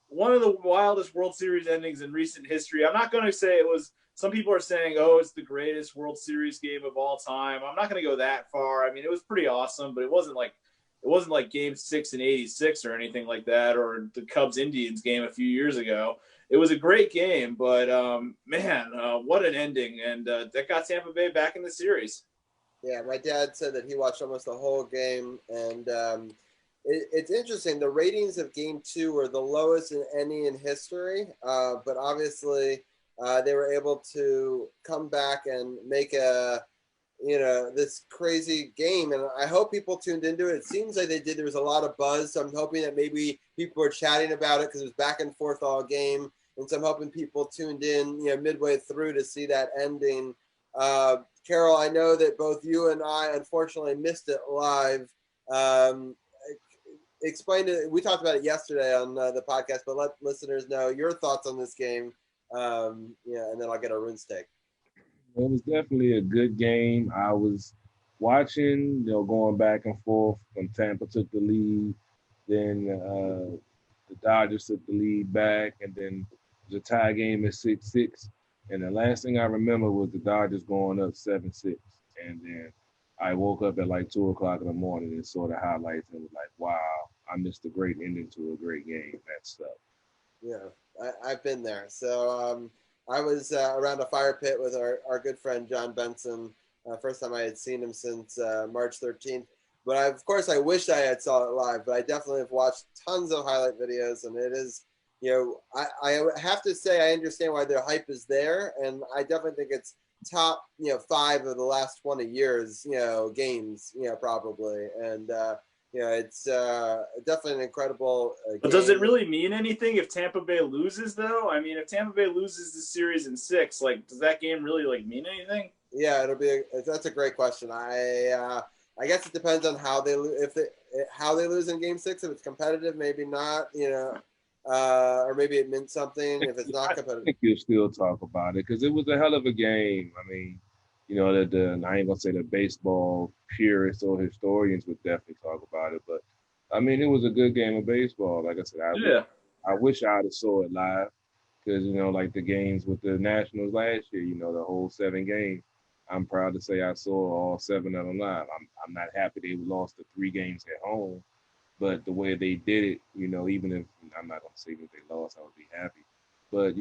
one of the wildest World Series endings in recent history. I'm not going to say it was – some people are saying, oh, it's the greatest World Series game of all time. I'm not going to go that far. I mean, it was pretty awesome, but it wasn't like Game 6 in '86 or anything like that, or the Cubs-Indians game a few years ago. It was a great game, but, what an ending. And that got Tampa Bay back in the series. Yeah, my dad said that he watched almost the whole game, and it's interesting. The ratings of Game 2 were the lowest in any in history, but obviously they were able to come back and make this crazy game. And I hope people tuned into it. It seems like they did. There was a lot of buzz, so I'm hoping that maybe people were chatting about it because it was back and forth all game. And so I'm hoping people tuned in, midway through to see that ending. Carol, I know that both you and I unfortunately missed it live. Explain it. We talked about it yesterday on the podcast, but let listeners know your thoughts on this game. And then I'll get a Rune's take. It was definitely a good game. I was watching, going back and forth when Tampa took the lead, then the Dodgers took the lead back, and then the tie game at 6-6. And the last thing I remember was the Dodgers going up 7-6. And then I woke up at like 2 o'clock in the morning and saw the highlights and was like, wow, I missed a great ending to a great game. That stuff. Yeah, I've been there. So I was around a fire pit with our good friend John Benson. First time I had seen him since March 13th. But of course, I wish I had saw it live. But I definitely have watched tons of highlight videos, and it is, I have to say I understand why their hype is there, and I definitely think it's top 5 of the last 20 years games probably, and it's definitely an incredible But game. does it really mean anything if Tampa Bay loses, though? I mean, if Tampa Bay loses this series in 6, like, does that game really mean anything? Yeah, that's a great question. I guess it depends on how they lose in Game 6. If it's competitive, maybe not. Or maybe it meant something if it's not competitive. I think you'll still talk about it because it was a hell of a game. I mean, I ain't gonna say the baseball purists or historians would definitely talk about it, but I mean, it was a good game of baseball. Like I said, I wish I'd have saw it live because like the games with the Nationals last year, the whole 7 games. I'm proud to say I saw all 7 of them live. I'm not happy they lost the 3 games at home, but the way they did it, even if I'm not gonna say that they lost, I would be happy. But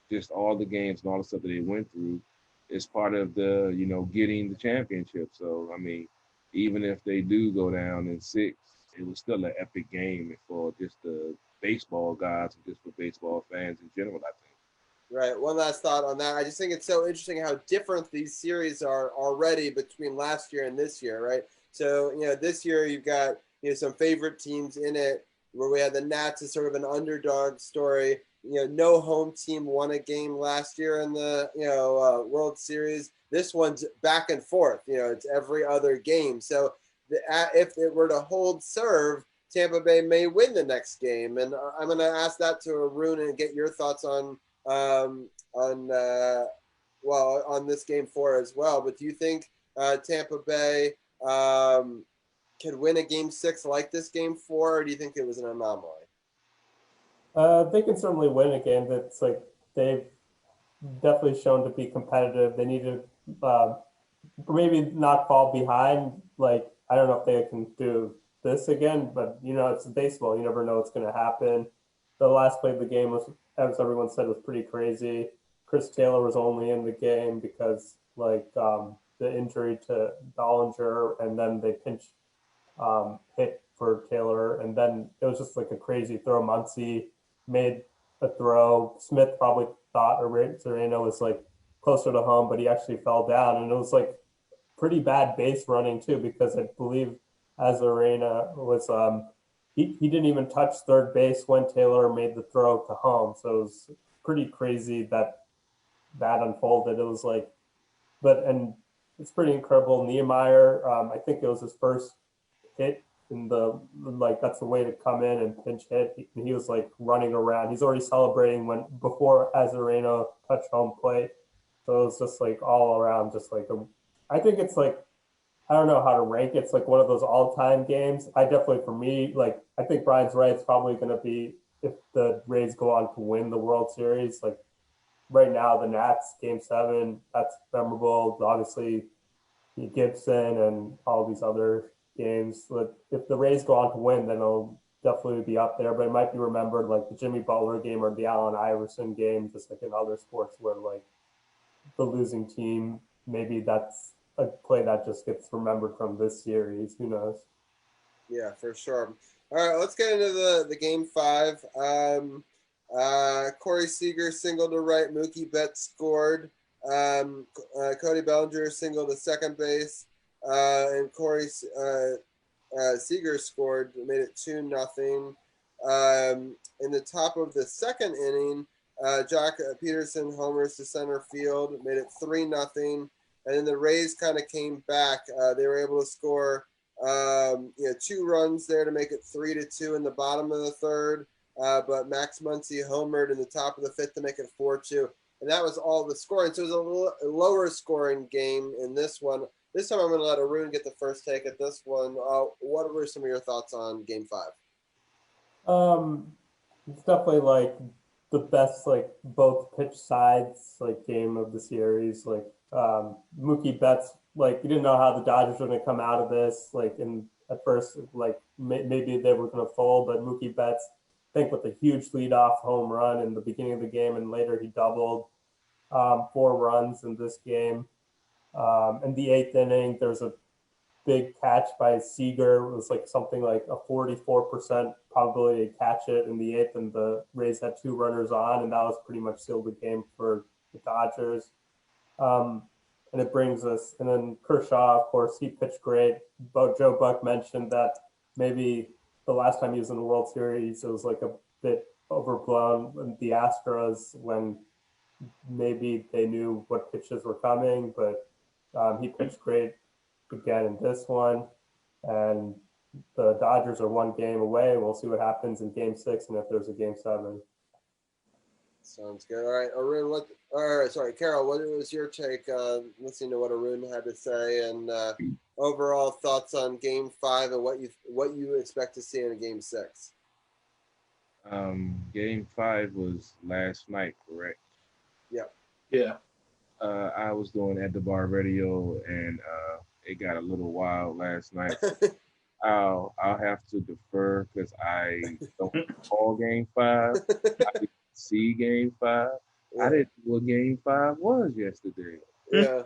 just all the games and all the stuff that they went through is part of the getting the championship. So I mean, even if they do go down in 6, it was still an epic game for just the baseball guys and just for baseball fans in general, I think. Right. One last thought on that. I just think it's so interesting how different these series are already between last year and this year, right? So, this year you've got, some favorite teams in it where we had the Nats as sort of an underdog story. No home team won a game last year in the, World Series. This one's back and forth. It's every other game. So if it were to hold serve, Tampa Bay may win the next game. And I'm going to ask that to Arun and get your thoughts on this game 4 as well. But do you think Tampa Bay could win a game 6 like this game 4, or do you think it was an anomaly? They can certainly win a game that's like they've definitely shown to be competitive. They need to maybe not fall behind. Like, I don't know if they can do this again, but it's baseball. You never know what's going to happen. The last play of the game was, as everyone said, was pretty crazy. Chris Taylor was only in the game because the injury to Dollinger, and then they pinch hit for Taylor, and then it was just like a crazy throw. Muncy made a throw. Smith probably thought Sereno was like closer to home, but he actually fell down, and it was like pretty bad base running too, because I believe Arozarena was he didn't even touch third base when Taylor made the throw to home. So it was pretty crazy that unfolded. It was like, and it's pretty incredible. Niemeyer, I think it was his first hit in that's the way to come in and pinch hit. He was like running around. He's already celebrating before Arozarena touched home plate. So it was just like all around, just like I think it's like, I don't know how to rank it. It's like one of those all-time games. For me, I think Brian's right. It's probably going to be, if the Rays go on to win the World Series, like right now, the Nats game 7, that's memorable. Obviously, Gibson and all these other games. But if the Rays go on to win, then it'll definitely be up there. But it might be remembered like the Jimmy Butler game or the Allen Iverson game, just like in other sports where like the losing team, maybe that's a play that just gets remembered from this series. Who knows? Yeah, for sure. All right, let's get into the game 5. Corey Seager singled to right. Mookie Betts scored. Cody Bellinger singled to second base. And Corey Seager scored, made it 2-0. In the top of the second inning, Jock Peterson homers to center field, made it 3-0. And then the Rays kind of came back. They were able to score 2 runs there to make it 3-2 in the bottom of the third. But Max Muncy homered in the top of the 5th to make it 4-2. And that was all the scoring. So it was a lower scoring game in this one. This time I'm going to let Arun get the first take at this one. What were some of your thoughts on Game 5? It's definitely like the best, like both pitch sides, like game of the series. Like Mookie Betts, like you didn't know how the Dodgers were going to come out of this. Like at first, like maybe they were going to fold, but Mookie Betts, I think with a huge leadoff home run in the beginning of the game, and later he doubled 4 runs in this game. In the 8th inning, there's a big catch by Seager. It was like something like a 44% probability to catch it in the 8th, and the Rays had 2 runners on, and that was pretty much sealed the game for the Dodgers. And it brings us, and then Kershaw, of course, he pitched great. Joe Buck mentioned that maybe the last time he was in the World Series, it was like a bit overblown in the Astros when maybe they knew what pitches were coming, but he pitched great again in this one. And the Dodgers are 1 game away. We'll see what happens in Game 6 and if there's a Game 7. Sounds good. All right, Arun, Carol, what was your take listening to what Arun had to say, and overall thoughts on Game 5 and what you expect to see in a Game 6? Game 5 was last night, correct? Yeah. I was doing At the Bar Radio, and it got a little wild last night. I'll have to defer because I don't call Game 5. I didn't see Game 5. Yeah. I didn't know what Game 5 was yesterday. Yeah.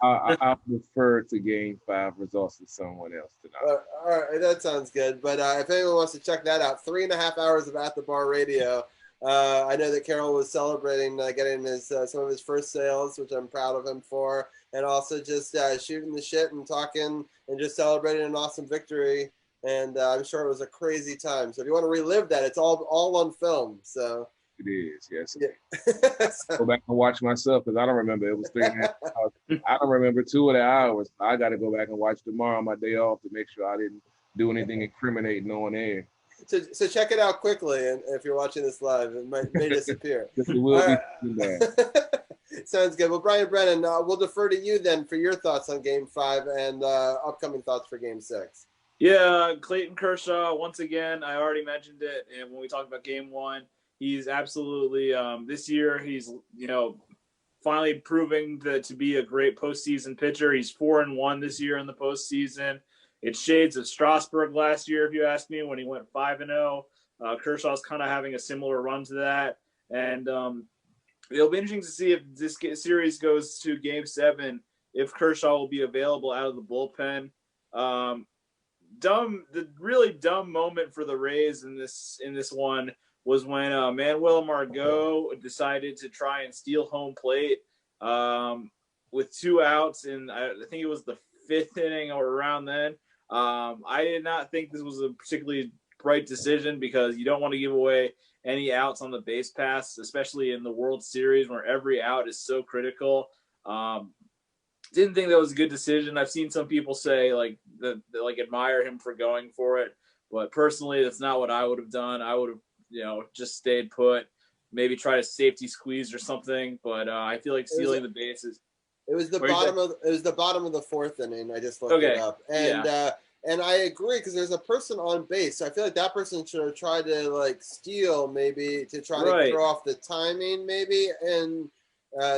I'll defer to Game 5 results to someone else tonight. All right, that sounds good. But if anyone wants to check that out, 3.5 hours of At the Bar Radio. I know that Carroll was celebrating getting some of his first sales, which I'm proud of him for, and also just shooting the shit and talking and just celebrating an awesome victory. And I'm sure it was a crazy time. So if you want to relive that, it's all on film. So it is, yes. Yeah. Go back and watch myself because I don't remember. It was 3.5 hours. I don't remember 2 of the hours. I got to go back and watch tomorrow on my day off to make sure I didn't do anything incriminating on air. So check it out quickly, and if you're watching this live, it may disappear. It will be Sounds good. Well, Brian Brennan, we'll defer to you then for your thoughts on Game 5 and upcoming thoughts for Game 6. Yeah, Clayton Kershaw, once again, I already mentioned it, and when we talked about Game 1, he's absolutely this year he's finally proving to be a great postseason pitcher. He's 4-1 this year in the postseason. It's shades of Strasburg last year, if you ask me, when he went 5-0. Kershaw's kind of having a similar run to that, and it'll be interesting to see if this series goes to Game 7, if Kershaw will be available out of the bullpen. The really dumb moment for the Rays in this one was when Manuel Margot decided to try and steal home plate with 2 outs, and I think it was the 5th inning or around then. I did not think this was a particularly bright decision because you don't want to give away any outs on the base pass, especially in the World Series where every out is so critical. Didn't think that was a good decision. I've seen some people say that admire him for going for it, but personally, that's not what I would have done. I would have, just stayed put, maybe try a safety squeeze or something. But I feel like stealing the bases. It was the bottom of the 4th inning. I just looked it up, and I agree because there's a person on base. So I feel like that person should have tried to steal, maybe to try to throw off the timing, maybe, and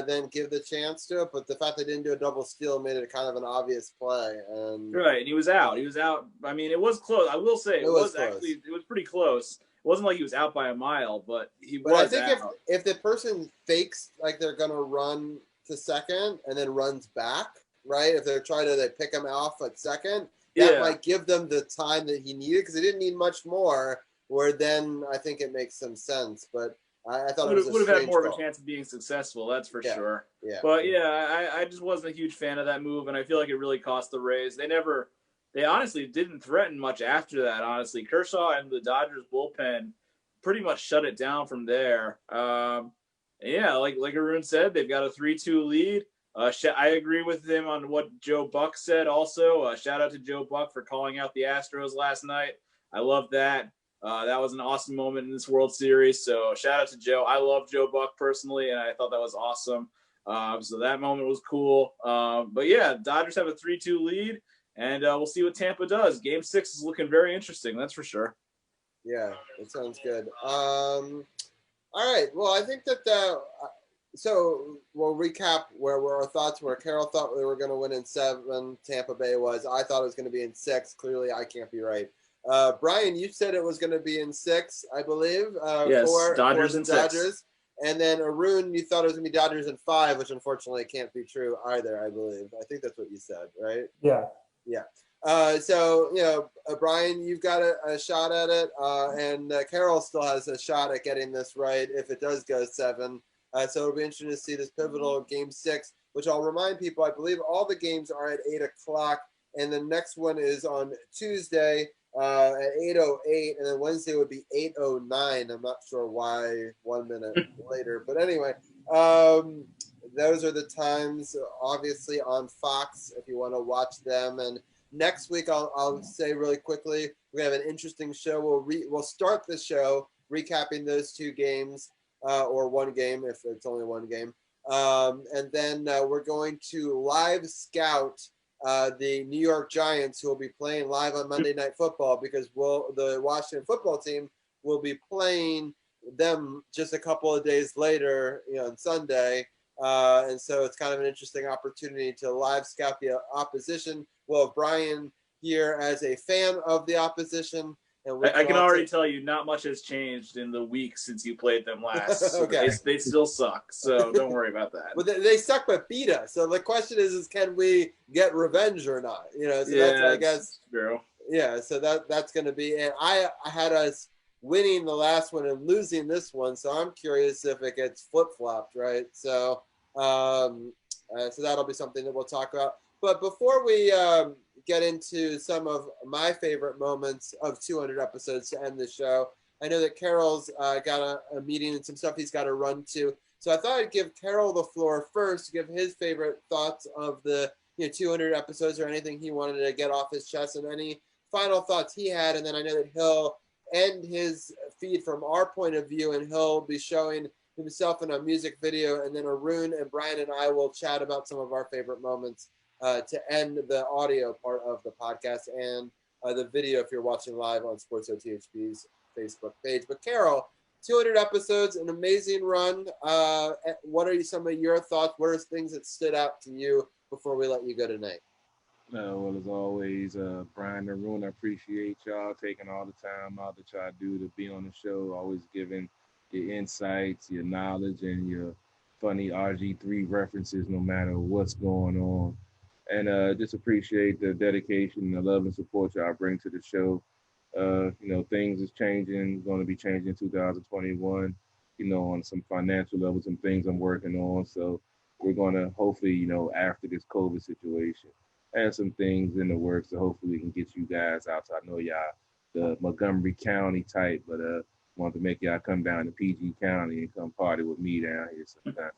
then give the chance to it. But the fact they didn't do a double steal made it kind of an obvious play. And he was out. I mean, it was close. I will say it was pretty close. It wasn't like he was out by a mile, but he was out. But I think if the person fakes like they're gonna run to second and then runs back, right? If they're trying to pick him off at second, that might give them the time that he needed because he didn't need much more. Where then I think it makes some sense. But I thought it would have had more of a chance of being successful. That's for sure. Yeah. But I just wasn't a huge fan of that move, and I feel like it really cost the Rays. They honestly didn't threaten much after that. Honestly, Kershaw and the Dodgers bullpen pretty much shut it down from there. Like Arun said, they've got a 3-2 lead. I agree with him on what Joe Buck said also. Shout out to Joe Buck for calling out the Astros last night. I love that. That was an awesome moment in this World Series. So shout out to Joe. I love Joe Buck personally, and I thought that was awesome. So that moment was cool. But yeah, Dodgers have a 3-2 lead, and we'll see what Tampa does. Game 6 is looking very interesting, that's for sure. Yeah, that sounds good. All right. Well, I think that so we'll recap where our thoughts were. Carol thought we were going to win in 7. Tampa Bay was. I thought it was going to be in 6. Clearly, I can't be right. Brian, you said it was going to be in 6, I believe. Yes, for Dodgers the in Dodgers. 6. And then Arun, you thought it was going to be Dodgers in 5, which unfortunately can't be true either, I believe. I think that's what you said, right? Yeah. Yeah. So, Brian, you've got a shot at it, and Carol still has a shot at getting this right if it does go 7. So it'll be interesting to see this pivotal Game 6, which I'll remind people, I believe all the games are at 8 o'clock, and the next one is on Tuesday at 8:08, and then Wednesday would be 8:09. I'm not sure why 1 minute later, but anyway, those are the times, obviously, on Fox if you want to watch them. And next week, I'll say really quickly, we have an interesting show. We'll start the show recapping those 2 games, or 1 game if it's only 1 game. And then we're going to live scout the New York Giants, who will be playing live on Monday Night Football, because the Washington football team will be playing them just a couple of days later, on Sunday. And so it's kind of an interesting opportunity to live scout the opposition. We'll have Brian here as a fan of the opposition. And I can already tell you not much has changed in the week since you played them last. So Okay. They still suck, so don't worry about that. Well, they suck but beat us. So the question is can we get revenge or not? So yeah, that's, I guess. True. Yeah, so that's going to be, and I had us winning the last one and losing this one, so I'm curious if it gets flip-flopped, right? So, so that'll be something that we'll talk about. But before we get into some of my favorite moments of 200 episodes to end the show, I know that Carol's got a meeting and some stuff he's got to run to. So I thought I'd give Carol the floor first to give his favorite thoughts of the 200 episodes, or anything he wanted to get off his chest, and any final thoughts he had. And then I know that he'll end his feed from our point of view, and he'll be showing himself in a music video. And then Arun and Brian and I will chat about some of our favorite moments to end the audio part of the podcast, and the video if you're watching live on SportsOTHP's Facebook page. But Carol, 200 episodes, an amazing run. What are some of your thoughts? What are things that stood out to you before we let you go tonight? Well, as always, Brian and Arun, I appreciate y'all taking all the time out that y'all do to be on the show, always giving your insights, your knowledge, and your funny RG3 references no matter what's going on. And just appreciate the dedication, the love and support y'all bring to the show. Things is changing, going to be changing in 2021, on some financial level, some things I'm working on. So we're going to hopefully, after this COVID situation, have some things in the works. So hopefully we can get you guys out. So I know y'all the Montgomery County type, but want to make y'all come down to PG County and come party with me down here sometime.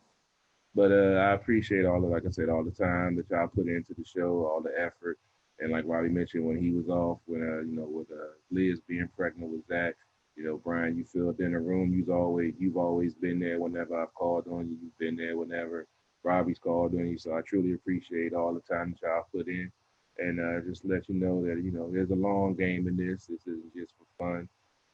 But I appreciate like I said, all the time that y'all put into the show, all the effort. And like Robbie mentioned, when he was off, with Liz being pregnant with Zach, Brian, you filled in the room. You've always been there whenever I've called on you. You've been there whenever Robbie's called on you. So I truly appreciate all the time that y'all put in. And just let you know that, there's a long game in this. This isn't just for fun.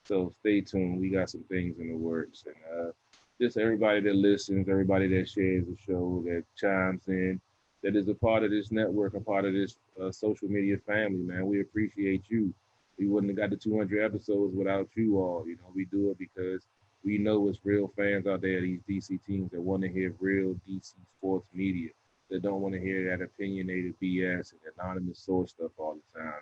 So stay tuned. We got some things in the works. And just everybody that listens, everybody that shares the show, that chimes in, that is a part of this network, a part of this social media family, man. We appreciate you. We wouldn't have got the 200 episodes without you all. We do it because we know it's real fans out there, these DC teams that want to hear real DC sports media, that don't want to hear that opinionated BS and anonymous source stuff all the time,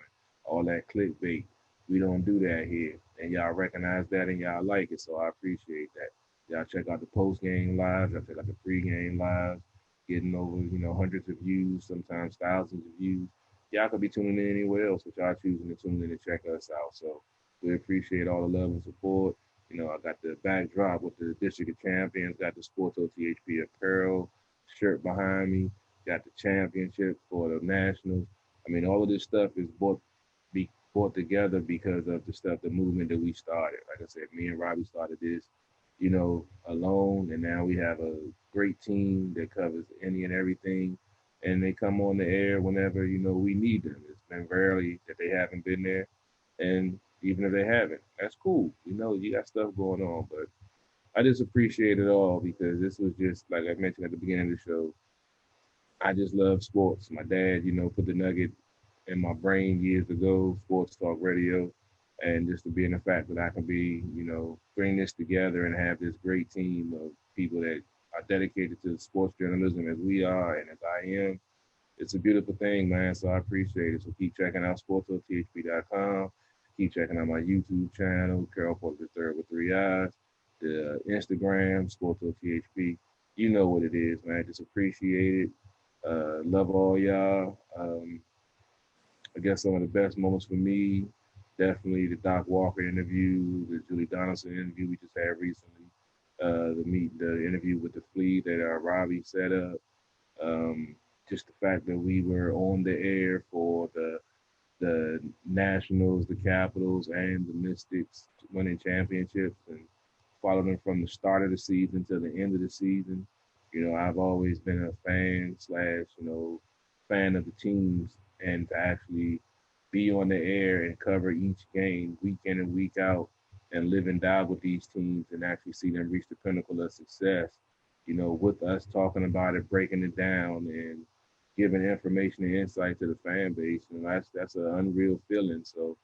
all that clickbait. We don't do that here. And y'all recognize that and y'all like it, so I appreciate that. Y'all check out the post-game lives, y'all check out the pre-game lives, getting over, hundreds of views, sometimes thousands of views. Y'all could be tuning in anywhere else, but y'all choosing to tune in and check us out. So we appreciate all the love and support. I got the backdrop with the District of Champions, got the SportsOTHP apparel shirt behind me, got the championship for the Nationals. I mean, all of this stuff is brought together because of the movement that we started. Like I said, me and Robbie started this, alone. And now we have a great team that covers any and everything. And they come on the air whenever, we need them. It's been rarely that they haven't been there. And even if they haven't, that's cool. You got stuff going on. But I just appreciate it all because this was just, like I mentioned at the beginning of the show, I just love sports. My dad, put the nugget in my brain years ago, sports talk radio, and just to be in the fact that I can be, bring this together and have this great team of people that are dedicated to sports journalism as we are and as I am. It's a beautiful thing, man. So I appreciate it. So keep checking out sportsothp.com. Keep checking out my YouTube channel, Carol Porter the Third with 3 eyes, the Instagram, SportsOTHP. You know what it is, man. Just appreciate it. Love all y'all. I guess some of the best moments for me, definitely the Doc Walker interview, the Julie Donaldson interview we just had recently, the interview with the Flea that Robbie set up. Just the fact that we were on the air for the Nationals, the Capitals, and the Mystics winning championships and followed them from the start of the season to the end of the season. I've always been a fan slash, fan of the teams, and to actually be on the air and cover each game week in and week out and live and die with these teams and actually see them reach the pinnacle of success, with us talking about it, breaking it down and giving information and insight to the fan base. And that's an unreal feeling. So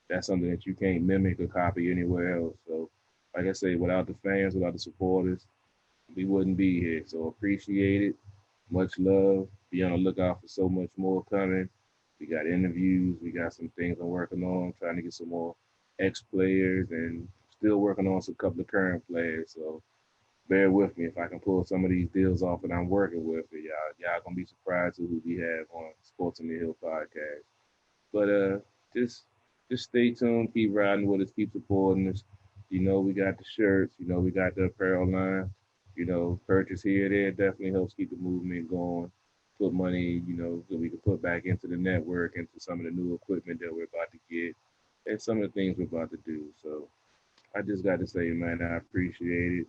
that's something that you can't mimic or copy anywhere else. So like I say, without the fans, without the supporters, we wouldn't be here. So appreciate it. Much love. Be on the lookout for so much more coming. We got interviews. We got some things I'm working on, trying to get some more ex-players and still working on some couple of current players. So bear with me if I can pull some of these deals off that I'm working with. Y'all gonna be surprised at who we have on Sports on the Hill podcast. But just stay tuned, keep riding with us, keep supporting us. We got the shirts, we got the apparel line. Purchase here, there definitely helps keep the movement going. Put money, that we can put back into the network, into some of the new equipment that we're about to get, and some of the things we're about to do. So I just got to say, man, I appreciate it.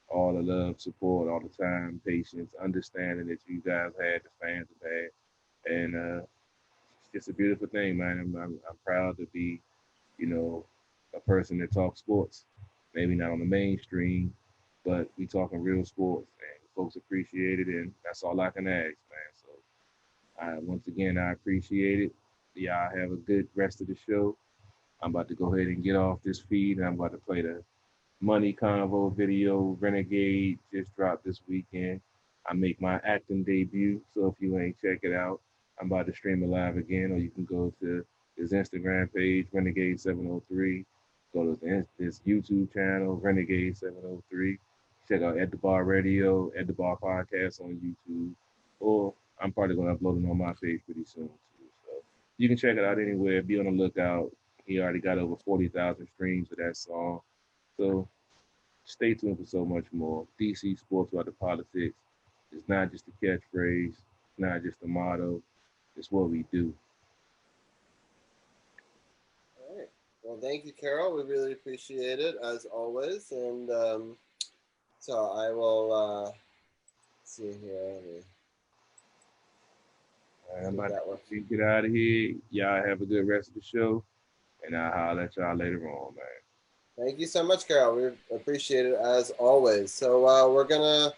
All the love, support, all the time, patience, understanding that you guys had, the fans have had, and it's just a beautiful thing, man. I'm proud to be, a person that talks sports. Maybe not on the mainstream, but we talking real sports, and folks appreciate it, and that's all I can ask, man. So once again, I appreciate it. Y'all have a good rest of the show. I'm about to go ahead and get off this feed, and I'm about to play the Money Convo video. Renegade just dropped this weekend. I make my acting debut, so if you ain't check it out, I'm about to stream it live again, or you can go to his Instagram page, Renegade703. Go to his YouTube channel, Renegade703. Check out At the Bar Radio, At the Bar Podcast on YouTube, or I'm probably going to upload it on my page pretty soon too. So you can check it out anywhere. Be on the lookout. He already got over 40,000 streams of that song. So stay tuned for so much more. DC Sports About the Politics. It's not just a catchphrase. It's not just a motto. It's what we do. All right. Well, thank you, Carol. We really appreciate it, as always. And so I will see here. I'm about to get out of here. Y'all have a good rest of the show. And I'll holler at y'all later on, man. Thank you so much, Carol. We appreciate it as always. So we're gonna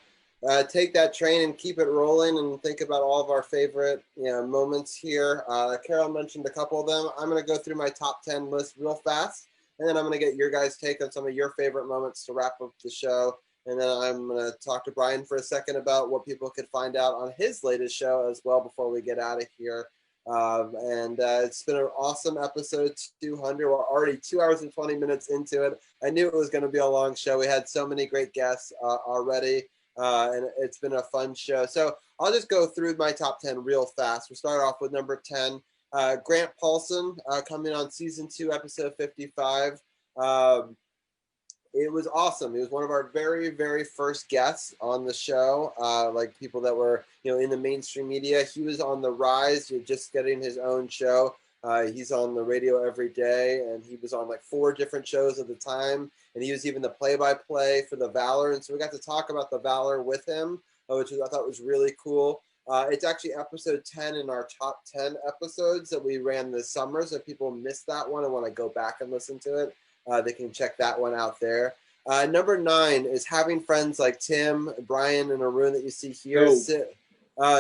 take that train and keep it rolling and think about all of our favorite moments here. Carol mentioned a couple of them. I'm gonna go through my top 10 list real fast, and then I'm gonna get your guys' take on some of your favorite moments to wrap up the show. And then I'm gonna talk to Brian for a second about what people could find out on his latest show as well before we get out of here. It's been an awesome episode 200. We're already 2 hours and 20 minutes into it. I knew it was going to be a long show. We had so many great guests already, and it's been a fun show. So I'll just go through my top 10 real fast. We'll start off with number 10, Grant Paulson, coming on season 2, episode 55. It was awesome. He was one of our very, very first guests on the show, like people that were, in the mainstream media. He was on the rise, just getting his own show. He's on the radio every day, and he was on like 4 different shows at the time, and he was even the play-by-play for the Valor, and so we got to talk about the Valor with him, which I thought was really cool. It's actually episode 10 in our top 10 episodes that we ran this summer, so if people missed that one and want to go back and listen to it, they can check that one out there. Number 9 is having friends like Tim, Brian, and Arun that you see here.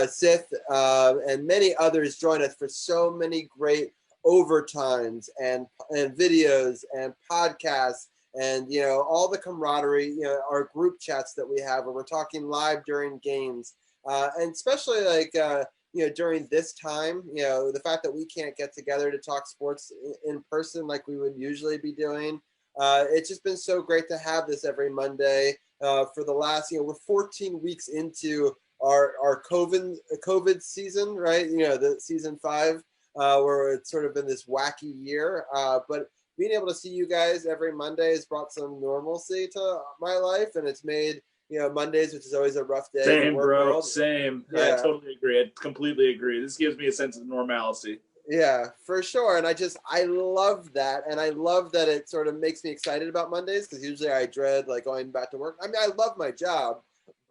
Sith, and many others join us for so many great overtimes and videos and podcasts and, you know, all the camaraderie, you know, our group chats that we have where we're talking live during games, and especially like, you know, during this time, you know, the fact that we can't get together to talk sports in person like we would usually be doing. It's just been so great to have this every Monday for the last, you know, we're 14 weeks into our COVID season, right? You know, the season 5, where it's sort of been this wacky year. But being able to see you guys every Monday has brought some normalcy to my life, and it's made, you know, Mondays, which is always a rough day. Same, bro. Same. Yeah. I totally agree. I completely agree. This gives me a sense of normalcy. Yeah, for sure. And I love that. And I love that it sort of makes me excited about Mondays, because usually I dread like going back to work. I mean, I love my job,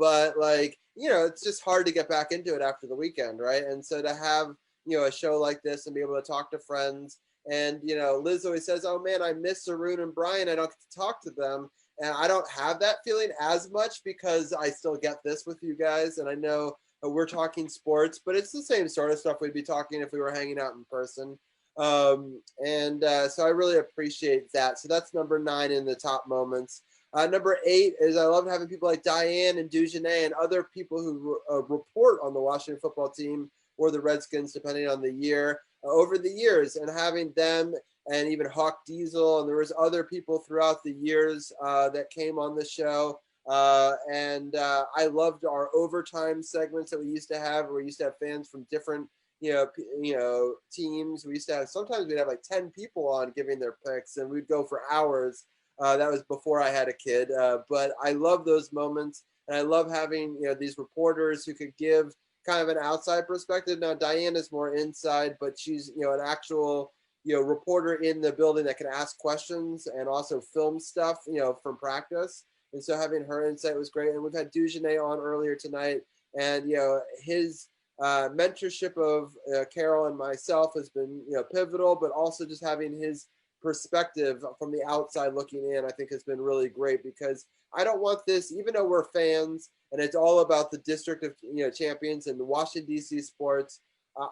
but like, you know, it's just hard to get back into it after the weekend, right? And so to have, you know, a show like this and be able to talk to friends, and, you know, Liz always says, oh man, I miss Arun and Brian. I don't get to talk to them. And I don't have that feeling as much because I still get this with you guys. And I know we're talking sports, but it's the same sort of stuff we'd be talking if we were hanging out in person. So I really appreciate that. So that's number 9 in the top moments. Number 8 is I love having people like Diane and Dugenais and other people who report on the Washington football team or the Redskins, depending on the year, over the years, and having them, and even Hawk Diesel, and there was other people throughout the years that came on the show. I loved our overtime segments that we used to have, where we used to have fans from different, you know, teams. We used to have, sometimes we'd have like 10 people on giving their picks, and we'd go for hours. That was before I had a kid, but I love those moments, and I love having, you know, these reporters who could give kind of an outside perspective. Now Diane is more inside, but she's, you know, an actual, you know, reporter in the building that can ask questions and also film stuff, you know, from practice. And so having her insight was great. And we've had Dugenais on earlier tonight, and, you know, his mentorship of Carol and myself has been, you know, pivotal, but also just having his perspective from the outside looking in, I think has been really great, because I don't want this, even though we're fans and it's all about the District of, you know, Champions and the Washington, D.C. sports.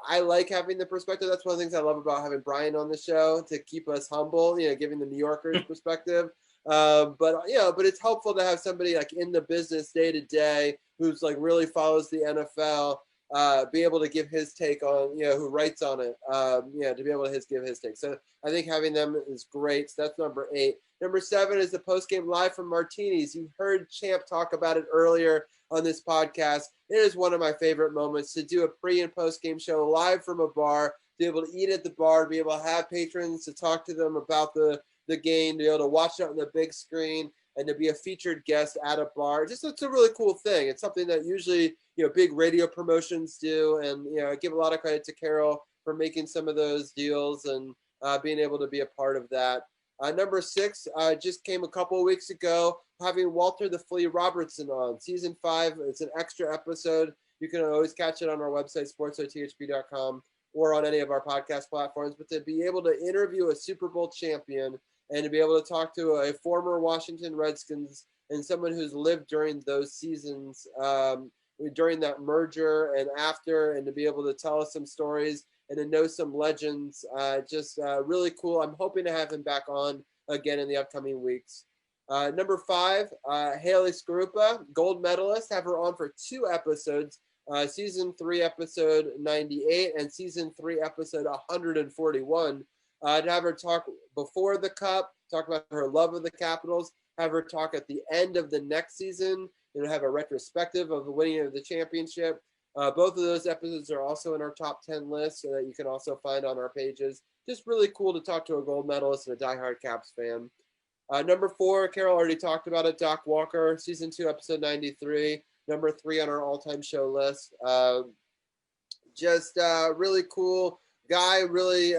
I like having the perspective. That's one of the things I love about having Brian on the show, to keep us humble, you know, giving the New Yorkers perspective. But it's helpful to have somebody like in the business day to day who's like really follows the NFL, be able to give his take on, you know, who writes on it, to be able to give his take. So I think having them is great. So that's number 8. Number 7 is the post-game live from Martinis. You heard Champ talk about it earlier on this podcast. It is one of my favorite moments to do a pre and post-game show live from a bar, to be able to eat at the bar, to be able to have patrons, to talk to them about the game, to be able to watch it on the big screen, and to be a featured guest at a bar. It's a really cool thing. It's something that usually, you know, big radio promotions do. And, you know, I give a lot of credit to Carol for making some of those deals and being able to be a part of that. Number 6 just came a couple of weeks ago, having Walter the Flea Robertson on. Season 5, it's an extra episode. You can always catch it on our website, SportsOTHP.com, or on any of our podcast platforms. But to be able to interview a Super Bowl champion, and to be able to talk to a former Washington Redskins and someone who's lived during those seasons, during that merger and after, and to be able to tell us some stories and to know some legends, really cool. I'm hoping to have him back on again in the upcoming weeks. Number 5, Haley Skarupa, gold medalist. Have her on for 2 episodes, season 3 episode 98 and season 3 episode 141. To have her talk before the Cup, talk about her love of the Capitals, have her talk at the end of the next season, and have a retrospective of the winning of the championship. Both of those episodes are also in our top 10 list, so that you can also find on our pages. Just really cool to talk to a gold medalist and a diehard Caps fan. Number 4, Carol already talked about it, Doc Walker, season 2, episode 93. Number 3 on our all-time show list. Really cool. guy, really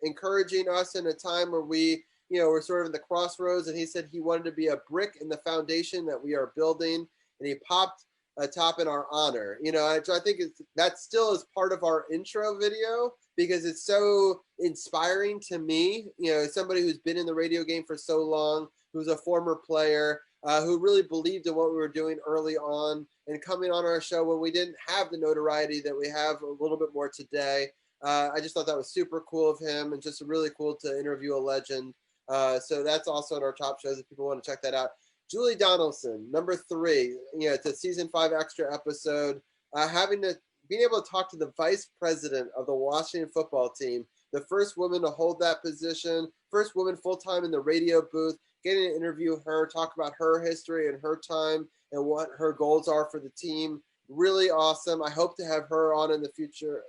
encouraging us in a time where we're sort of in the crossroads. And he said he wanted to be a brick in the foundation that we are building. And he popped a top in our honor. So I think that still is part of our intro video because it's so inspiring to me. Somebody who's been in the radio game for so long, who's a former player, who really believed in what we were doing early on and coming on our show when we didn't have the notoriety that we have a little bit more today. I just thought that was super cool of him and just really cool to interview a legend. So that's also in our top shows if people want to check that out. Julie Donaldson, number 3, it's a season 5 extra episode, being able to talk to the vice president of the Washington football team, the first woman to hold that position, first woman full-time in the radio booth, getting to interview her, talk about her history and her time and what her goals are for the team. Really awesome. I hope to have her on in the future,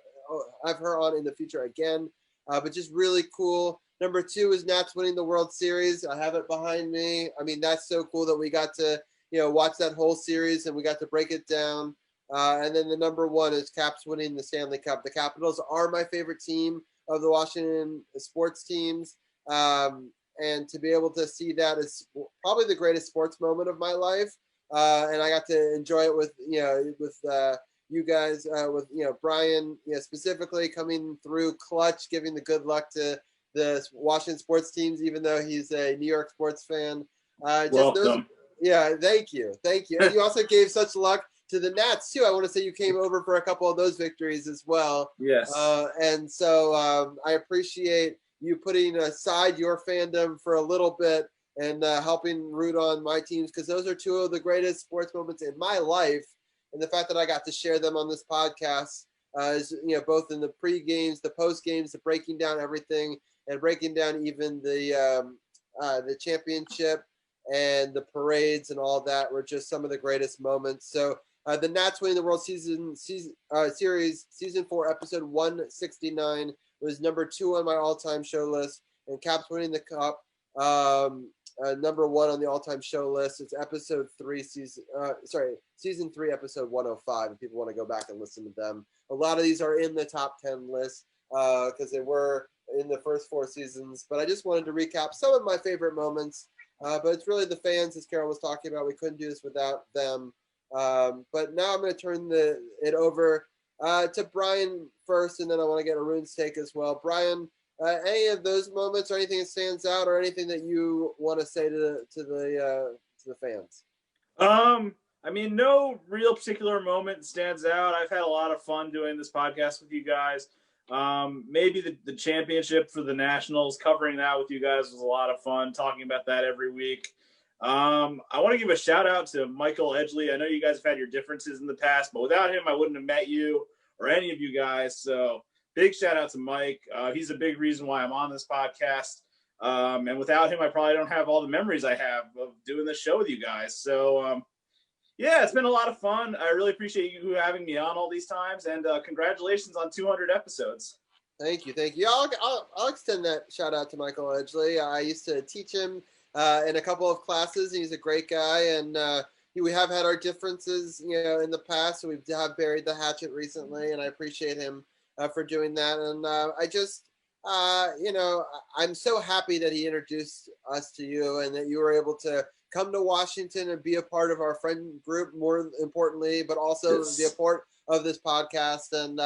again, but just really cool. Number 2 is Nats winning the World Series. I have it behind me. I mean, that's so cool that we got to, watch that whole series and we got to break it down. And then the number 1 is Caps winning the Stanley Cup. The Capitals are my favorite team of the Washington sports teams. And to be able to see that is probably the greatest sports moment of my life. And I got to enjoy it with you guys, with Brian, specifically coming through clutch, giving the good luck to the Washington sports teams, even though he's a New York sports fan. Welcome. Thank you. And you also gave such luck to the Nats too. I want to say you came over for a couple of those victories as well. Yes. And so I appreciate you putting aside your fandom for a little bit and helping root on my teams, because those are 2 of the greatest sports moments in my life. And the fact that I got to share them on this podcast is, both in the pre-games, the post-games, the breaking down everything, and breaking down even the championship and the parades and all that were just some of the greatest moments. So the Nats winning the World Series season 4 episode 169 was number 2 on my all-time show list, and Caps winning the Cup number 1 on the all-time show list. It's season 3 episode 105 if people want to go back and listen to them. A lot of these are in the top 10 list because they were in the first 4 seasons, but I just wanted to recap some of my favorite moments. But it's really the fans, as Carol was talking about. We couldn't do this without them. But now I'm going to turn it over to Brian first, and then I want to get Arun's take as well. Brian, any of those moments or anything that stands out or anything that you want to say to the fans? I mean, no real particular moment stands out. I've had a lot of fun doing this podcast with you guys. Maybe the championship for the Nationals, covering that with you guys was a lot of fun, talking about that every week. I want to give a shout out to Michael Edgley. I know you guys have had your differences in the past, but without him, I wouldn't have met you or any of you guys. So big shout out to Mike. He's a big reason why I'm on this podcast. And without him, I probably don't have all the memories I have of doing this show with you guys. So, yeah, it's been a lot of fun. I really appreciate you having me on all these times, and congratulations on 200 episodes. Thank you. I'll extend that shout out to Michael Edgley. I used to teach him in a couple of classes. He's a great guy, and we have had our differences, in the past. So we have buried the hatchet recently, and I appreciate him for doing that. And I just, I'm so happy that he introduced us to you, and that you were able to come to Washington and be a part of our friend group, more importantly, but also be a part of this podcast. And,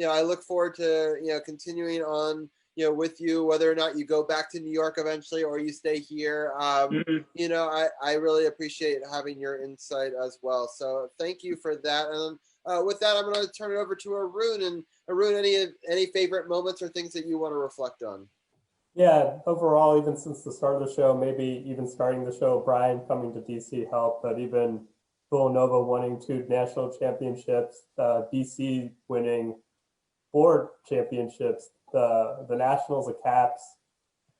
I look forward to, continuing on, with you, whether or not you go back to New York eventually or you stay here. I really appreciate having your insight as well. So thank you for that. And with that, I'm going to turn it over to Arun. And Arun, any favorite moments or things that you want to reflect on? Yeah, overall, even since the start of the show, maybe even starting the show, Brian coming to DC helped, but even Villanova winning 2 national championships, DC winning 4 championships, the Nationals, the Caps,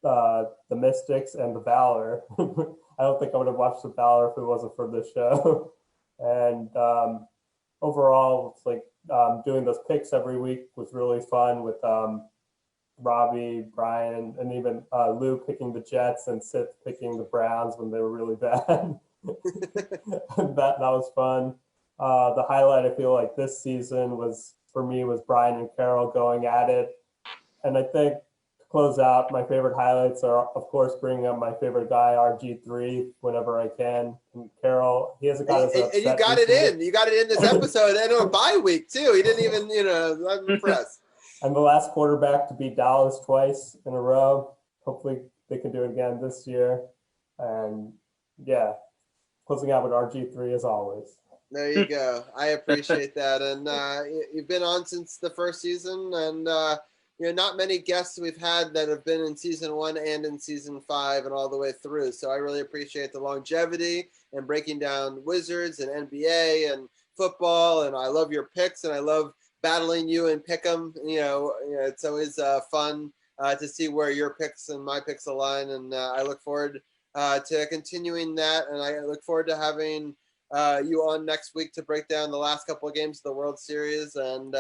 the Mystics, and the Valor. I don't think I would have watched the Valor if it wasn't for this show. And overall, it's like doing those picks every week was really fun with Robbie, Brian, and even Lou picking the Jets and Sith picking the Browns when they were really bad. that was fun. The highlight, I feel like, this season was, for me, was Brian and Carol going at it And I think to close out, my favorite highlights are, of course, bringing up my favorite guy, RG3, whenever I can. And Carroll, he hasn't got as upset. And you got it in. You got it in this episode and on a bye week, too. He didn't even, I'm impressed. I'm the last quarterback to beat Dallas twice in a row. Hopefully they can do it again this year. And, yeah, closing out with RG3 as always. There you go. I appreciate that. And you've been on since the first season, and not many guests we've had that have been in season 1 and in season 5 and all the way through. So I really appreciate the longevity and breaking down Wizards and NBA and football. And I love your picks, and I love battling you and pick 'em. It's always fun to see where your picks and my picks align. And I look forward to continuing that. And I look forward to having you on next week to break down the last couple of games of the World Series and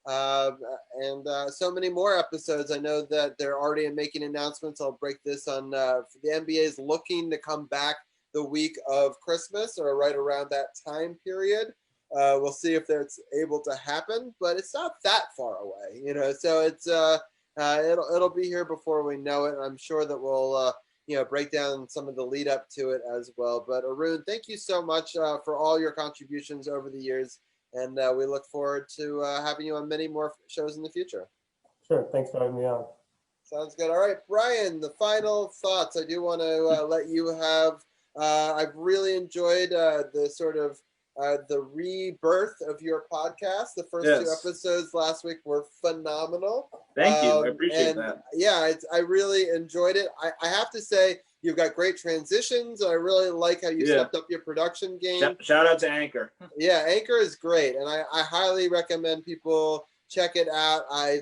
so many more episodes. I know that they're already making announcements. I'll break this on the NBA is looking to come back the week of Christmas or right around that time period. We'll see if that's able to happen, but it's not that far away, so it's it'll be here before we know it. I'm sure that we'll break down some of the lead up to it as well. But Arun, thank you so much for all your contributions over the years. And we look forward to having you on many more shows in the future. Sure. Thanks for having me on. Sounds good. All right, Brian, the final thoughts I do want to let you have. I've really enjoyed the sort of the rebirth of your podcast. The first 2 episodes last week were phenomenal. Thank you. I appreciate that. Yeah, I really enjoyed it. I have to say, you've got great transitions. I really like how you stepped up your production game. Shout out to Anchor. Yeah, Anchor is great, and I highly recommend people check it out. I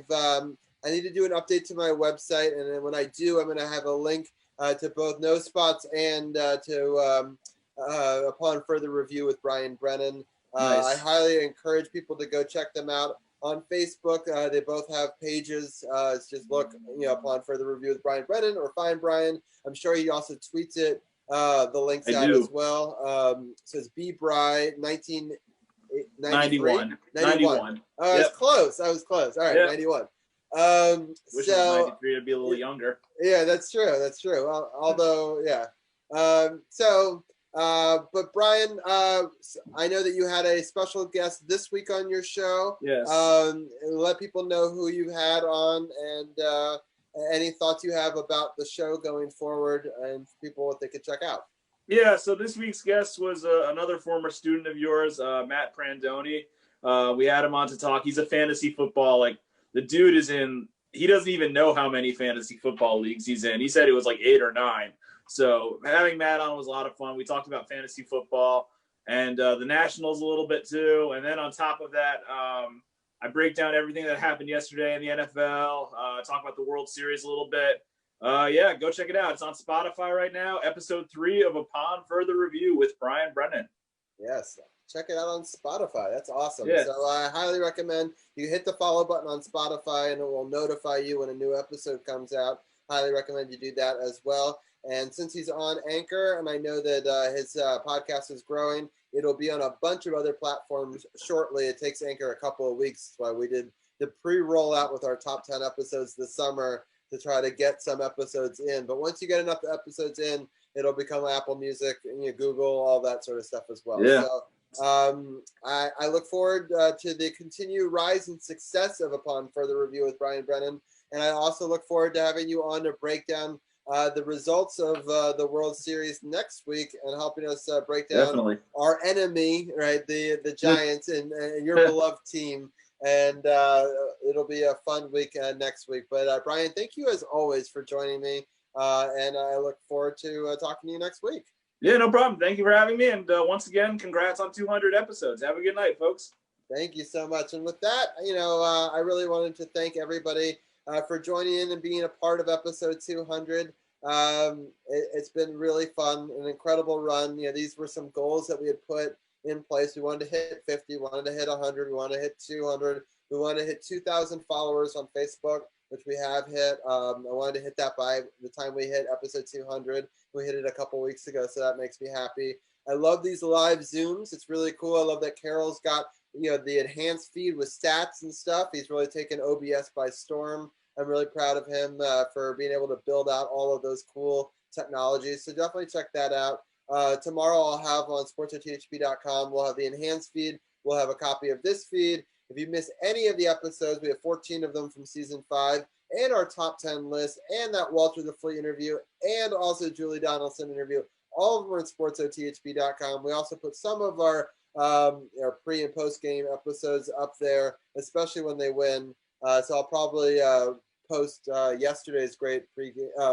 need to do an update to my website, and then when I do, I'm going to have a link to both No Spots and to Upon Further Review with Brian Brennan. Nice. I highly encourage people to go check them out on Facebook. They both have pages. Just look, Upon Further Review with Brian Brennan, or find Brian. I'm sure he also tweets it. The links out as well. Says B Bry 1991. 91. Oh, I was close. All right, 91. Wish it was 93 to be a little younger. Yeah, that's true. Well, although, yeah. But Brian, I know that you had a special guest this week on your show. Yes. Let people know who you had on and any thoughts you have about the show going forward and people what they could check out. Yeah, so this week's guest was another former student of yours, Matt Prandoni. We had him on to talk. He's a fantasy football, the dude is in, he doesn't even know how many fantasy football leagues he's in. He said it was 8 or 9. So having Matt on was a lot of fun. We talked about fantasy football and the Nationals a little bit too. And then on top of that, I break down everything that happened yesterday in the NFL, talk about the World Series a little bit. Go check it out. It's on Spotify right now. Episode 3 of Upon Further Review with Brian Brennan. Yes. Check it out on Spotify. That's awesome. Yes. So I highly recommend you hit the follow button on Spotify and it will notify you when a new episode comes out. Highly recommend you do that as well. And since he's on Anchor, and I know that his podcast is growing, it'll be on a bunch of other platforms shortly. It takes Anchor a couple of weeks. That's why we did the pre-rollout with our top 10 episodes this summer to try to get some episodes in. But once you get enough episodes in, it'll become Apple Music and Google, all that sort of stuff as well. Yeah. So I look forward to the continued rise and success of Upon Further Review with Brian Brennan. And I also look forward to having you on to break down the results of the World Series next week and helping us break down our enemy, right? The Giants and your beloved team. And it'll be a fun week next week. But Brian, thank you as always for joining me. And I look forward to talking to you next week. Yeah, no problem. Thank you for having me. And once again, congrats on 200 episodes. Have a good night, folks. Thank you so much. And with that, I really wanted to thank everybody for joining in and being a part of episode 200. It's been really fun, an incredible run. These were some goals that we had put in place. We wanted to hit 50, wanted to hit 100, we wanted to hit 200, we wanted to hit 2,000 followers on Facebook, which we have hit. I wanted to hit that by the time we hit episode 200. We hit it a couple weeks ago, so that makes me happy. I love these live Zooms. It's really cool. I love that Carol's got the enhanced feed with stats and stuff. He's really taken OBS by storm. I'm really proud of him for being able to build out all of those cool technologies. So definitely check that out. Tomorrow I'll have on SportsOTHP.com, we'll have the enhanced feed. We'll have a copy of this feed. If you miss any of the episodes, we have 14 of them from season 5, and our top 10 list, and that Walter the Fleet interview, and also Julie Donaldson interview. All of them are at SportsOTHP.com. We also put some of our pre and post game episodes up there, especially when they win. So I'll probably post yesterday's great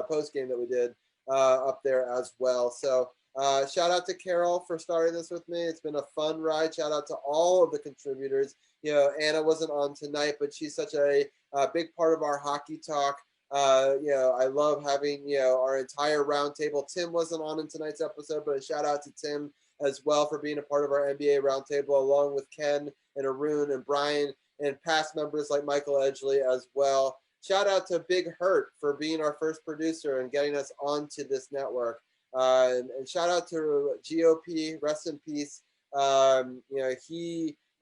post game that we did up there as well. So shout out to Carol for starting this with me. It's been a fun ride. Shout out to all of the contributors. Anna wasn't on tonight, but she's such a big part of our hockey talk. I love having, our entire roundtable. Tim wasn't on in tonight's episode, but a shout out to Tim as well for being a part of our NBA roundtable, along with Ken and Arun and Brian and past members like Michael Edgley as well. Shout out to Big Hurt for being our first producer and getting us onto this network. And shout out to GOP, rest in peace.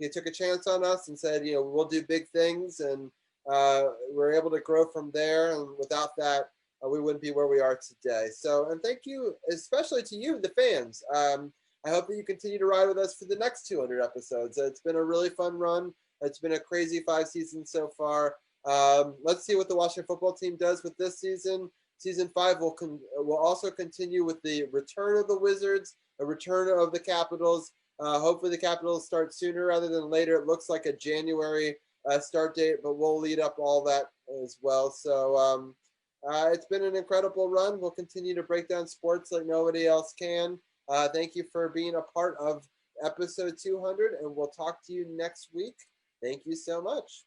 He took a chance on us and said, we'll do big things, and we're able to grow from there. And without that, we wouldn't be where we are today. So, and thank you, especially to you, the fans. I hope that you continue to ride with us for the next 200 episodes. It's been a really fun run. It's been a crazy 5 seasons so far. Let's see what the Washington football team does with this season. Season 5 will also continue with the return of the Wizards, a return of the Capitals. Hopefully the Capitals start sooner rather than later. It looks like a January start date, but we'll lead up all that as well. So it's been an incredible run. We'll continue to break down sports like nobody else can. Thank you for being a part of episode 200, and we'll talk to you next week. Thank you so much.